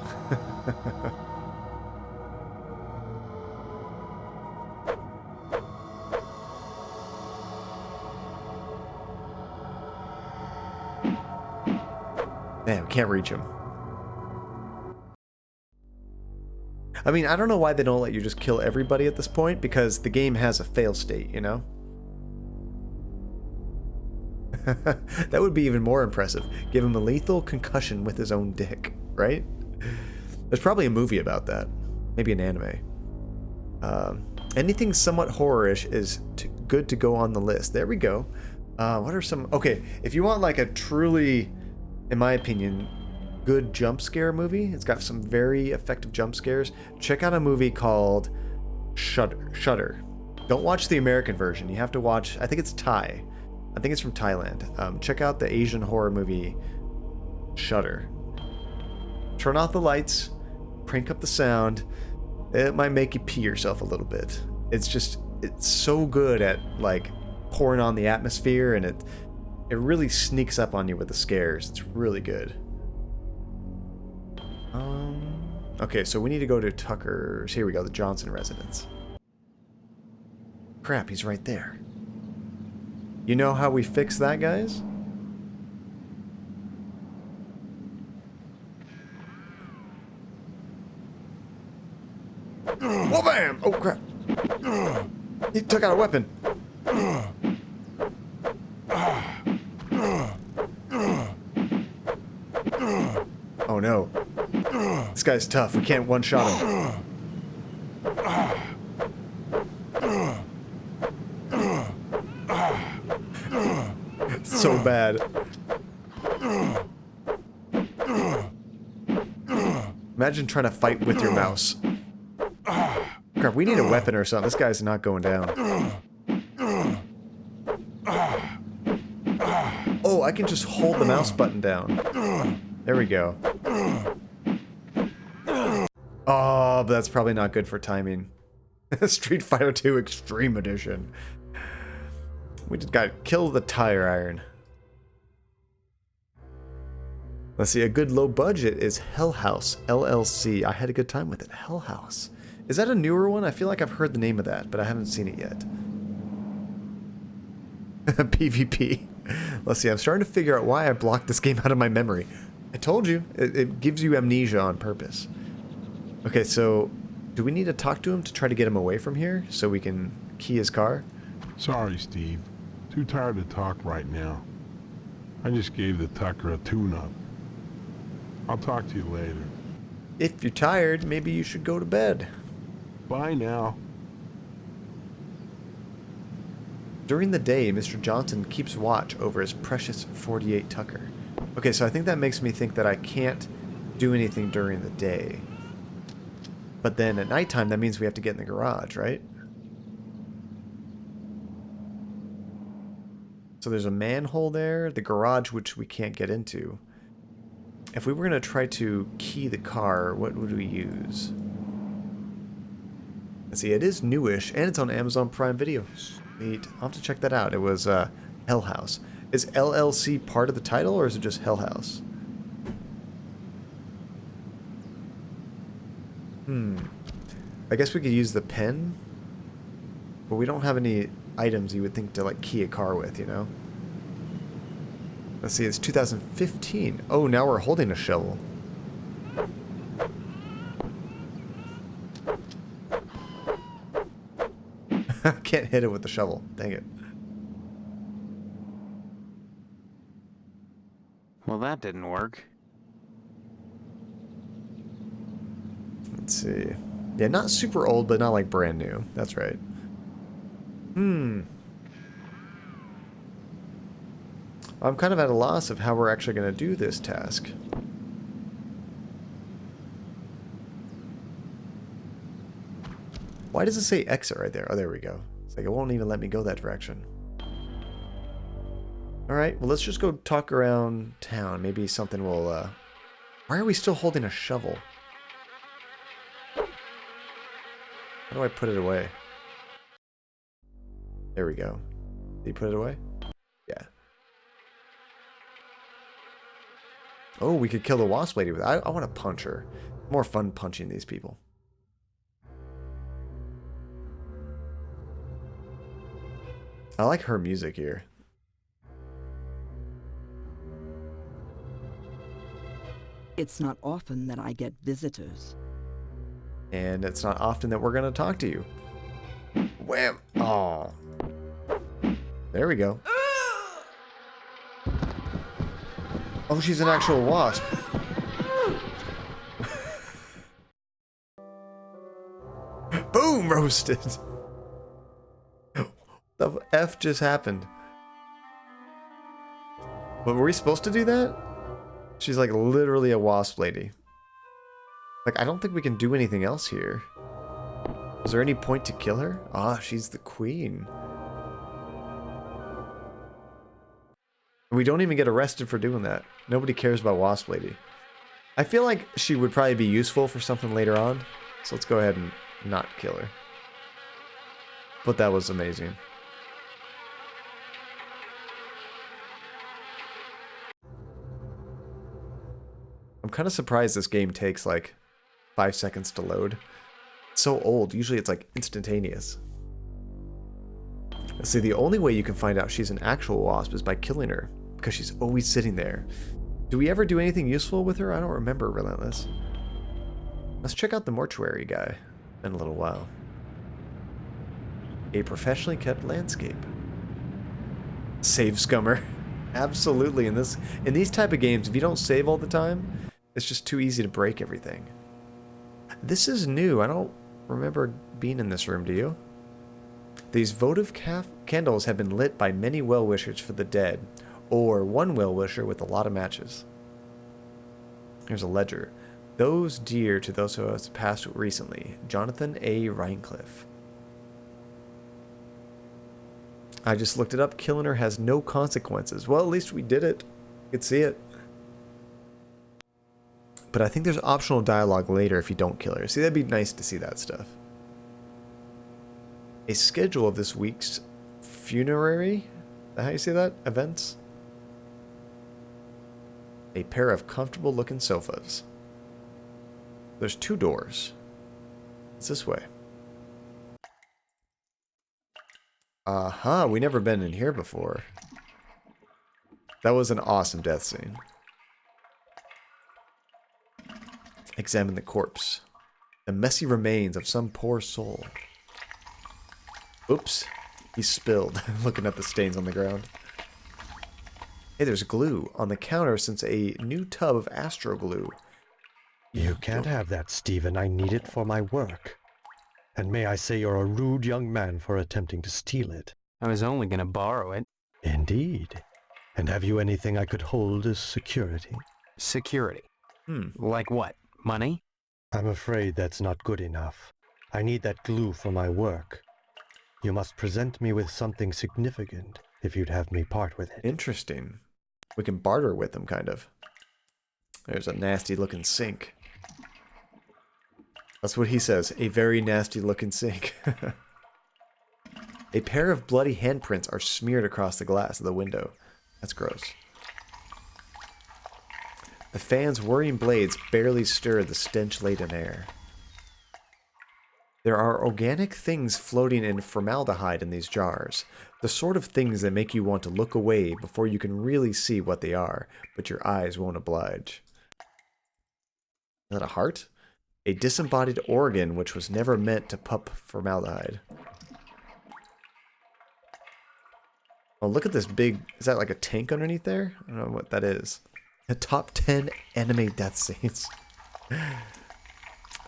Man, can't reach him. I mean, I don't know why they don't let you just kill everybody at this point, because the game has a fail state, you know? That would be even more impressive. Give him a lethal concussion with his own dick, right? There's probably a movie about that. Maybe an anime. Anything somewhat horror-ish is good to go on the list. There we go. What are some... Okay, if you want like a truly, in my opinion, good jump scare movie, it's got some very effective jump scares, check out a movie called Shudder. Don't watch the American version. You have to watch... I think it's Thai. I think it's from Thailand. Check out the Asian horror movie Shudder. Turn off the lights, crank up the sound. It might make you pee yourself a little bit. It's so good at like pouring on the atmosphere, and it really sneaks up on you with the scares. It's really good. Okay, so we need to go to Tucker's. Here we go, the Johnson residence. Crap, he's right there. You know how we fix that, guys? Whoa, bam! Oh, crap. He took out a weapon. Oh, no. This guy's tough. We can't one-shot him. So bad. Imagine trying to fight with your mouse. Crap, we need a weapon or something. This guy's not going down. Oh, I can just hold the mouse button down. There we go. Oh, but that's probably not good for timing. Street Fighter 2 Extreme Edition. We just got kill the tire iron. Let's see, a good low budget is Hell House LLC. I had a good time with it. Hell House. Is that a newer one? I feel like I've heard the name of that, but I haven't seen it yet. PvP. Let's see, I'm starting to figure out why I blocked this game out of my memory. I told you, it gives you amnesia on purpose. Okay, so do we need to talk to him to try to get him away from here so we can key his car? Sorry, Steve. Too tired to talk right now. I just gave the Tucker a tune-up. I'll talk to you later. If you're tired, maybe you should go to bed. Bye now. During the day, Mr. Johnson keeps watch over his precious 48 Tucker. Okay, so I think that makes me think that I can't do anything during the day. But then at nighttime, that means we have to get in the garage, right? So there's a manhole there, the garage, which we can't get into. If we were going to try to key the car, what would we use? Let's see, it is newish, and it's on Amazon Prime Video. Sweet. I'll have to check that out. It was Hell House. Is LLC part of the title, or is it just Hell House? I guess we could use the pen, but we don't have any items you would think to like key a car with, you know? Let's see, it's 2015. Oh, now we're holding a shovel. Can't hit it with the shovel. Dang it. Well, that didn't work. Let's see. Yeah, not super old, but not like brand new. That's right. I'm kind of at a loss of how we're actually going to do this task. Why does it say exit right there? Oh, there we go. It's like it won't even let me go that direction. Alright, well, let's just go talk around town. Maybe something will, Why are we still holding a shovel? How do I put it away? There we go. Did you put it away? Yeah. Oh, we could kill the wasp lady with it. I want to punch her. More fun punching these people. I like her music here. It's not often that I get visitors. And it's not often that we're going to talk to you. Wham! Aw. There we go. Oh, she's an actual wasp. Boom! Roasted. The F just happened. But were we supposed to do that? She's like literally a wasp lady. Like, I don't think we can do anything else here. Is there any point to kill her? Ah, she's the queen. We don't even get arrested for doing that. Nobody cares about Wasp Lady. I feel like she would probably be useful for something later on. So let's go ahead and not kill her. But that was amazing. I'm kind of surprised this game takes like 5 seconds to load. It's so old. Usually it's like instantaneous. Let's see, the only way you can find out she's an actual wasp is by killing her. Because she's always sitting there. Do we ever do anything useful with her? I don't remember, Relentless. Let's check out the mortuary guy in a little while. A professionally kept landscape. Save scummer. Absolutely. In these type of games, if you don't save all the time, it's just too easy to break everything. This is new. I don't remember being in this room, do you? These votive candles have been lit by many well-wishers for the dead, or one well-wisher with a lot of matches. Here's a ledger. Those dear to those who have passed recently. Jonathan A. Rhinecliffe. I just looked it up. Killing her has no consequences. Well, at least we did it. You could see it. But I think there's optional dialogue later if you don't kill her. See, that'd be nice to see that stuff. A schedule of this week's funerary? Is that how you say that? Events? A pair of comfortable looking sofas. There's 2 doors. It's this way. Aha, we never been in here before. That was an awesome death scene. Examine the corpse. The messy remains of some poor soul. Oops, he spilled, looking at the stains on the ground. Hey, there's glue on the counter since a new tub of Astro Glue. You can't have that, Stephen. I need it for my work. And may I say you're a rude young man for attempting to steal it. I was only gonna borrow it. Indeed. And have you anything I could hold as security? Security? Like what? Money? I'm afraid that's not good enough. I need that glue for my work. You must present me with something significant if you'd have me part with it. Interesting. We can barter with them, kind of. There's a nasty looking sink. That's what he says. A very nasty looking sink. A pair of bloody handprints are smeared across the glass of the window. That's gross. The fan's whirring blades barely stir the stench-laden air. There are organic things floating in formaldehyde in these jars. The sort of things that make you want to look away before you can really see what they are, but your eyes won't oblige. Is that a heart? A disembodied organ which was never meant to pup formaldehyde. Oh, look at this big... Is that like a tank underneath there? I don't know what that is. The top 10 anime death scenes.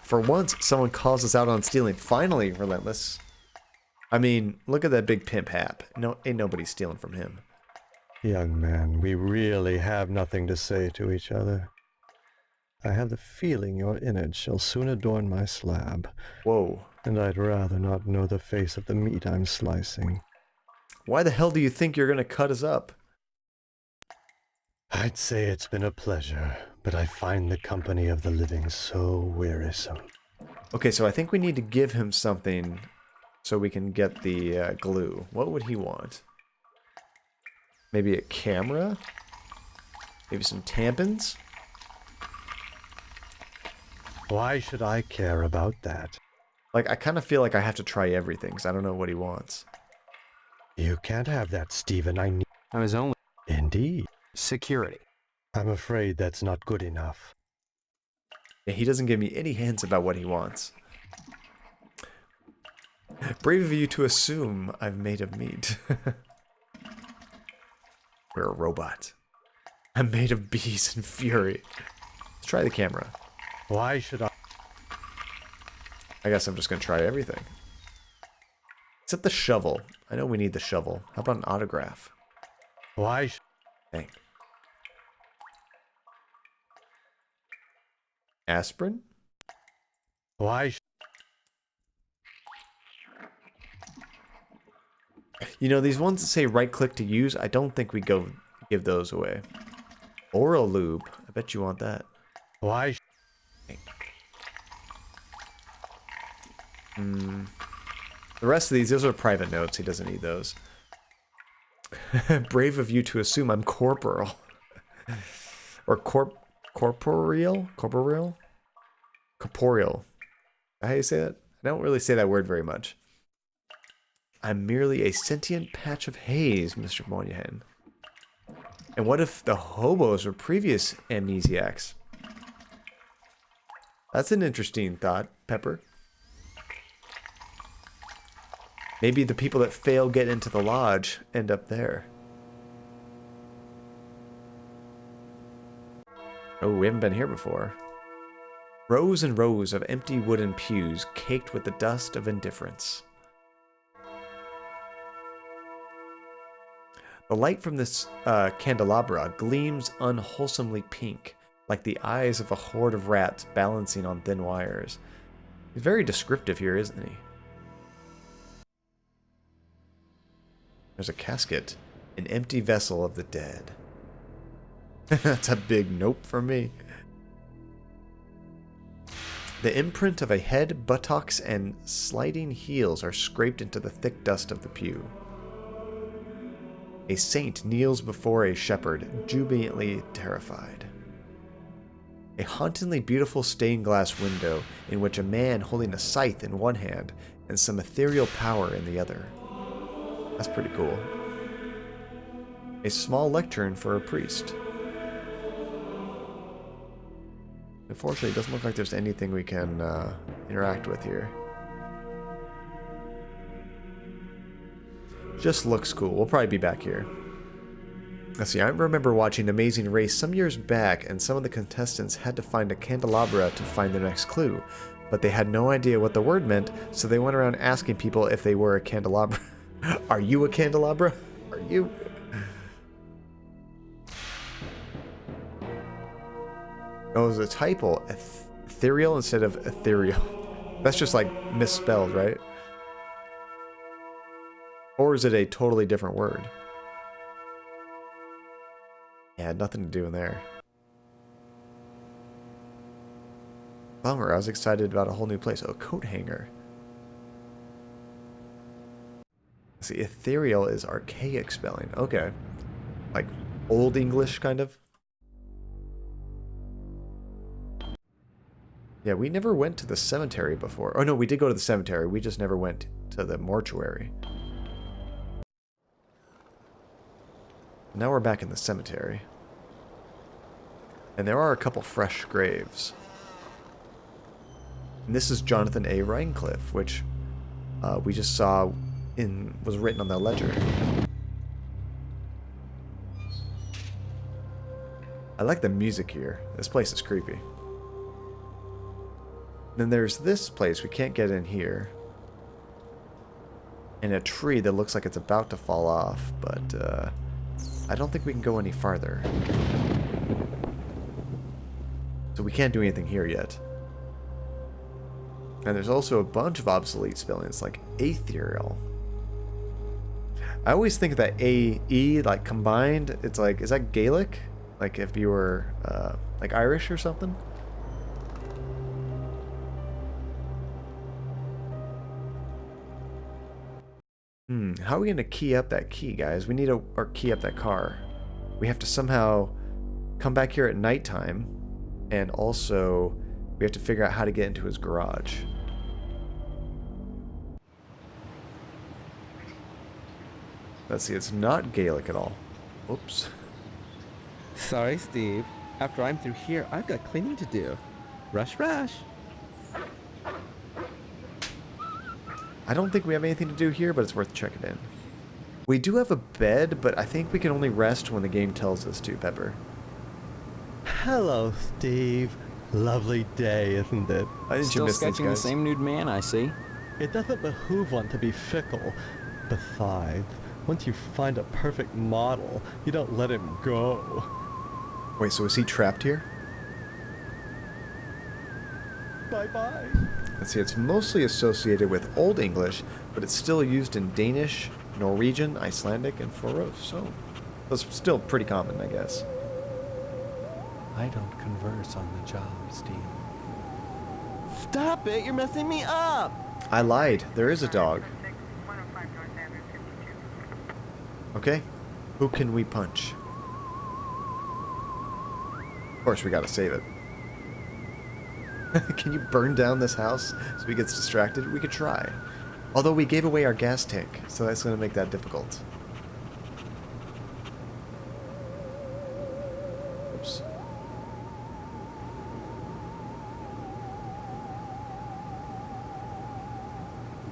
For once, someone calls us out on stealing. Finally, Relentless. I mean, look at that big pimp Hap. No, ain't nobody stealing from him. Young man, we really have nothing to say to each other. I have the feeling your innards shall soon adorn my slab. Whoa. And I'd rather not know the face of the meat I'm slicing. Why the hell do you think you're gonna cut us up? I'd say it's been a pleasure, but I find the company of the living so wearisome. Okay, so I think we need to give him something so we can get the glue. What would he want? Maybe a camera? Maybe some tampons? Why should I care about that? Like, I kind of feel like I have to try everything because I don't know what he wants. You can't have that, Stephen. I was only... Indeed. Security. I'm afraid that's not good enough. Yeah, he doesn't give me any hints about what he wants. Brave of you to assume I've made of meat. We're a robot. I'm made of bees and fury. Let's try the camera. Why should I? I guess I'm just gonna try everything. Except the shovel. I know we need the shovel. How about an autograph? Why? Dang. Aspirin? Why? You know, these ones that say right-click to use, I don't think we go give those away. Oral lube. I bet you want that. Why? The rest of those are private notes. He doesn't need those. Brave of you to assume I'm corporal. Or corporeal? Corporeal? Corporeal. How do you say that? I don't really say that word very much. I'm merely a sentient patch of haze, Mr. Moynihan. And what if the hobos were previous amnesiacs? That's an interesting thought, Pepper. Maybe the people that fail get into the lodge end up there. Oh, we haven't been here before. Rows and rows of empty wooden pews caked with the dust of indifference. The light from this candelabra gleams unwholesomely pink, like the eyes of a horde of rats balancing on thin wires. He's very descriptive here, isn't he? There's a casket, an empty vessel of the dead. That's a big nope for me. The imprint of a head, buttocks, and sliding heels are scraped into the thick dust of the pew. A saint kneels before a shepherd, jubilantly terrified. A hauntingly beautiful stained glass window in which a man holding a scythe in one hand and some ethereal power in the other. That's pretty cool. A small lectern for a priest. Unfortunately, it doesn't look like there's anything we can interact with here. Just looks cool. We'll probably be back here. Let's see, I remember watching Amazing Race some years back, and some of the contestants had to find a candelabra to find their next clue. But they had no idea what the word meant, so they went around asking people if they were a candelabra. Are you a candelabra? Are you? Oh, it was a typo. Ethereal instead of ethereal. That's just like misspelled, right? Or is it a totally different word? Yeah, nothing to do in there. Bummer, I was excited about a whole new place. Oh, coat hanger. See, ethereal is archaic spelling. Okay. Like Old English, kind of? Yeah, we never went to the cemetery before. Oh no, we did go to the cemetery. We just never went to the mortuary. Now we're back in the cemetery. And there are a couple fresh graves. And this is Jonathan A. Rhinecliff, which we just saw was written on the ledger. I like the music here. This place is creepy. Then there's this place. We can't get in here. And a tree that looks like it's about to fall off, but I don't think we can go any farther. So we can't do anything here yet. And there's also a bunch of obsolete spellings, like ethereal. I always think that A-E, like combined, it's like, is that Gaelic? Like if you were, like Irish or something? How are we going to key up that key, guys? We need to or key up that car. We have to somehow come back here at nighttime, and also we have to figure out how to get into his garage. Let's see, it's not Gaelic at all. Oops. Sorry, Steve. After I'm through here, I've got cleaning to do. Rush, rush. I don't think we have anything to do here, but it's worth checking in. We do have a bed, but I think we can only rest when the game tells us to, Pepper. Hello, Steve. Lovely day, isn't it? Still sketching the same nude man, I see. It doesn't behoove one to be fickle. Besides, once you find a perfect model, you don't let him go. Wait, so is he trapped here? Bye-bye. Let's see, it's mostly associated with Old English, but it's still used in Danish, Norwegian, Icelandic, and Faroese, so it's still pretty common, I guess. I don't converse on the job, Steve. Stop it! You're messing me up! I lied. There is a dog. Okay. Who can we punch? Of course, we gotta save it. Can you burn down this house so he gets distracted? We could try. Although we gave away our gas tank, so that's gonna make that difficult. Oops.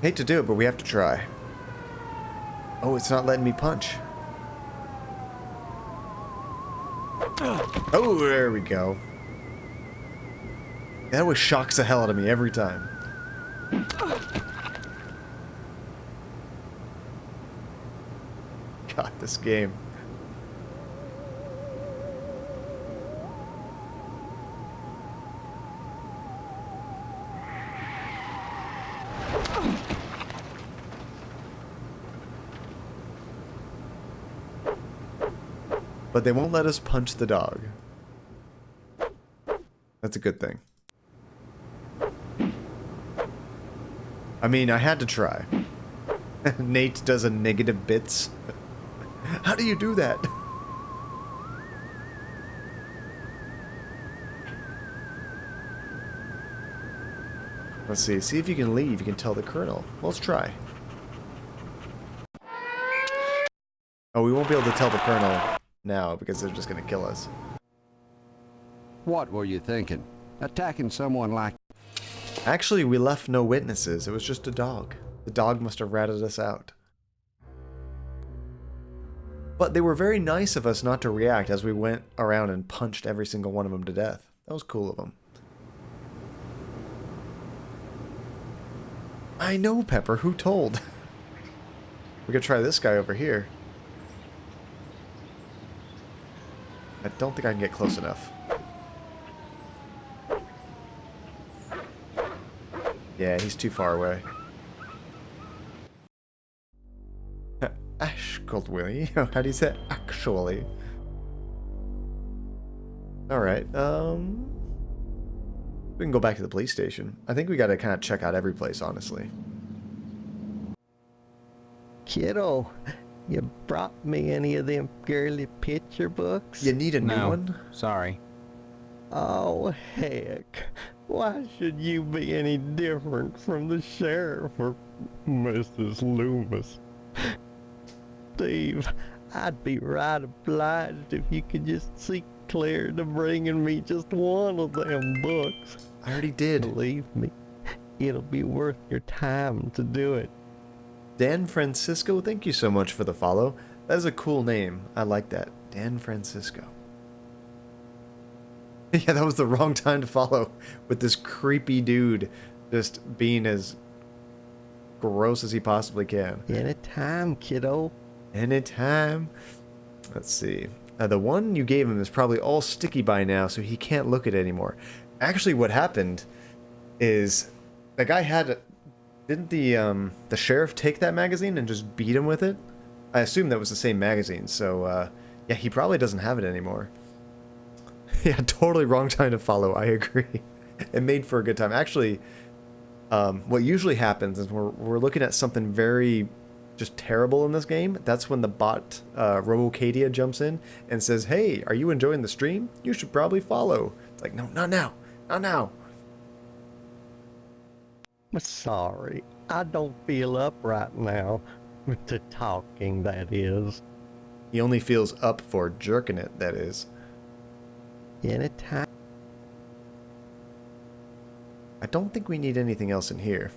Hate to do it, but we have to try. Oh, it's not letting me punch. Oh, there we go. That always shocks the hell out of me every time. God, this game. But they won't let us punch the dog. That's a good thing. I mean, I had to try. Nate does a negative bits. How do you do that? Let's see. See if you can leave. You can tell the colonel. Well, let's try. Oh, we won't be able to tell the colonel now because they're just going to kill us. What were you thinking? Attacking someone like... Actually, we left no witnesses. It was just a dog. The dog must have ratted us out. But they were very nice of us not to react as we went around and punched every single one of them to death. That was cool of them. I know, Pepper. Who told? We could try this guy over here. I don't think I can get close enough. Yeah, he's too far away. Ashkildwilly? How do you say actually? Alright, we can go back to the police station. I think we gotta kind of check out every place, honestly. Kiddo, you brought me any of them girly picture books? You need a new one? Sorry. Oh, heck. Why should you be any different from the sheriff or Mrs. Loomis? Steve, I'd be right obliged if you could just see clear to bringing me just one of them books. I already did. Believe me, it'll be worth your time to do it. Dan Francisco, thank you so much for the follow. That is a cool name. I like that. Dan Francisco. Yeah, that was the wrong time to follow with this creepy dude just being as gross as he possibly can. Anytime, kiddo. Anytime. Let's see. The one you gave him is probably all sticky by now, so he can't look at it anymore. Actually, what happened is the guy had... Didn't the sheriff take that magazine and just beat him with it? I assume that was the same magazine, so yeah, he probably doesn't have it anymore. Yeah, totally wrong time to follow, I agree. It made for a good time. Actually, what usually happens is we're looking at something very just terrible in this game. That's when the bot, Robocadia, jumps in and says, hey, are you enjoying the stream? You should probably follow. It's like, no, not now. Not now. I'm sorry. I don't feel up right now. To talking, that is. He only feels up for jerking it, that is. Anytime. I don't think we need anything else in here.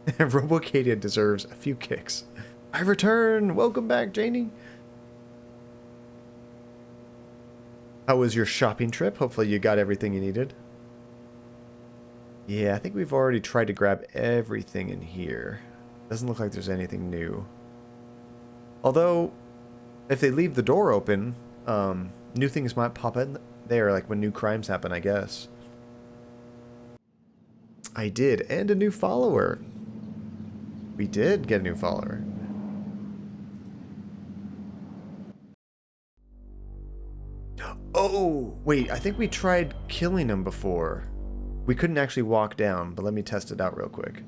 Robocadia deserves a few kicks. I return! Welcome back, Janie! How was your shopping trip? Hopefully you got everything you needed. Yeah, I think we've already tried to grab everything in here. Doesn't look like there's anything new. Although, if they leave the door open, new things might pop in there, like when new crimes happen, I guess. I did, and a new follower. We did get a new follower. Oh, wait, I think we tried killing him before. We couldn't actually walk down, but let me test it out real quick.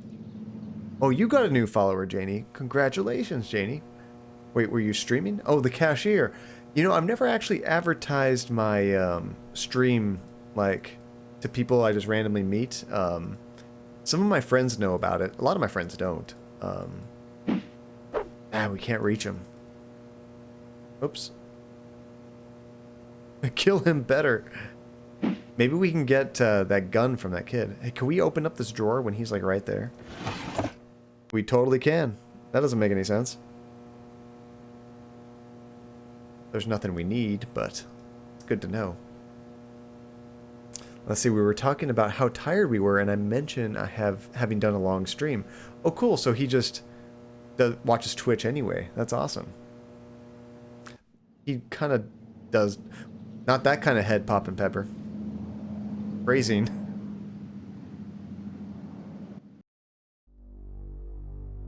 Oh, you got a new follower, Janie. Congratulations, Janie. Wait, were you streaming? Oh, the cashier. You know, I've never actually advertised my stream, like, to people I just randomly meet. Some of my friends know about it. A lot of my friends don't. We can't reach him. Oops. Kill him better. Maybe we can get that gun from that kid. Hey, can we open up this drawer when he's like right there? We totally can. That doesn't make any sense. There's nothing we need, but it's good to know. Let's see, we were talking about how tired we were, and I mentioned having done a long stream. Oh, cool. So he just watches Twitch anyway. That's awesome. He kind of does... Not that kind of head popping pepper. Phrasing.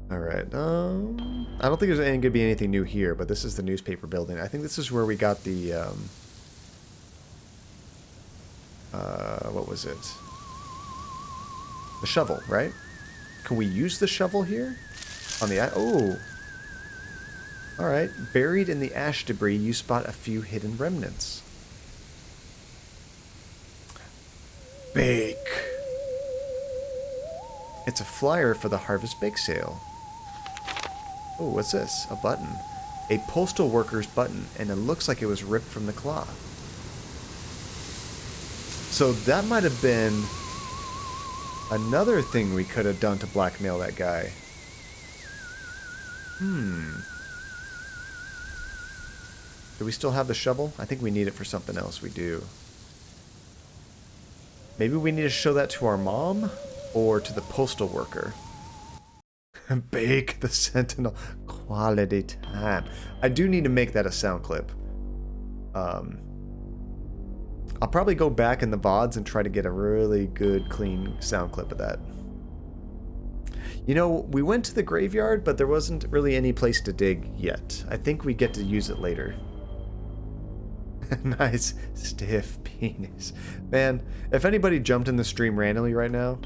Alright, I don't think there's going to be anything new here, but this is the newspaper building. I think this is where we got the, what was it? The shovel, right? Can we use the shovel here? On the, oh! Alright, buried in the ash debris, you spot a few hidden remnants. Bake! It's a flyer for the Harvest Bake Sale. Oh, what's this? A button. A postal worker's button, and it looks like it was ripped from the cloth. So that might have been another thing we could have done to blackmail that guy. Do we still have the shovel? I think we need it for something else. We do. Maybe we need to show that to our mom or to the postal worker. Bake the Sentinel. Quality time. I do need to make that a sound clip. I'll probably go back in the VODs and try to get a really good, clean sound clip of that. You know, we went to the graveyard, but there wasn't really any place to dig yet. I think we get to use it later. Nice stiff penis. Man, if anybody jumped in the stream randomly right now,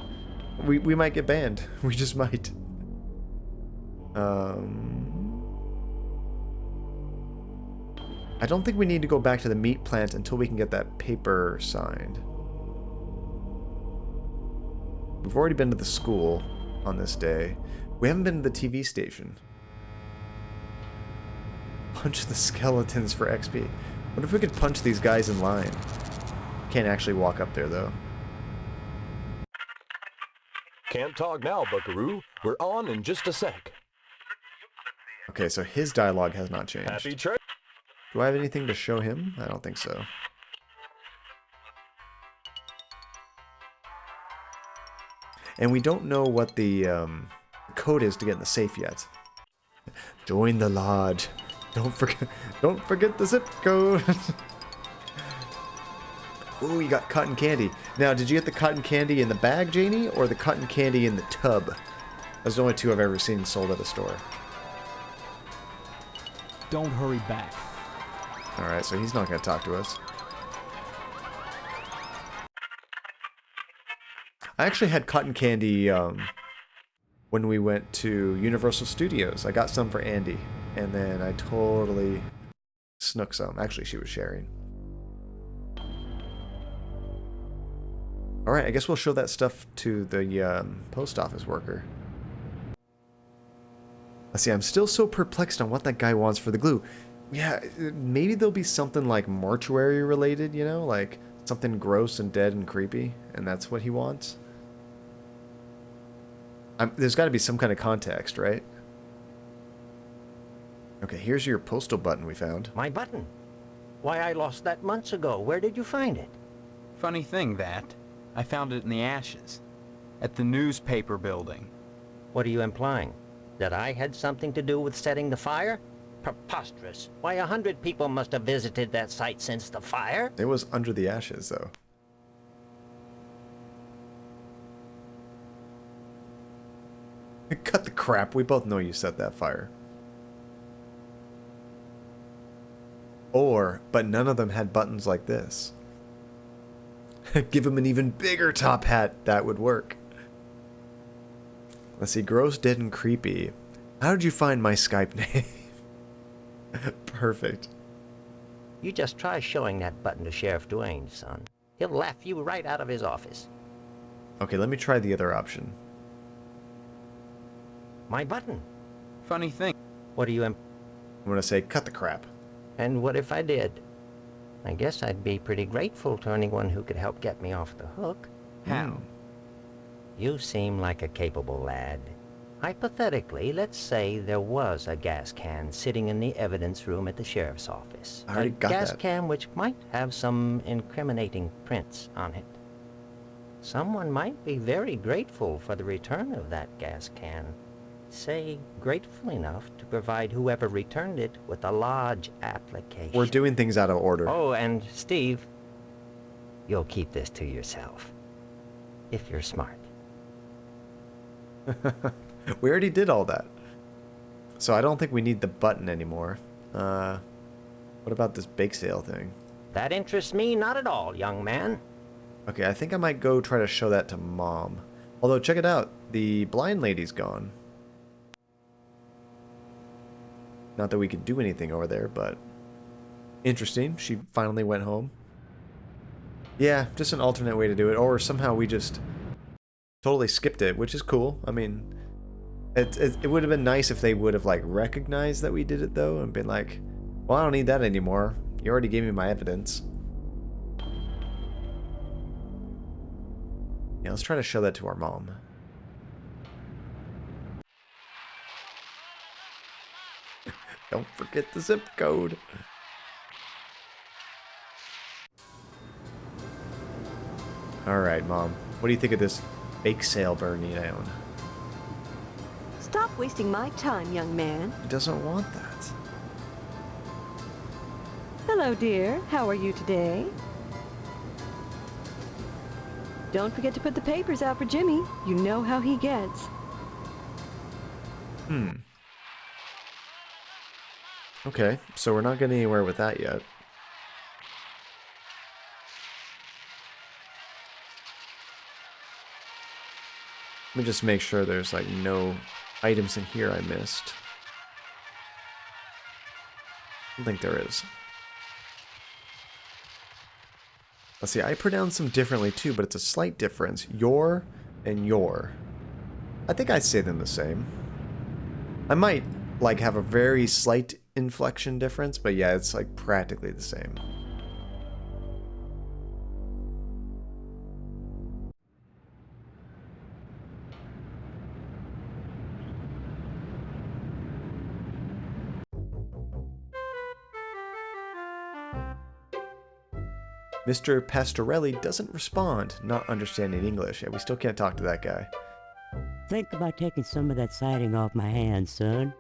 we might get banned. We just might. I don't think we need to go back to the meat plant until we can get that paper signed. We've already been to the school on this day. We haven't been to the TV station. Punch the skeletons for XP. What if we could punch these guys in line? Can't actually walk up there, though. Can't talk now, buckaroo. We're on in just a sec. Okay, so his dialogue has not changed. Happy trip. Do I have anything to show him? I don't think so. And we don't know what the code is to get in the safe yet. Join the lodge. Don't forget the zip code. Ooh, you got cotton candy. Now, did you get the cotton candy in the bag, Janie, or the cotton candy in the tub? Those are the only two I've ever seen sold at a store. Don't hurry back. Alright, so he's not going to talk to us. I actually had cotton candy when we went to Universal Studios. I got some for Andy, and then I totally snook some. Actually, she was sharing. Alright, I guess we'll show that stuff to the post office worker. Let's see, I'm still so perplexed on what that guy wants for the glue. Yeah, maybe there'll be something like mortuary related, you know? Like something gross and dead and creepy, and that's what he wants? There's got to be some kind of context, right? Okay, here's your postal button we found. My button. Why, I lost that months ago. Where did you find it? Funny thing, that. I found it in the ashes. At the newspaper building. What are you implying? That I had something to do with setting the fire? Preposterous. Why, 100 people must have visited that site since the fire. It was under the ashes, though. Cut the crap. We both know you set that fire. But none of them had buttons like this. Give him an even bigger top hat. That would work. Let's see. Gross, dead, and creepy. How did you find my Skype name? Perfect. You just try showing that button to Sheriff Dwayne, son. He'll laugh you right out of his office. Okay, let me try the other option. My button. Funny thing. What do you I'm gonna say, cut the crap. And what if I did? I guess I'd be pretty grateful to anyone who could help get me off the hook. How? You seem like a capable lad. Hypothetically, let's say there was a gas can sitting in the evidence room at the sheriff's office. I already got gas that. can which might have some incriminating prints on it. Someone might be very grateful for the return of that gas can. Say, grateful enough to provide whoever returned it with a lodge application. We're doing things out of order. Oh, and Steve, you'll keep this to yourself. If you're smart. We already did all that. So I don't think we need the button anymore. What about this bake sale thing? That interests me not at all, young man. Okay, I think I might go try to show that to Mom. Although, check it out. The blind lady's gone. Not that we could do anything over there, but... interesting. She finally went home. Yeah, just an alternate way to do it. Or somehow we just totally skipped it, which is cool. I mean, it would have been nice if they would have, like, recognized that we did it, though, and been like, well, I don't need that anymore. You already gave me my evidence. Yeah, let's try to show that to our mom. Don't forget the zip code. Alright, Mom. What do you think of this bake sale burning down? Stop wasting my time, young man. He doesn't want that. Hello, dear. How are you today? Don't forget to put the papers out for Jimmy. You know how he gets. Okay, so we're not getting anywhere with that yet. Let me just make sure there's, like, no items in here I missed. I don't think there is. Let's see, I pronounce them differently too, but it's a slight difference. Your and your. I think I say them the same. I might, like, have a very slight inflection difference, but yeah, it's, like, practically the same. Mr. Pastorelli doesn't respond, not understanding English. Yeah, we still can't talk to that guy. Think about taking some of that siding off my hands, son.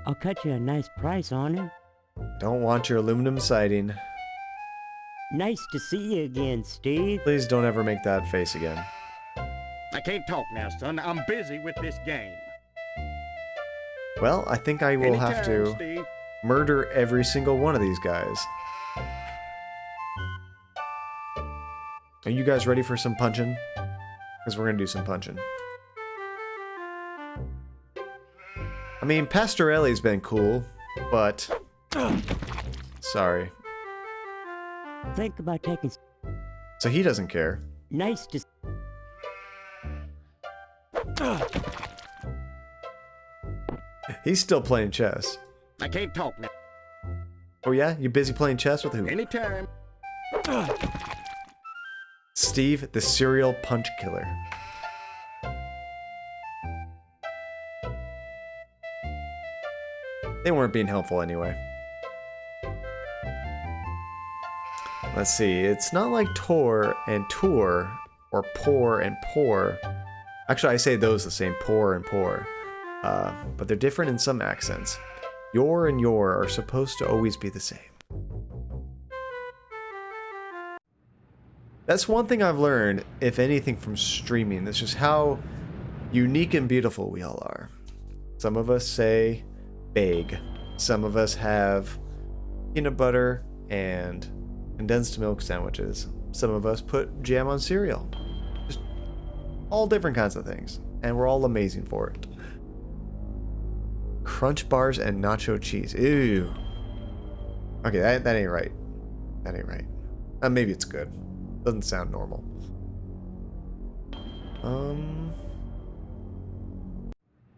I'll cut you a nice price on it. Don't want your aluminum siding. Nice to see you again, Steve. Please don't ever make that face again. I can't talk now, son. I'm busy with this game. Well, I think I will have to Steve. murder every single one of these guys. Are you guys ready for some punching? Because we're going to do some punching. I mean, Pastorelli's been cool, but... sorry. Think about taking... So he doesn't care. Nice to... He's still playing chess. I can't talk now. Oh yeah? You busy playing chess with who? Anytime. Steve, the serial punch killer. They weren't being helpful anyway. Let's see. It's not like Tor and tour, or poor and poor. Actually, I say those the same, poor and poor. But they're different in some accents. Your and your are supposed to always be the same. That's one thing I've learned, if anything, from streaming. That's just how unique and beautiful we all are. Some of us say big. Some of us have peanut butter and condensed milk sandwiches. Some of us put jam on cereal. Just all different kinds of things. And we're all amazing for it. Crunch bars and nacho cheese. Ew. Okay, that ain't right. That ain't right. Maybe it's good. Doesn't sound normal.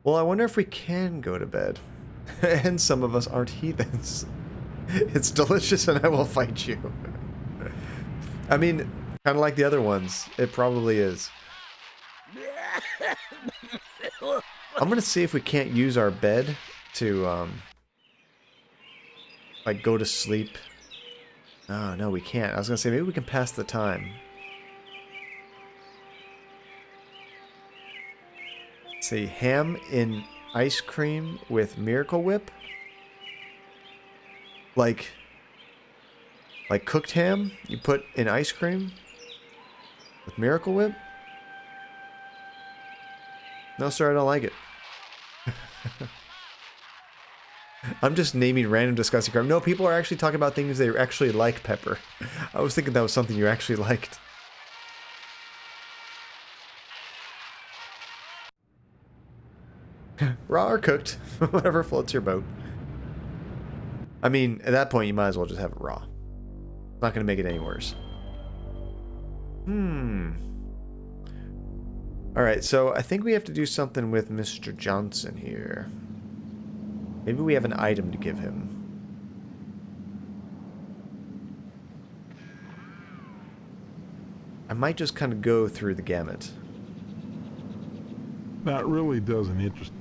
Well, I wonder if we can go to bed. And some of us aren't heathens. It's delicious and I will fight you. I mean, kind of like the other ones. It probably is. I'm gonna see if we can't use our bed to, like, go to sleep. Oh, no, we can't. I was gonna say, maybe we can pass the time. Let's see, ham in ice cream with Miracle Whip? Like cooked ham you put in ice cream with Miracle Whip? No, sir, I don't like it. I'm just naming random disgusting crap. No, people are actually talking about things they actually like, Pepper. I was thinking that was something you actually liked. Raw or cooked, whatever floats your boat. I mean, at that point, you might as well just have it raw. It's not going to make it any worse. Alright, so I think we have to do something with Mr. Johnson here. Maybe we have an item to give him. I might just kind of go through the gamut. That really doesn't interest.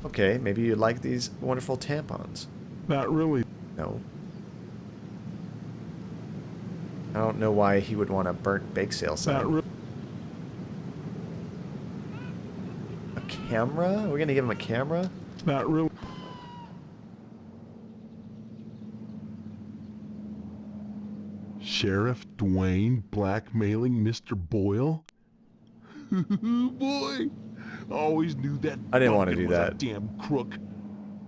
Okay, maybe you like these wonderful tampons. That really... No. I don't know why he would want a burnt bake sale sign. A camera? We're gonna give him a camera? Not really. Sheriff Dwayne blackmailing Mr. Boyle? Boy, always knew that. I didn't want to do was that. A damn crook.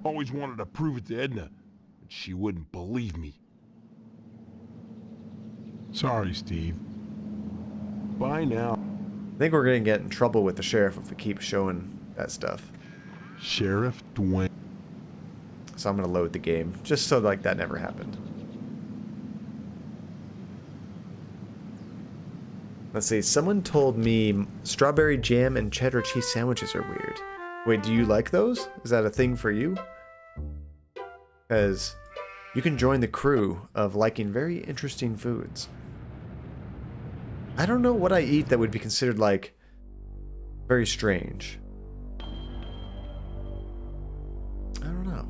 Always wanted to prove it to Edna, but she wouldn't believe me. Sorry, Steve. Bye now. I think we're gonna get in trouble with the sheriff if we keep showing that stuff. Sheriff Dwayne. So I'm gonna load the game, just so like that never happened. Let's see, someone told me strawberry jam and cheddar cheese sandwiches are weird. Wait, do you like those? Is that a thing for you? Because you can join the crew of liking very interesting foods. I don't know what I eat that would be considered, like, very strange. I don't know.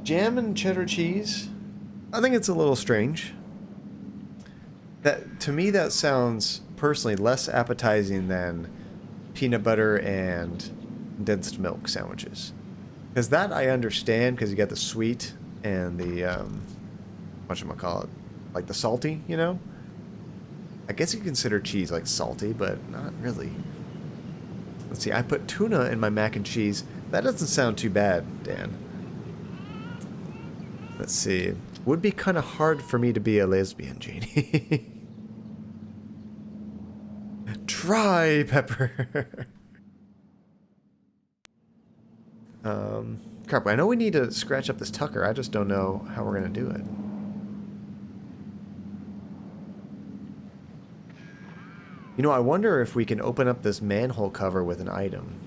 Jam and cheddar cheese? I think it's a little strange. That, to me, that sounds personally less appetizing than peanut butter and condensed milk sandwiches. Because that I understand, because you got the sweet and the, whatchamacallit, like the salty, you know? I guess you consider cheese like salty, but not really. Let's see, I put tuna in my mac and cheese. That doesn't sound too bad, Dan. Let's see. Would be kind of hard for me to be a lesbian, Janie. Try, Pepper. Crap, I know we need to scratch up this Tucker. I just don't know how we're going to do it. You know, I wonder if we can open up this manhole cover with an item.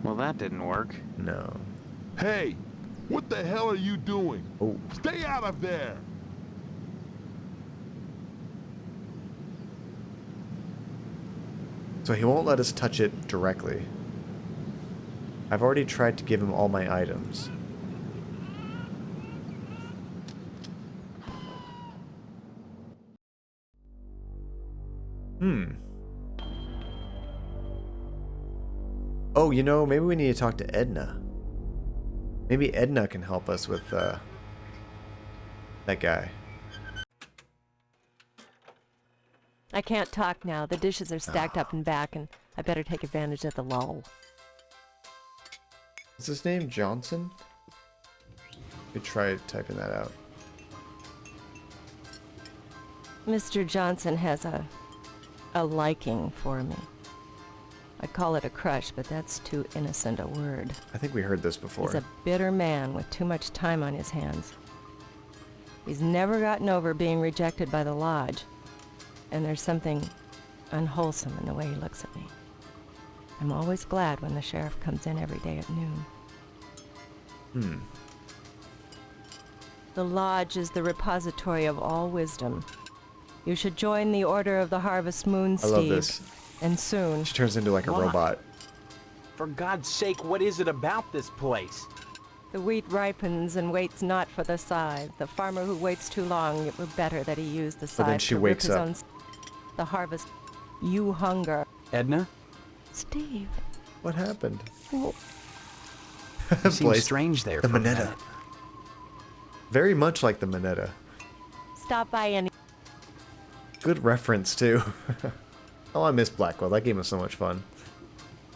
Well, that didn't work. No. Hey, what the hell are you doing? Oh. Stay out of there! So he won't let us touch it directly. I've already tried to give him all my items. Oh, you know, maybe we need to talk to Edna. Maybe Edna can help us with that guy. I can't talk now. The dishes are stacked up and back, and I better take advantage of the lull. Is his name Johnson? Could try typing that out. Mr. Johnson has a liking for me. I call it a crush, but that's too innocent a word. I think we heard this before. He's a bitter man with too much time on his hands. He's never gotten over being rejected by the lodge, and there's something unwholesome in the way he looks at me. I'm always glad when the sheriff comes in every day at noon. The lodge is the repository of all wisdom. You should join the Order of the Harvest Moon, Steve. I love this. And soon. She turns into like a robot. For God's sake, what is it about this place? The wheat ripens and waits not for the scythe. The farmer who waits too long, it were better that he use the scythe But then she to wakes rip his up. own. The harvest. You hunger. Edna? Steve. What happened? Oh. You seem Place. strange there The for a Minetta. minute. Very much like the Minetta. Stop by any. Good reference, too. Oh, I miss Blackwell. That game was so much fun.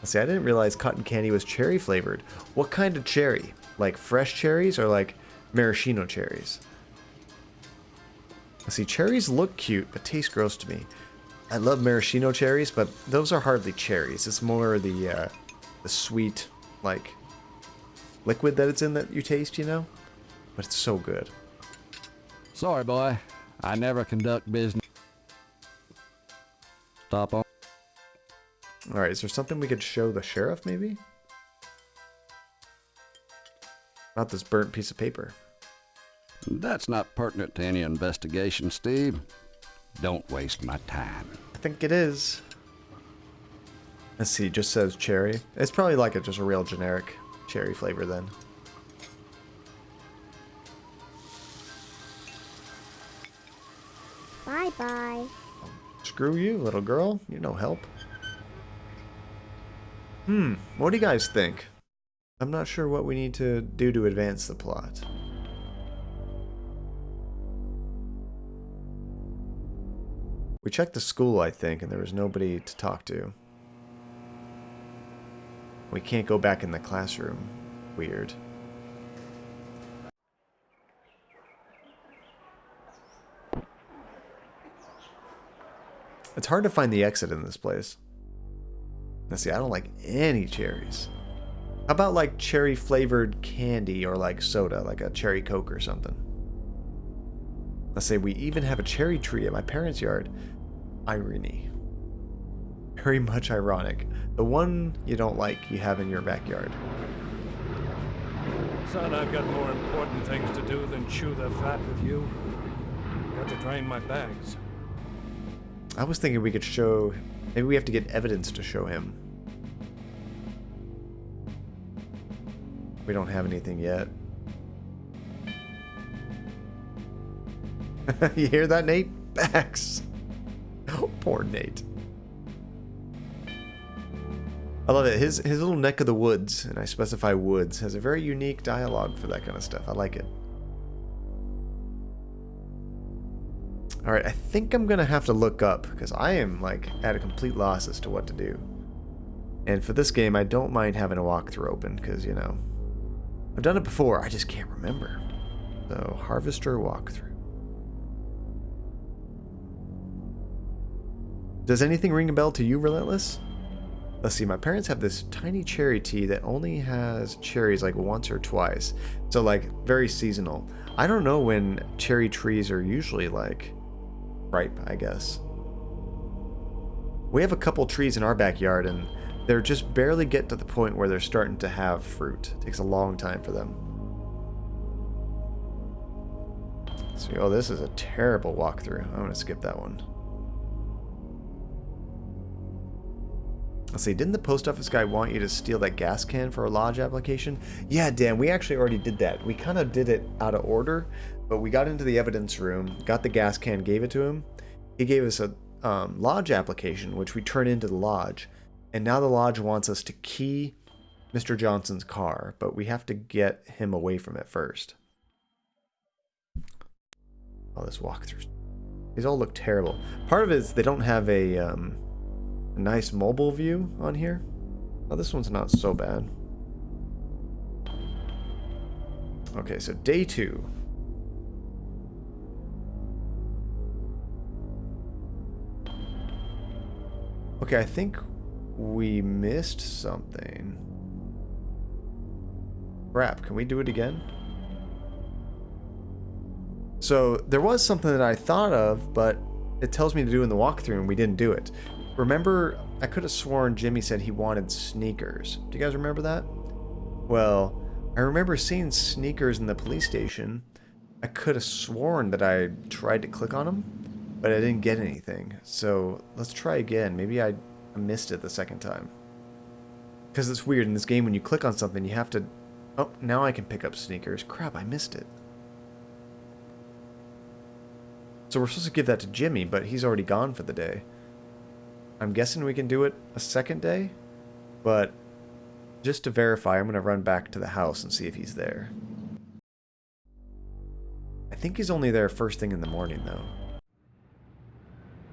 See, I didn't realize cotton candy was cherry flavored. What kind of cherry? Like fresh cherries or like maraschino cherries? See, cherries look cute, but taste gross to me. I love maraschino cherries, but those are hardly cherries. It's more the sweet, like, liquid that it's in that you taste, you know? But it's so good. Sorry, boy. I never conduct business. Stop on. Alright, is there something we could show the sheriff, maybe? Not this burnt piece of paper. That's not pertinent to any investigation, Steve. Don't waste my time. I think it is. Let's see, it just says cherry. It's probably like just a real generic cherry flavor then. Bye-bye. Screw you, little girl. You're no help. What do you guys think? I'm not sure what we need to do to advance the plot. We checked the school, I think, and there was nobody to talk to. We can't go back in the classroom. Weird. It's hard to find the exit in this place. Let's see, I don't like any cherries. How about like cherry flavored candy or like soda, like a cherry Coke or something? Let's say we even have a cherry tree at my parents' yard. Irony. Very much ironic. The one you don't like, you have in your backyard. Son, I've got more important things to do than chew the fat with you. Got to drain my bags. I was thinking we could show... Maybe we have to get evidence to show him. We don't have anything yet. You hear that, Nate? Bags. Oh, poor Nate. I love it. His little neck of the woods, and I specify woods, has a very unique dialogue for that kind of stuff. I like it. Alright, I think I'm going to have to look up, because I am, like, at a complete loss as to what to do. And for this game, I don't mind having a walkthrough open, because, you know, I've done it before, I just can't remember. So, Harvester walkthrough. Does anything ring a bell to you, Relentless? Let's see, my parents have this tiny cherry tea that only has cherries like once or twice. So, like, very seasonal. I don't know when cherry trees are usually, like, ripe, I guess. We have a couple trees in our backyard, and they're just barely get to the point where they're starting to have fruit. It takes a long time for them. So, oh, this is a terrible walkthrough. I'm going to skip that one. Let's see, didn't the post office guy want you to steal that gas can for a lodge application? Yeah, Dan, we actually already did that. We kind of did it out of order, but we got into the evidence room, got the gas can, gave it to him. He gave us a lodge application, which we turned into the lodge. And now the lodge wants us to key Mr. Johnson's car, but we have to get him away from it first. Oh, this walkthrough. These all look terrible. Part of it is they don't have a nice mobile view on here. Oh, this one's not so bad. Okay, so day 2. Okay, I think we missed something. Crap, can we do it again? So there was something that I thought of, but it tells me to do in the walkthrough and we didn't do it. Remember, I could have sworn Jimmy said he wanted sneakers. Do you guys remember that? Well, I remember seeing sneakers in the police station. I could have sworn that I tried to click on them, but I didn't get anything. So let's try again. Maybe I missed it the second time. Because it's weird in this game, when you click on something, you have to... Oh, now I can pick up sneakers. Crap, I missed it. So we're supposed to give that to Jimmy, but he's already gone for the day. I'm guessing we can do it a second day, but just to verify, I'm going to run back to the house and see if he's there. I think he's only there first thing in the morning, though.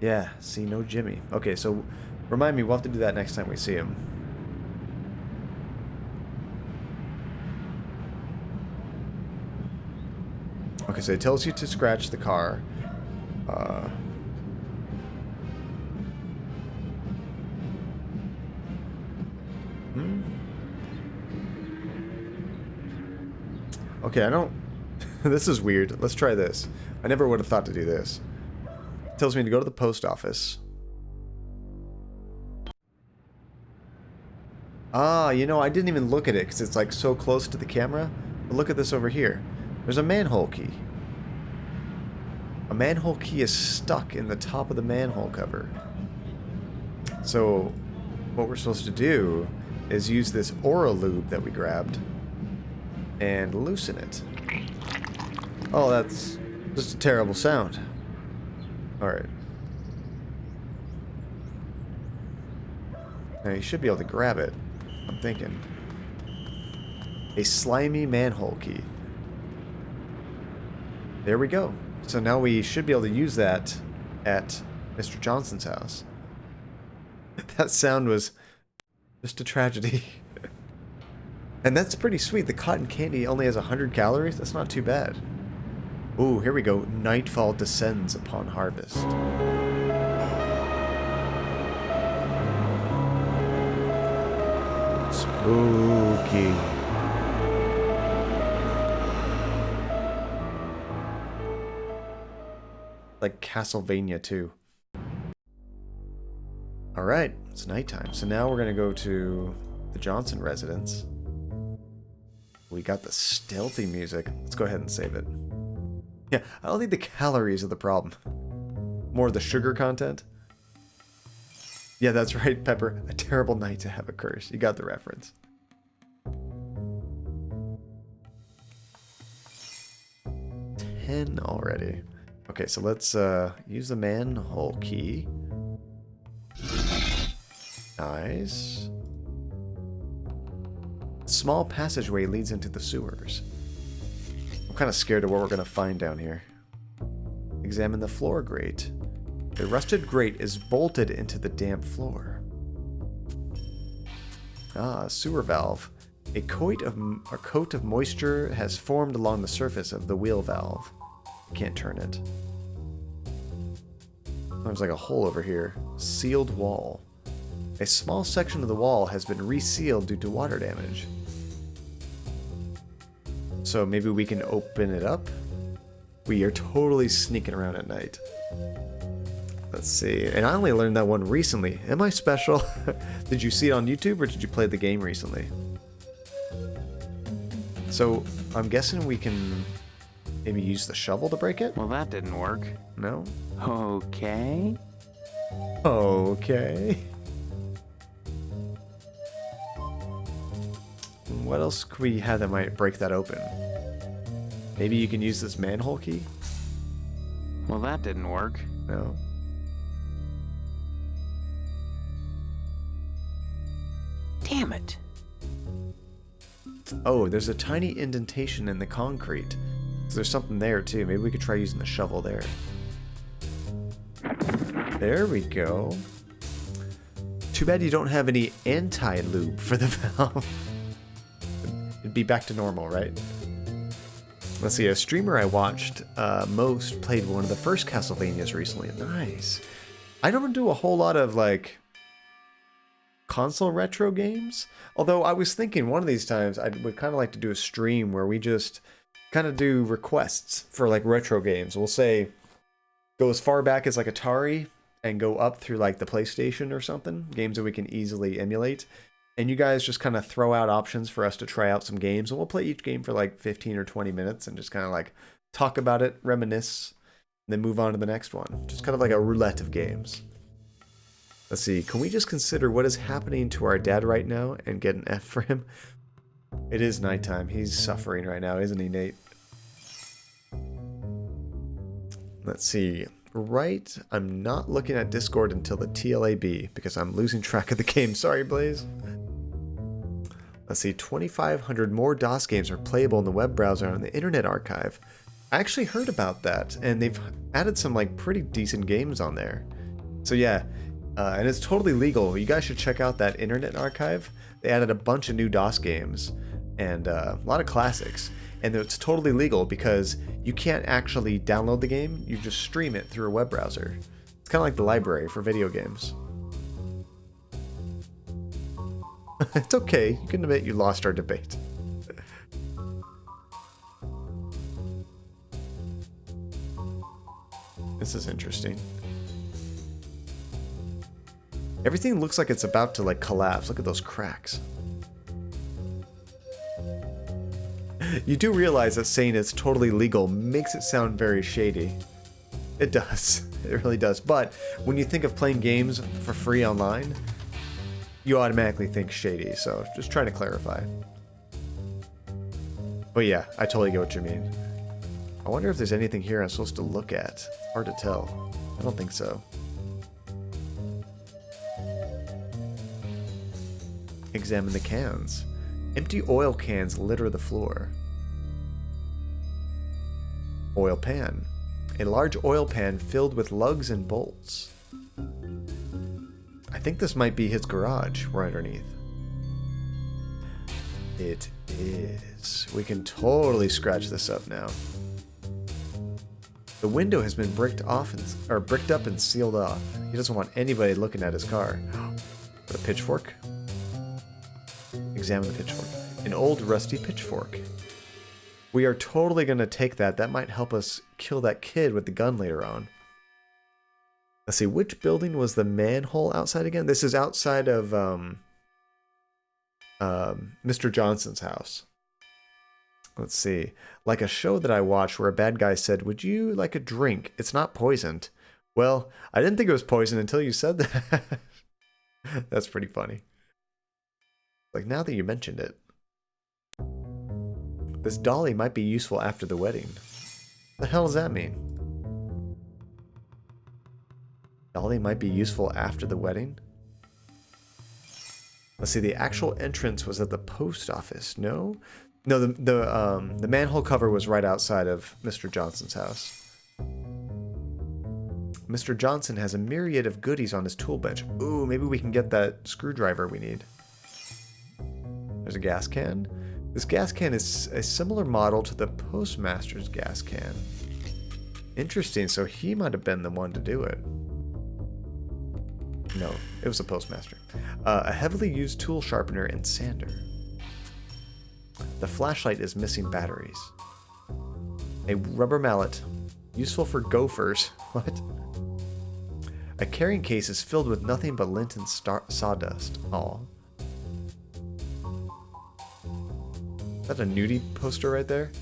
Yeah, see, no Jimmy. Okay, so remind me, we'll have to do that next time we see him. Okay, so it tells you to scratch the car. Okay, I don't... This is weird. Let's try this. I never would have thought to do this. It tells me to go to the post office. Ah, you know, I didn't even look at it because it's like so close to the camera. But look at this over here. There's a manhole key. A manhole key is stuck in the top of the manhole cover. So what we're supposed to do is use this Aura Lube that we grabbed and loosen it. Oh, that's just a terrible sound. Alright. Now you should be able to grab it, I'm thinking. A slimy manhole key. There we go. So now we should be able to use that at Mr. Johnson's house. That sound was just a tragedy. And that's pretty sweet. The cotton candy only has 100 calories. That's not too bad. Ooh, here we go. Nightfall descends upon harvest. Spooky. Like Castlevania 2. Alright, it's nighttime. So now we're going to go to the Johnson residence. We got the stealthy music. Let's go ahead and save it. Yeah, I don't think the calories are the problem. More the sugar content. Yeah, that's right, Pepper. A terrible night to have a curse. You got the reference. Already. Okay, so let's use the manhole key. Nice. A small passageway leads into the sewers. I'm kind of scared of what we're going to find down here. Examine the floor grate. The rusted grate is bolted into the damp floor. Ah, sewer valve. A coat of moisture has formed along the surface of the wheel valve. Can't turn it. There's like a hole over here. Sealed wall. A small section of the wall has been resealed due to water damage. So maybe we can open it up? We are totally sneaking around at night. Let's see. And I only learned that one recently. Am I special? Did you see it on YouTube or did you play the game recently? So I'm guessing we can maybe use the shovel to break it? Well, that didn't work. No? Okay. Okay. what else could we have that might break that open? Maybe you can use this manhole key? Well, that didn't work. No. Damn it. Oh, there's a tiny indentation in the concrete. So there's something there too. Maybe we could try using the shovel there. There we go. Too bad you don't have any anti-lube for the valve. It'd be back to normal, right? Let's see, a streamer I watched most played one of the first Castlevanias recently. Nice. I don't do a whole lot of, like, console retro games. Although I was thinking one of these times I would kind of like to do a stream where we just kind of do requests for, like, retro games. We'll say, go as far back as, like, Atari and go up through, like, the PlayStation or something. Games that we can easily emulate. And you guys just kind of throw out options for us to try out some games. And we'll play each game for like 15 or 20 minutes and just kind of like talk about it, reminisce, and then move on to the next one. Just kind of like a roulette of games. Let's see. Can we just consider what is happening to our dad right now and get an F for him? It is nighttime. He's suffering right now, isn't he, Nate? Let's see. Right. I'm not looking at Discord until the TLAB because I'm losing track of the game. Sorry, Blaze. Let's see, 2,500 more DOS games are playable in the web browser on the Internet Archive. I actually heard about that, and they've added some like pretty decent games on there. So yeah, and it's totally legal. You guys should check out that Internet Archive. They added a bunch of new DOS games and a lot of classics. And it's totally legal because you can't actually download the game, you just stream it through a web browser. It's kind of like the library for video games. It's okay, you can admit you lost our debate. This is interesting. Everything looks like it's about to like collapse. Look at those cracks. You do realize that saying it's totally legal makes it sound very shady. It does. It really does. But when you think of playing games for free online, you automatically think shady, so just trying to clarify. But yeah, I totally get what you mean. I wonder if there's anything here I'm supposed to look at. Hard to tell. I don't think so. Examine the cans. Empty oil cans litter the floor. Oil pan. A large oil pan filled with lugs and bolts. I think this might be his garage right underneath. It is. We can totally scratch this up now. The window has been bricked up and sealed off. He doesn't want anybody looking at his car. With a pitchfork. Examine the pitchfork. An old rusty pitchfork. We are totally going to take that. That might help us kill that kid with the gun later on. Let's see, which building was the manhole outside again? This is outside of Mr. Johnson's house. Let's see. Like a show that I watched where a bad guy said, "Would you like a drink? It's not poisoned." Well, I didn't think it was poison until you said that. That's pretty funny. Like, now that you mentioned it. This dolly might be useful after the wedding. What the hell does that mean? Dolly might be useful after the wedding? Let's see, the actual entrance was at the post office. No? No, the manhole cover was right outside of Mr. Johnson's house. Mr. Johnson has a myriad of goodies on his tool bench. Ooh, maybe we can get that screwdriver we need. There's a gas can. This gas can is a similar model to the postmaster's gas can. Interesting, so he might have been the one to do it. No, it was a postmaster. A heavily used tool sharpener and sander. The flashlight is missing batteries. A rubber mallet, useful for gophers. What? A carrying case is filled with nothing but lint and sawdust. Aw. Is that a nudie poster right there?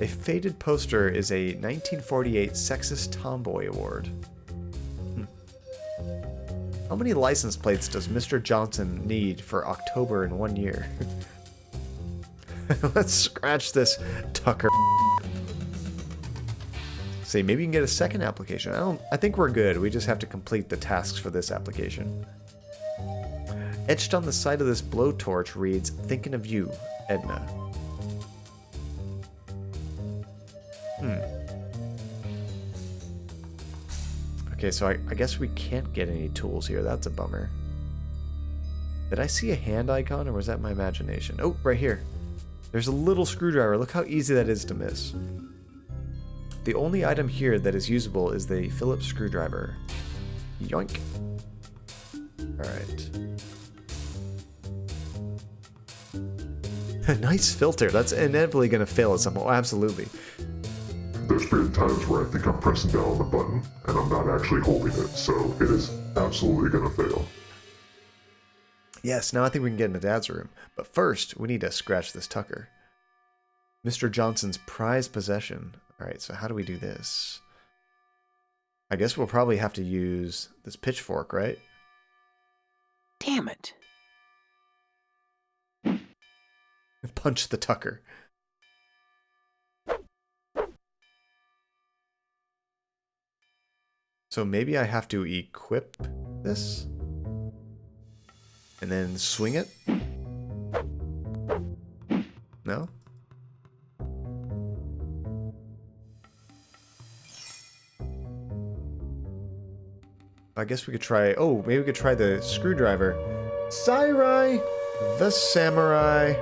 A faded poster is a 1948 Sexist Tomboy Award. How many license plates does Mr. Johnson need for October in 1 year? Let's scratch this Tucker. See, maybe you can get a second application. I think we're good. We just have to complete the tasks for this application. Etched on the side of this blowtorch reads, "Thinking of you, Edna." Okay, so I guess we can't get any tools here. That's a bummer. Did I see a hand icon, or was that my imagination? Oh, right here. There's a little screwdriver. Look how easy that is to miss. The only item here that is usable is the Phillips screwdriver. Yoink. Alright. Nice filter. That's inevitably going to fail at some point. Oh, absolutely. There's been times where I think I'm pressing down on the button, and I'm not actually holding it, so it is absolutely gonna fail. Yes, now I think we can get into Dad's room. But first, we need to scratch this Tucker. Mr. Johnson's prized possession. Alright, so how do we do this? I guess we'll probably have to use this pitchfork, right? Damn it. Punch the Tucker. So maybe I have to equip this and then swing it? No? I guess we could try, oh, maybe we could try the screwdriver. Sarai, the samurai.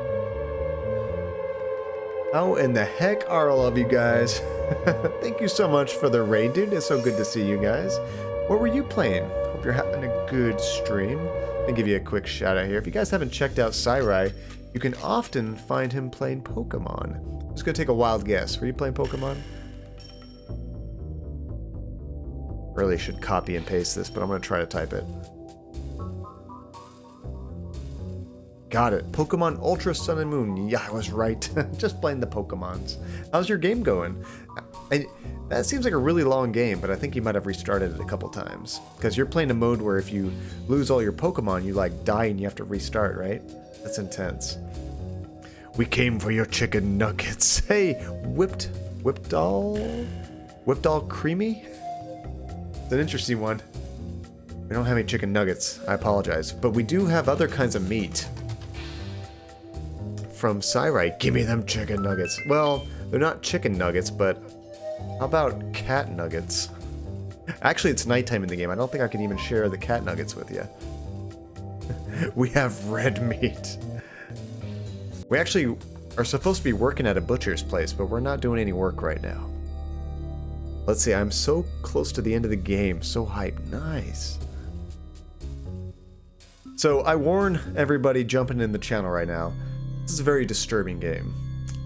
How in the heck are all of you guys? Thank you so much for the raid, dude. It's so good to see you guys. What were you playing? Hope you're having a good stream. I'll give you a quick shout out here. If you guys haven't checked out Sarai, you can often find him playing Pokemon. I'm just gonna take a wild guess. Were you playing Pokemon? Really should copy and paste this, but I'm gonna try to type it. Got it. Pokemon Ultra Sun and Moon. Yeah, I was right. Just playing the Pokemons. How's your game going? That seems like a really long game, but I think you might have restarted it a couple times. Because you're playing a mode where if you lose all your Pokemon, you like die and you have to restart, right? That's intense. We came for your chicken nuggets. Hey, Whipdall Creamy? It's an interesting one. We don't have any chicken nuggets. I apologize. But we do have other kinds of meat. From Sarai, give me them chicken nuggets. Well, they're not chicken nuggets, but how about cat nuggets? Actually, it's nighttime in the game. I don't think I can even share the cat nuggets with you. We have red meat. We actually are supposed to be working at a butcher's place, but we're not doing any work right now. Let's see, I'm so close to the end of the game. So hyped. Nice. So I warn everybody jumping in the channel right now. This is a very disturbing game.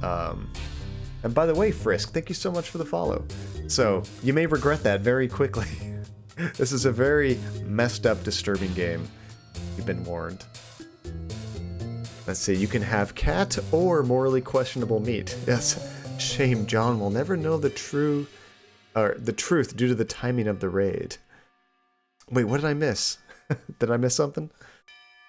And by the way, Frisk, thank you so much for the follow. So, you may regret that very quickly. This is a very messed up, disturbing game. You've been warned. Let's see, you can have cat or morally questionable meat. Yes, shame John will never know the truth due to the timing of the raid. Wait, what did I miss? Did I miss something?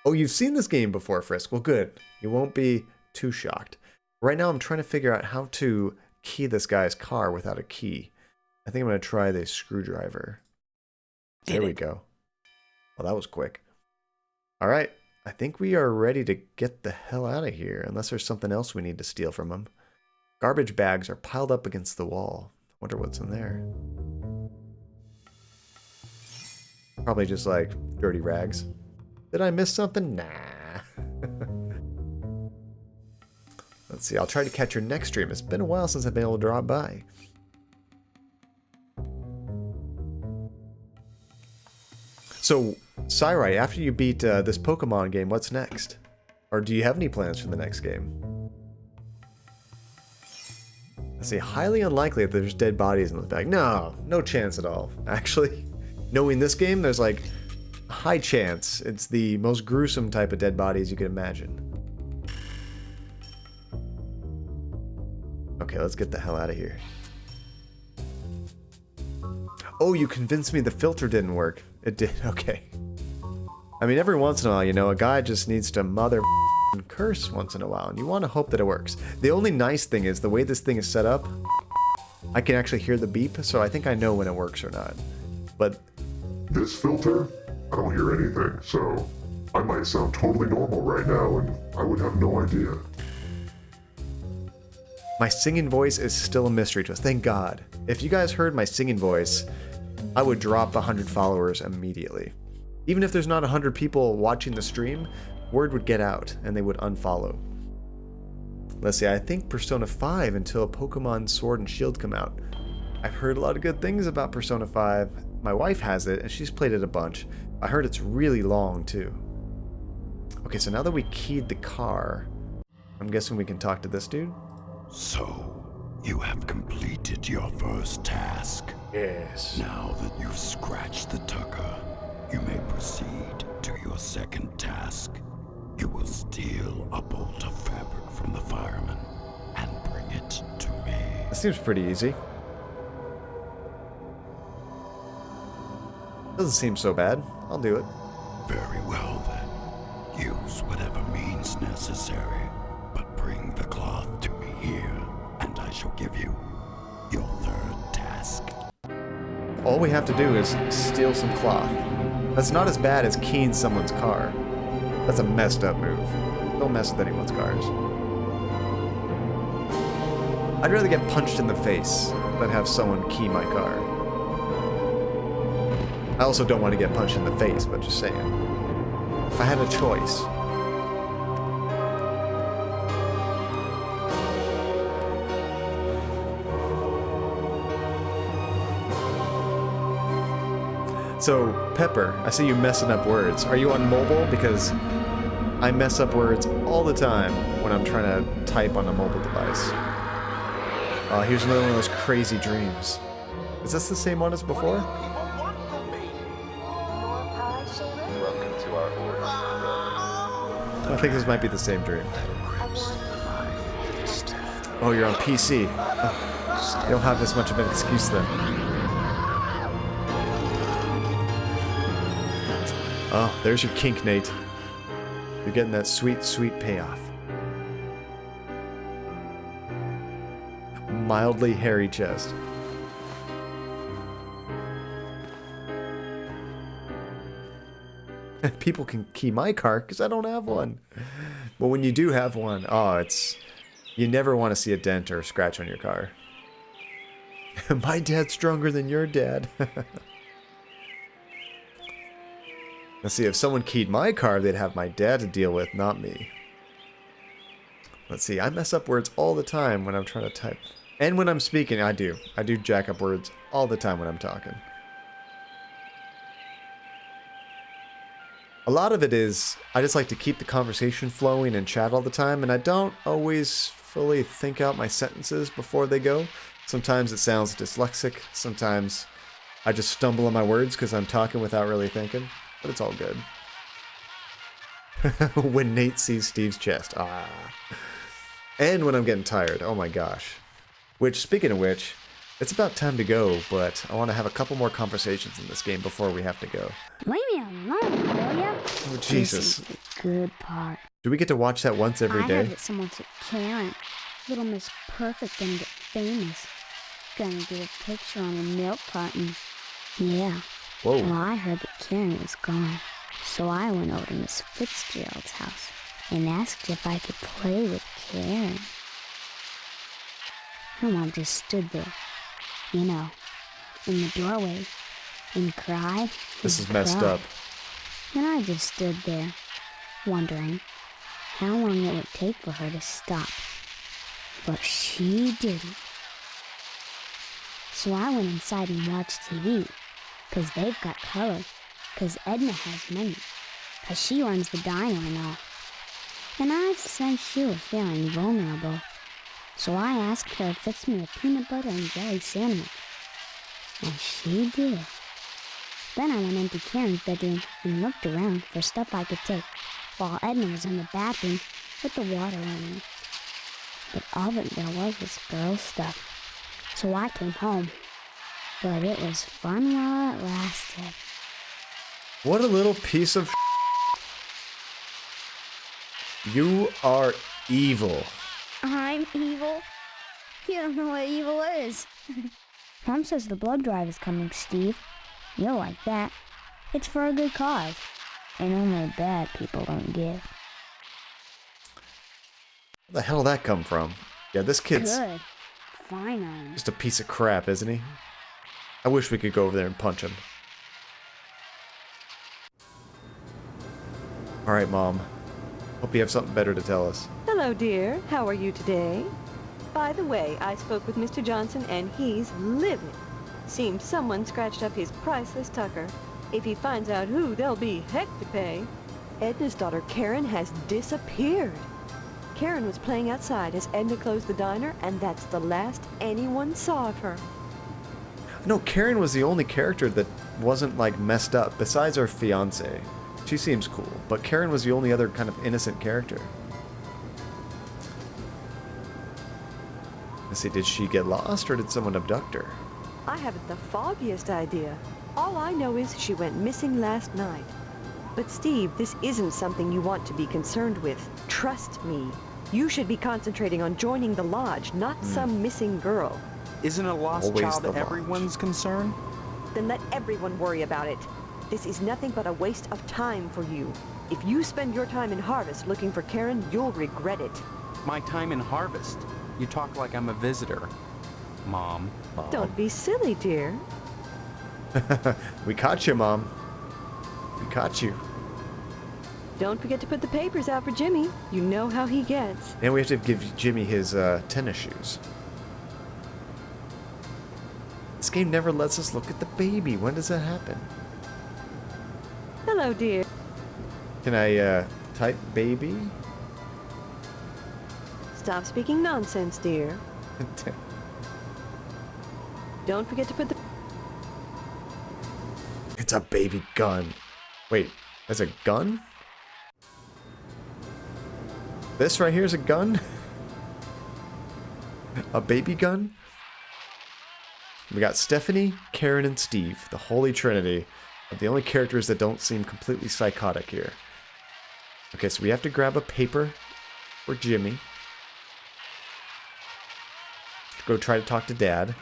Oh, you've seen this game before, Frisk. Well, good. You won't be too shocked. Right now, I'm trying to figure out how to key this guy's car without a key. I think I'm going to try the screwdriver. There we go. Well, that was quick. All right. I think we are ready to get the hell out of here, unless there's something else we need to steal from him. Garbage bags are piled up against the wall. Wonder what's in there. Probably just like dirty rags. Did I miss something? Nah. Let's see, I'll try to catch your next stream. It's been a while since I've been able to drop by. So, Sarai, after you beat this Pokemon game, what's next? Or do you have any plans for the next game? I say, highly unlikely that there's dead bodies in the bag. No, no chance at all. Actually, knowing this game, there's like a high chance it's the most gruesome type of dead bodies you could imagine. Okay, let's get the hell out of here. Oh, you convinced me the filter didn't work. It did, okay. I mean, every once in a while, you know, a guy just needs to mother curse once in a while, and you want to hope that it works. The only nice thing is the way this thing is set up, I can actually hear the beep, so I think I know when it works or not. But this filter, I don't hear anything, so I might sound totally normal right now and I would have no idea. My singing voice is still a mystery to us, thank God. If you guys heard my singing voice, I would drop 100 followers immediately. Even if there's not 100 people watching the stream, word would get out and they would unfollow. Let's see, I think Persona 5 until Pokemon Sword and Shield come out. I've heard a lot of good things about Persona 5. My wife has it and she's played it a bunch. I heard it's really long too. Okay, so now that we keyed the car, I'm guessing we can talk to this dude? So, you have completed your first task. Yes. Now that you've scratched the tucker, you may proceed to your second task. You will steal a bolt of fabric from the fireman and bring it to me. That seems pretty easy. Doesn't seem so bad. I'll do it. Very well then. Use whatever means necessary, but bring the cloth to me here, and I shall give you your third task. All we have to do is steal some cloth. That's not as bad as keying someone's car. That's a messed up move. Don't mess with anyone's cars. I'd rather get punched in the face than have someone key my car. I also don't want to get punched in the face, but just saying. If I had a choice. So, Pepper, I see you messing up words. Are you on mobile? Because I mess up words all the time when I'm trying to type on a mobile device. Here's another one of those crazy dreams. Is this the same one as before? Welcome to our order. I think this might be the same dream. Oh, you're on PC. Oh, you don't have as much of an excuse then. Oh, there's your kink, Nate. You're getting that sweet, sweet payoff. Mildly hairy chest. People can key my car because I don't have one. But when you do have one, oh, you never want to see a dent or a scratch on your car. My dad's stronger than your dad. Let's see, if someone keyed my car, they'd have my dad to deal with, not me. Let's see, I mess up words all the time when I'm trying to type. And when I'm speaking, I do. I do jack up words all the time when I'm talking. A lot of it is, I just like to keep the conversation flowing and chat all the time, and I don't always fully think out my sentences before they go. Sometimes it sounds dyslexic, sometimes I just stumble on my words because I'm talking without really thinking. But it's all good. When Nate sees Steve's chest. Ah. And when I'm getting tired. Oh my gosh. Which, speaking of which, it's about time to go, but I want to have a couple more conversations in this game before we have to go. Leave me alone, will ya? Oh, Jesus. This is the good part. Do we get to watch that once every I day? heard that someone said Karen, Little Miss Perfect, gonna get famous. Gonna get a picture on a milk carton. Yeah. Whoa. Well, I heard that Karen was gone, so I went over to Miss Fitzgerald's house and asked if I could play with Karen. Her mom just stood there, you know, in the doorway, and cried. This is messed up. And I just stood there, wondering how long it would take for her to stop. But she didn't. So I went inside and watched TV. 'Cause they've got color. 'Cause Edna has money. 'Cause she runs the diner and all. And I sensed she was feeling vulnerable. So I asked her to fix me a peanut butter and jelly sandwich. And she did. Then I went into Karen's bedroom and looked around for stuff I could take, while Edna was in the bathroom with the water running. But all that there was girl stuff. So I came home. But it was fun while it lasted. What a little piece of You are evil. I'm evil? You don't know what evil is. Mom says the blood drive is coming, Steve. You'll like that. It's for a good cause. And only bad people don't give. Where the hell did that come from? Yeah, this kid's Good. Fine on him. just a piece of crap, isn't he? I wish we could go over there and punch him. Alright, Mom. Hope you have something better to tell us. Hello, dear. How are you today? By the way, I spoke with Mr. Johnson, and he's livid. Seems someone scratched up his priceless Tucker. If he finds out who, there'll be heck to pay. Edna's daughter, Karen, has disappeared. Karen was playing outside as Edna closed the diner, and that's the last anyone saw of her. No, Karen was the only character that wasn't, like, messed up, besides our fiancé. She seems cool, but Karen was the only other kind of innocent character. Let's see, did she get lost, or did someone abduct her? I haven't the foggiest idea. All I know is she went missing last night. But Steve, this isn't something you want to be concerned with. Trust me. You should be concentrating on joining the lodge, not some missing girl. Isn't a lost Always child the lodge. everyone's concern? Then let everyone worry about it. This is nothing but a waste of time for you. If you spend your time in Harvest looking for Karen, you'll regret it. My time in Harvest. You talk like I'm a visitor. Mom. Don't be silly, dear. We caught you, Mom. We caught you. Don't forget to put the papers out for Jimmy. You know how he gets. And we have to give Jimmy his tennis shoes. This game never lets us look at the baby. When does that happen? Hello, dear. Can I type baby? Stop speaking nonsense, dear. Don't forget to put the... It's a baby gun. Wait, that's a gun? This right here is a gun? A baby gun? We got Stephanie, Karen, and Steve, the Holy Trinity, of the only characters that don't seem completely psychotic here. Okay, so we have to grab a paper for Jimmy. Go try to talk to Dad.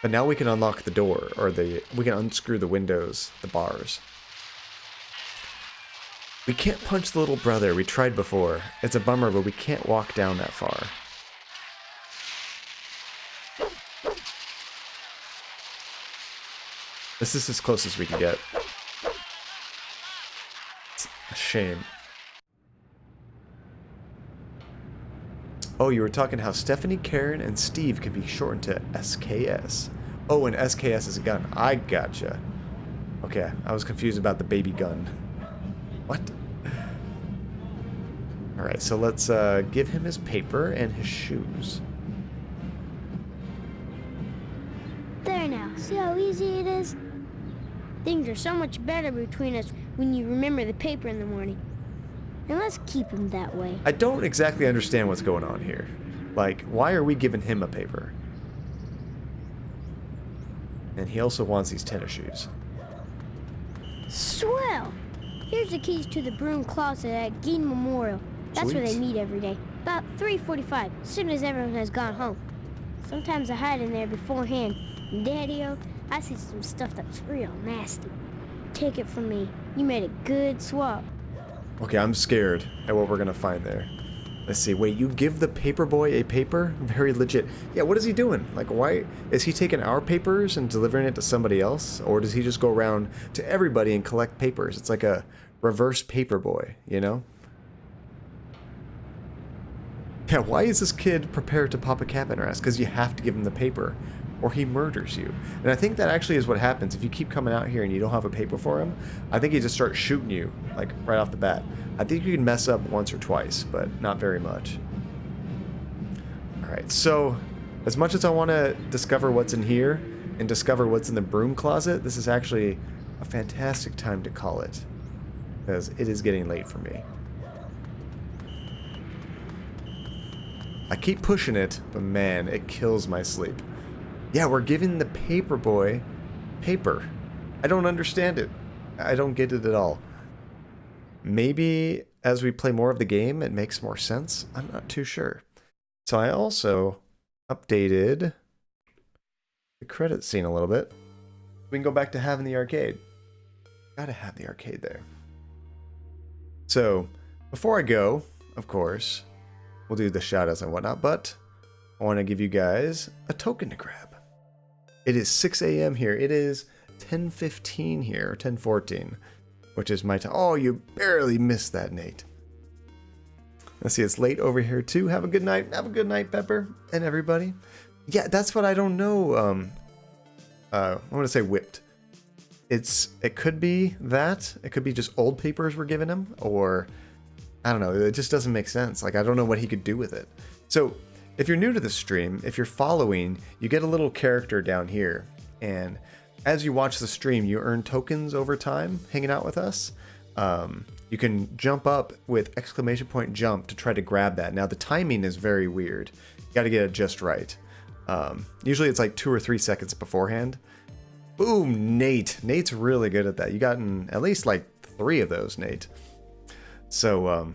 But now we can unlock the door, or we can unscrew the windows, the bars. We can't punch the little brother, we tried before. It's a bummer, but we can't walk down that far. This is as close as we can get. It's a shame. Oh, you were talking how Stephanie, Karen, and Steve can be shortened to SKS. Oh, and SKS is a gun. I gotcha. Okay, I was confused about the baby gun. What? Alright, so let's give him his paper and his shoes. There now, see how easy it is? Things are so much better between us when you remember the paper in the morning. And let's keep him that way. I don't exactly understand what's going on here. Like, why are we giving him a paper? And he also wants these tennis shoes. Swell! Here's the keys to the broom closet at Gein Memorial. That's where they Sweet. meet every day. About 3:45, as soon as everyone has gone home. Sometimes I hide in there beforehand. And Daddy-o, I see some stuff that's real nasty. Take it from me. You made a good swap. Okay, I'm scared at what we're gonna find there. Let's see. Wait, you give the paper boy a paper? Very legit. Yeah, what is he doing? Like, why is he taking our papers and delivering it to somebody else? Or does he just go around to everybody and collect papers? It's like a reverse paper boy, you know? Yeah, why is this kid prepared to pop a cap in our ass? Because you have to give him the paper, or he murders you. And I think that actually is what happens. If you keep coming out here and you don't have a paper for him, I think he just starts shooting you, like, right off the bat. I think you can mess up once or twice, but not very much. Alright, so, as much as I want to discover what's in here, and discover what's in the broom closet, this is actually a fantastic time to call it. Because it is getting late for me. I keep pushing it, but man, it kills my sleep. Yeah, we're giving the paper boy paper. I don't understand it. I don't get it at all. Maybe as we play more of the game, it makes more sense. I'm not too sure. So I also updated the credit scene a little bit. We can go back to having the arcade. Gotta have the arcade there. So before I go, of course, we'll do the shoutouts and whatnot, but I want to give you guys a token to grab. It is 6 a.m. here. It is 10:15 here, or 10:14, which is my time. Oh, you barely missed that, Nate. Let's see, it's late over here too. Have a good night. Have a good night, Pepper, and everybody. Yeah, that's what I don't know. I want to say whipped. It could be that. It could be just old papers we're giving him, or I don't know. It just doesn't make sense. Like, I don't know what he could do with it. So if you're new to the stream, if you're following, you get a little character down here, and as you watch the stream, you earn tokens over time hanging out with us. You can jump up with exclamation point jump to try to grab that. Now the timing is very weird. You got to get it just right. Usually it's like 2 or 3 seconds beforehand. Boom, Nate. Nate's really good at that. You gotten at least like 3 of those, Nate. So,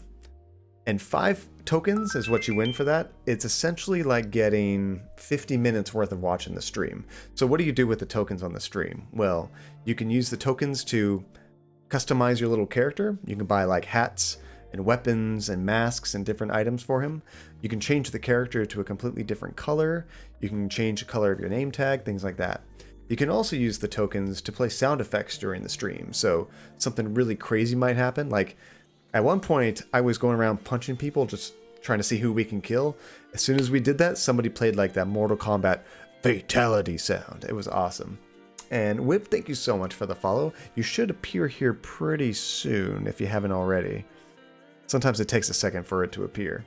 and 5 tokens is what you win for that. It's essentially like getting 50 minutes worth of watching the stream. So what do you do with the tokens on the stream? Well, you can use the tokens to customize your little character. You can buy like hats and weapons and masks and different items for him. You can change the character to a completely different color. You can change the color of your name tag, things like that. You can also use the tokens to play sound effects during the stream. So something really crazy might happen. Like at one point I was going around punching people, just trying to see who we can kill. As soon as we did that, somebody played like that Mortal Kombat fatality sound. It was awesome. And Whip, thank you so much for the follow. You should appear here pretty soon if you haven't already. Sometimes it takes a second for it to appear.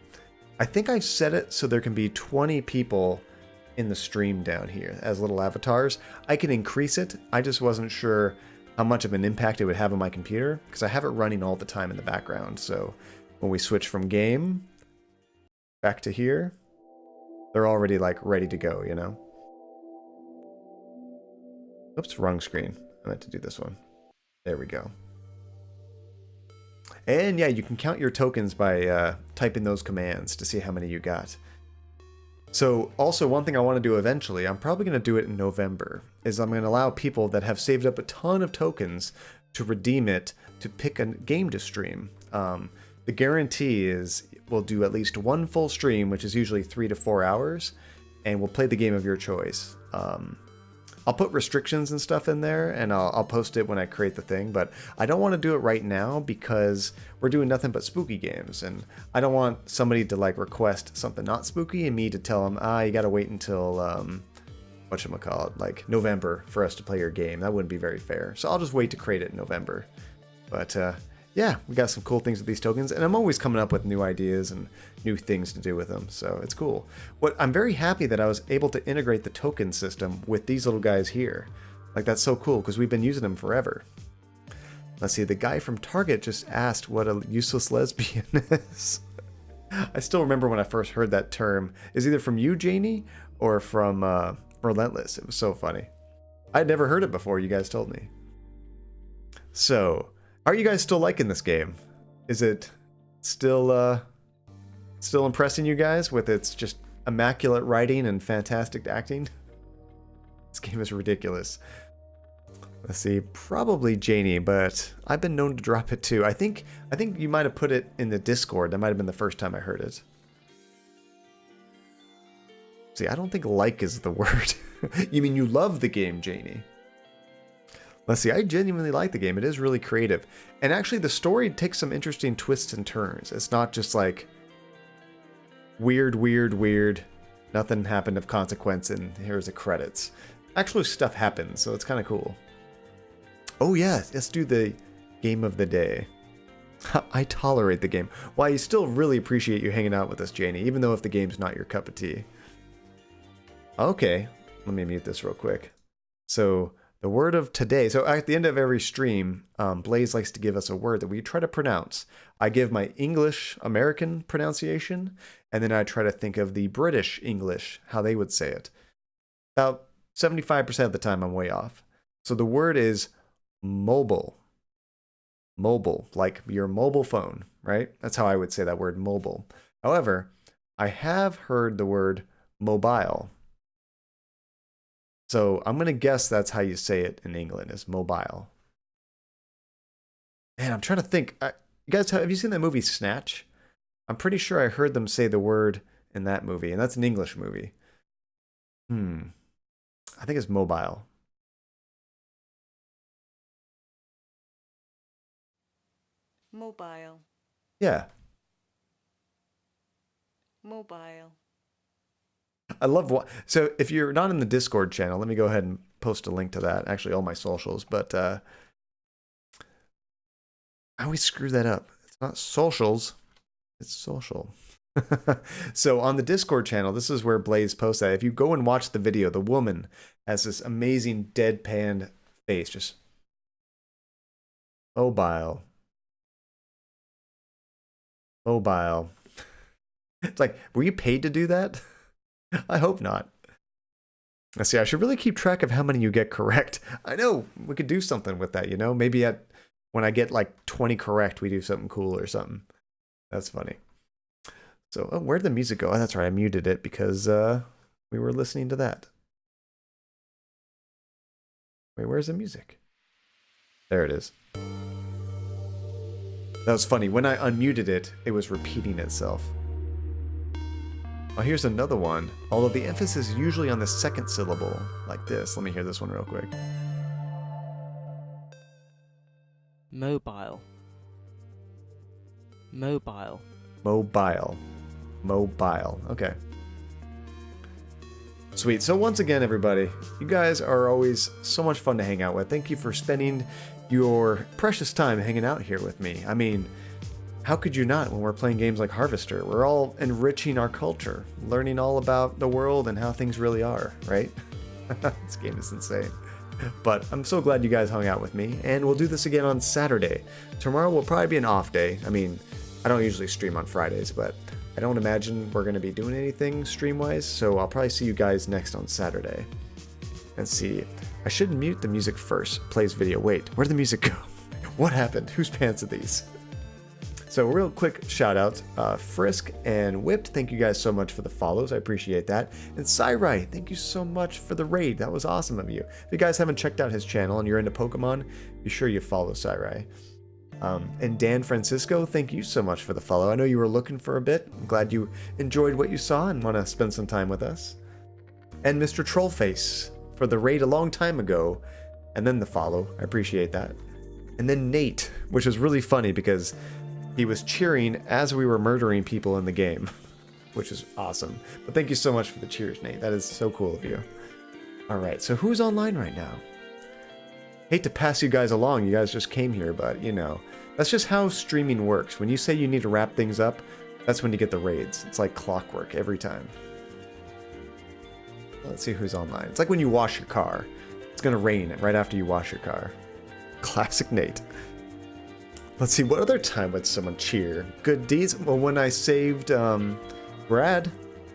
I think I've set it so there can be 20 people in the stream down here as little avatars. I can increase it. I just wasn't sure how much of an impact it would have on my computer because I have it running all the time in the background. So when we switch from game back to here, they're already like ready to go, you know? Oops, wrong screen. I meant to do this one. There we go. And yeah, you can count your tokens by typing those commands to see how many you got. So also one thing I want to do eventually, I'm probably going to do it in November, is I'm going to allow people that have saved up a ton of tokens to redeem it to pick a game to stream. The guarantee is we'll do at least one full stream, which is usually 3 to 4 hours, and we'll play the game of your choice. I'll put restrictions and stuff in there, and I'll post it when I create the thing, but I don't want to do it right now because we're doing nothing but spooky games, and I don't want somebody to like request something not spooky and me to tell them, you gotta wait until, whatchamacallit, like November for us to play your game. That wouldn't be very fair. So I'll just wait to create it in November. But yeah, we got some cool things with these tokens, and I'm always coming up with new ideas and new things to do with them, so it's cool. I'm very happy that I was able to integrate the token system with these little guys here. Like, that's so cool, because we've been using them forever. Let's see, the guy from Target just asked what a useless lesbian is. I still remember when I first heard that term. It's either from you, Janie, or from Relentless. It was so funny. I'd never heard it before, you guys told me. So, are you guys still liking this game? Is it still impressing you guys with its just immaculate writing and fantastic acting? This game is ridiculous. Let's see, probably Janie, but I've been known to drop it too. I think you might have put it in the Discord. That might have been the first time I heard it. See, I don't think like is the word. You mean you love the game, Janie? Let's see, I genuinely like the game. It is really creative. And actually the story takes some interesting twists and turns. It's not just like weird, nothing happened of consequence and here's the credits. Actually stuff happens, so it's kind of cool. Oh yeah, let's do the game of the day. I tolerate the game. Well, I still really appreciate you hanging out with us, Janie, even though if the game's not your cup of tea. Okay, let me mute this real quick. So, the word of today. So at the end of every stream, Blaze likes to give us a word that we try to pronounce. I give my English American pronunciation, and then I try to think of the British English, how they would say it. About 75% of the time I'm way off. So the word is mobile. mobile, like your mobile phone, right? That's how I would say that word, mobile. However, I have heard the word mobile. So I'm going to guess that's how you say it in England, is mobile. Man, I'm trying to think. You guys, have you seen that movie Snatch? I'm pretty sure I heard them say the word in that movie, and that's an English movie. I think it's mobile. Mobile. Yeah. Mobile. I love what. So if you're not in the Discord channel, let me go ahead and post a link to that. Actually, all my socials, but I always screw that up. It's not socials, it's social. So on the Discord channel, this is where Blaze posts that. If you go and watch the video, the woman has this amazing deadpan face, just mobile. Mobile. It's like, were you paid to do that? I hope not. Let's see, I should really keep track of how many you get correct. I know, we could do something with that, you know? Maybe when I get like 20 correct, we do something cool or something. That's funny. So, oh, where'd the music go? Oh, that's right, I muted it because we were listening to that. Wait, where's the music? There it is. That was funny. When I unmuted it, it was repeating itself. Oh, here's another one. Although the emphasis is usually on the second syllable, like this. Let me hear this one real quick. Mobile. Mobile. Mobile. Mobile. Okay. Sweet. So once again, everybody, you guys are always so much fun to hang out with. Thank you for spending your precious time hanging out here with me. I mean, how could you not when we're playing games like Harvester? We're all enriching our culture, learning all about the world and how things really are, right? This game is insane. But I'm so glad you guys hung out with me, and we'll do this again on Saturday. Tomorrow will probably be an off day. I mean, I don't usually stream on Fridays, but I don't imagine we're going to be doing anything stream-wise, so I'll probably see you guys next on Saturday. Let's see. I should mute the music first. Plays video. Wait, where'd the music go? What happened? Whose pants are these? So real quick shout out, Frisk and Whipped, thank you guys so much for the follows, I appreciate that. And Sairai, thank you so much for the raid, that was awesome of you. If you guys haven't checked out his channel and you're into Pokemon, be sure you follow Sairai. And Dan Francisco, thank you so much for the follow. I know you were looking for a bit, I'm glad you enjoyed what you saw and want to spend some time with us. And Mr. Trollface for the raid a long time ago, and then the follow, I appreciate that. And then Nate, which was really funny because he was cheering as we were murdering people in the game, which is awesome. But thank you so much for the cheers, Nate. That is so cool of you. All right, so who's online right now? Hate to pass you guys along. You guys just came here, but you know, that's just how streaming works. When you say you need to wrap things up, that's when you get the raids. It's like clockwork every time. Let's see who's online. It's like when you wash your car. It's gonna rain right after you wash your car. Classic Nate. Let's see, what other time would someone cheer? Good deeds? Well, when I saved Brad,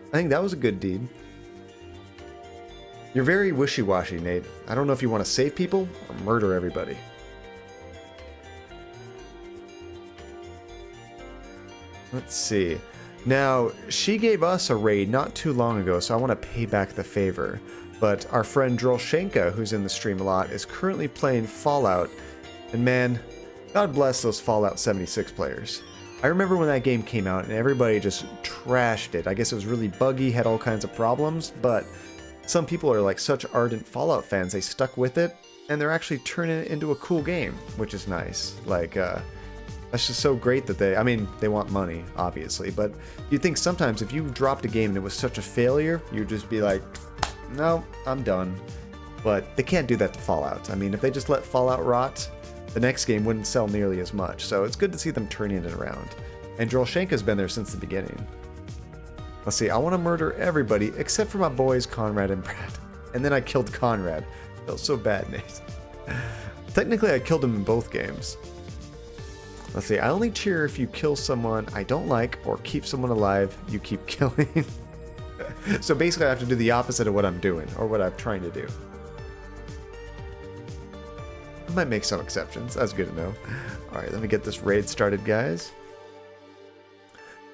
I think that was a good deed. You're very wishy-washy, Nate. I don't know if you want to save people or murder everybody. Let's see. Now, she gave us a raid not too long ago, so I want to pay back the favor. But our friend Drolshenka, who's in the stream a lot, is currently playing Fallout. And man, God bless those Fallout 76 players. I remember when that game came out and everybody just trashed it. I guess it was really buggy, had all kinds of problems, but some people are like such ardent Fallout fans, they stuck with it, and they're actually turning it into a cool game, which is nice. Like, that's just so great that they want money, obviously, but you'd think sometimes if you dropped a game and it was such a failure, you'd just be like, no, I'm done. But they can't do that to Fallout. I mean, if they just let Fallout rot, the next game wouldn't sell nearly as much, so it's good to see them turning it around. And Drolshenka's been there since the beginning. Let's see, I want to murder everybody except for my boys Conrad and Brad. And then I killed Conrad. I felt so bad, Nate. Technically, I killed him in both games. Let's see, I only cheer if you kill someone I don't like or keep someone alive you keep killing. So basically, I have to do the opposite of what I'm doing, or what I'm trying to do. I might make some exceptions. That's good to know. Alright, let me get this raid started, guys.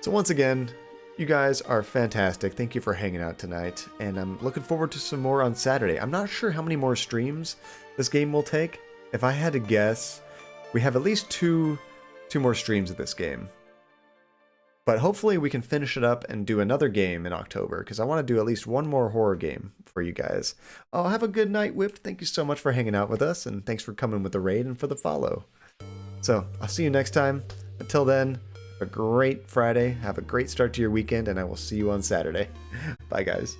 So once again, you guys are fantastic. Thank you for hanging out tonight. And I'm looking forward to some more on Saturday. I'm not sure how many more streams this game will take. If I had to guess, we have at least two more streams of this game. But hopefully we can finish it up and do another game in October, because I want to do at least one more horror game for you guys. Oh, have a good night, Whipped. Thank you so much for hanging out with us, and thanks for coming with the raid and for the follow. So, I'll see you next time. Until then, have a great Friday, have a great start to your weekend, and I will see you on Saturday. Bye, guys.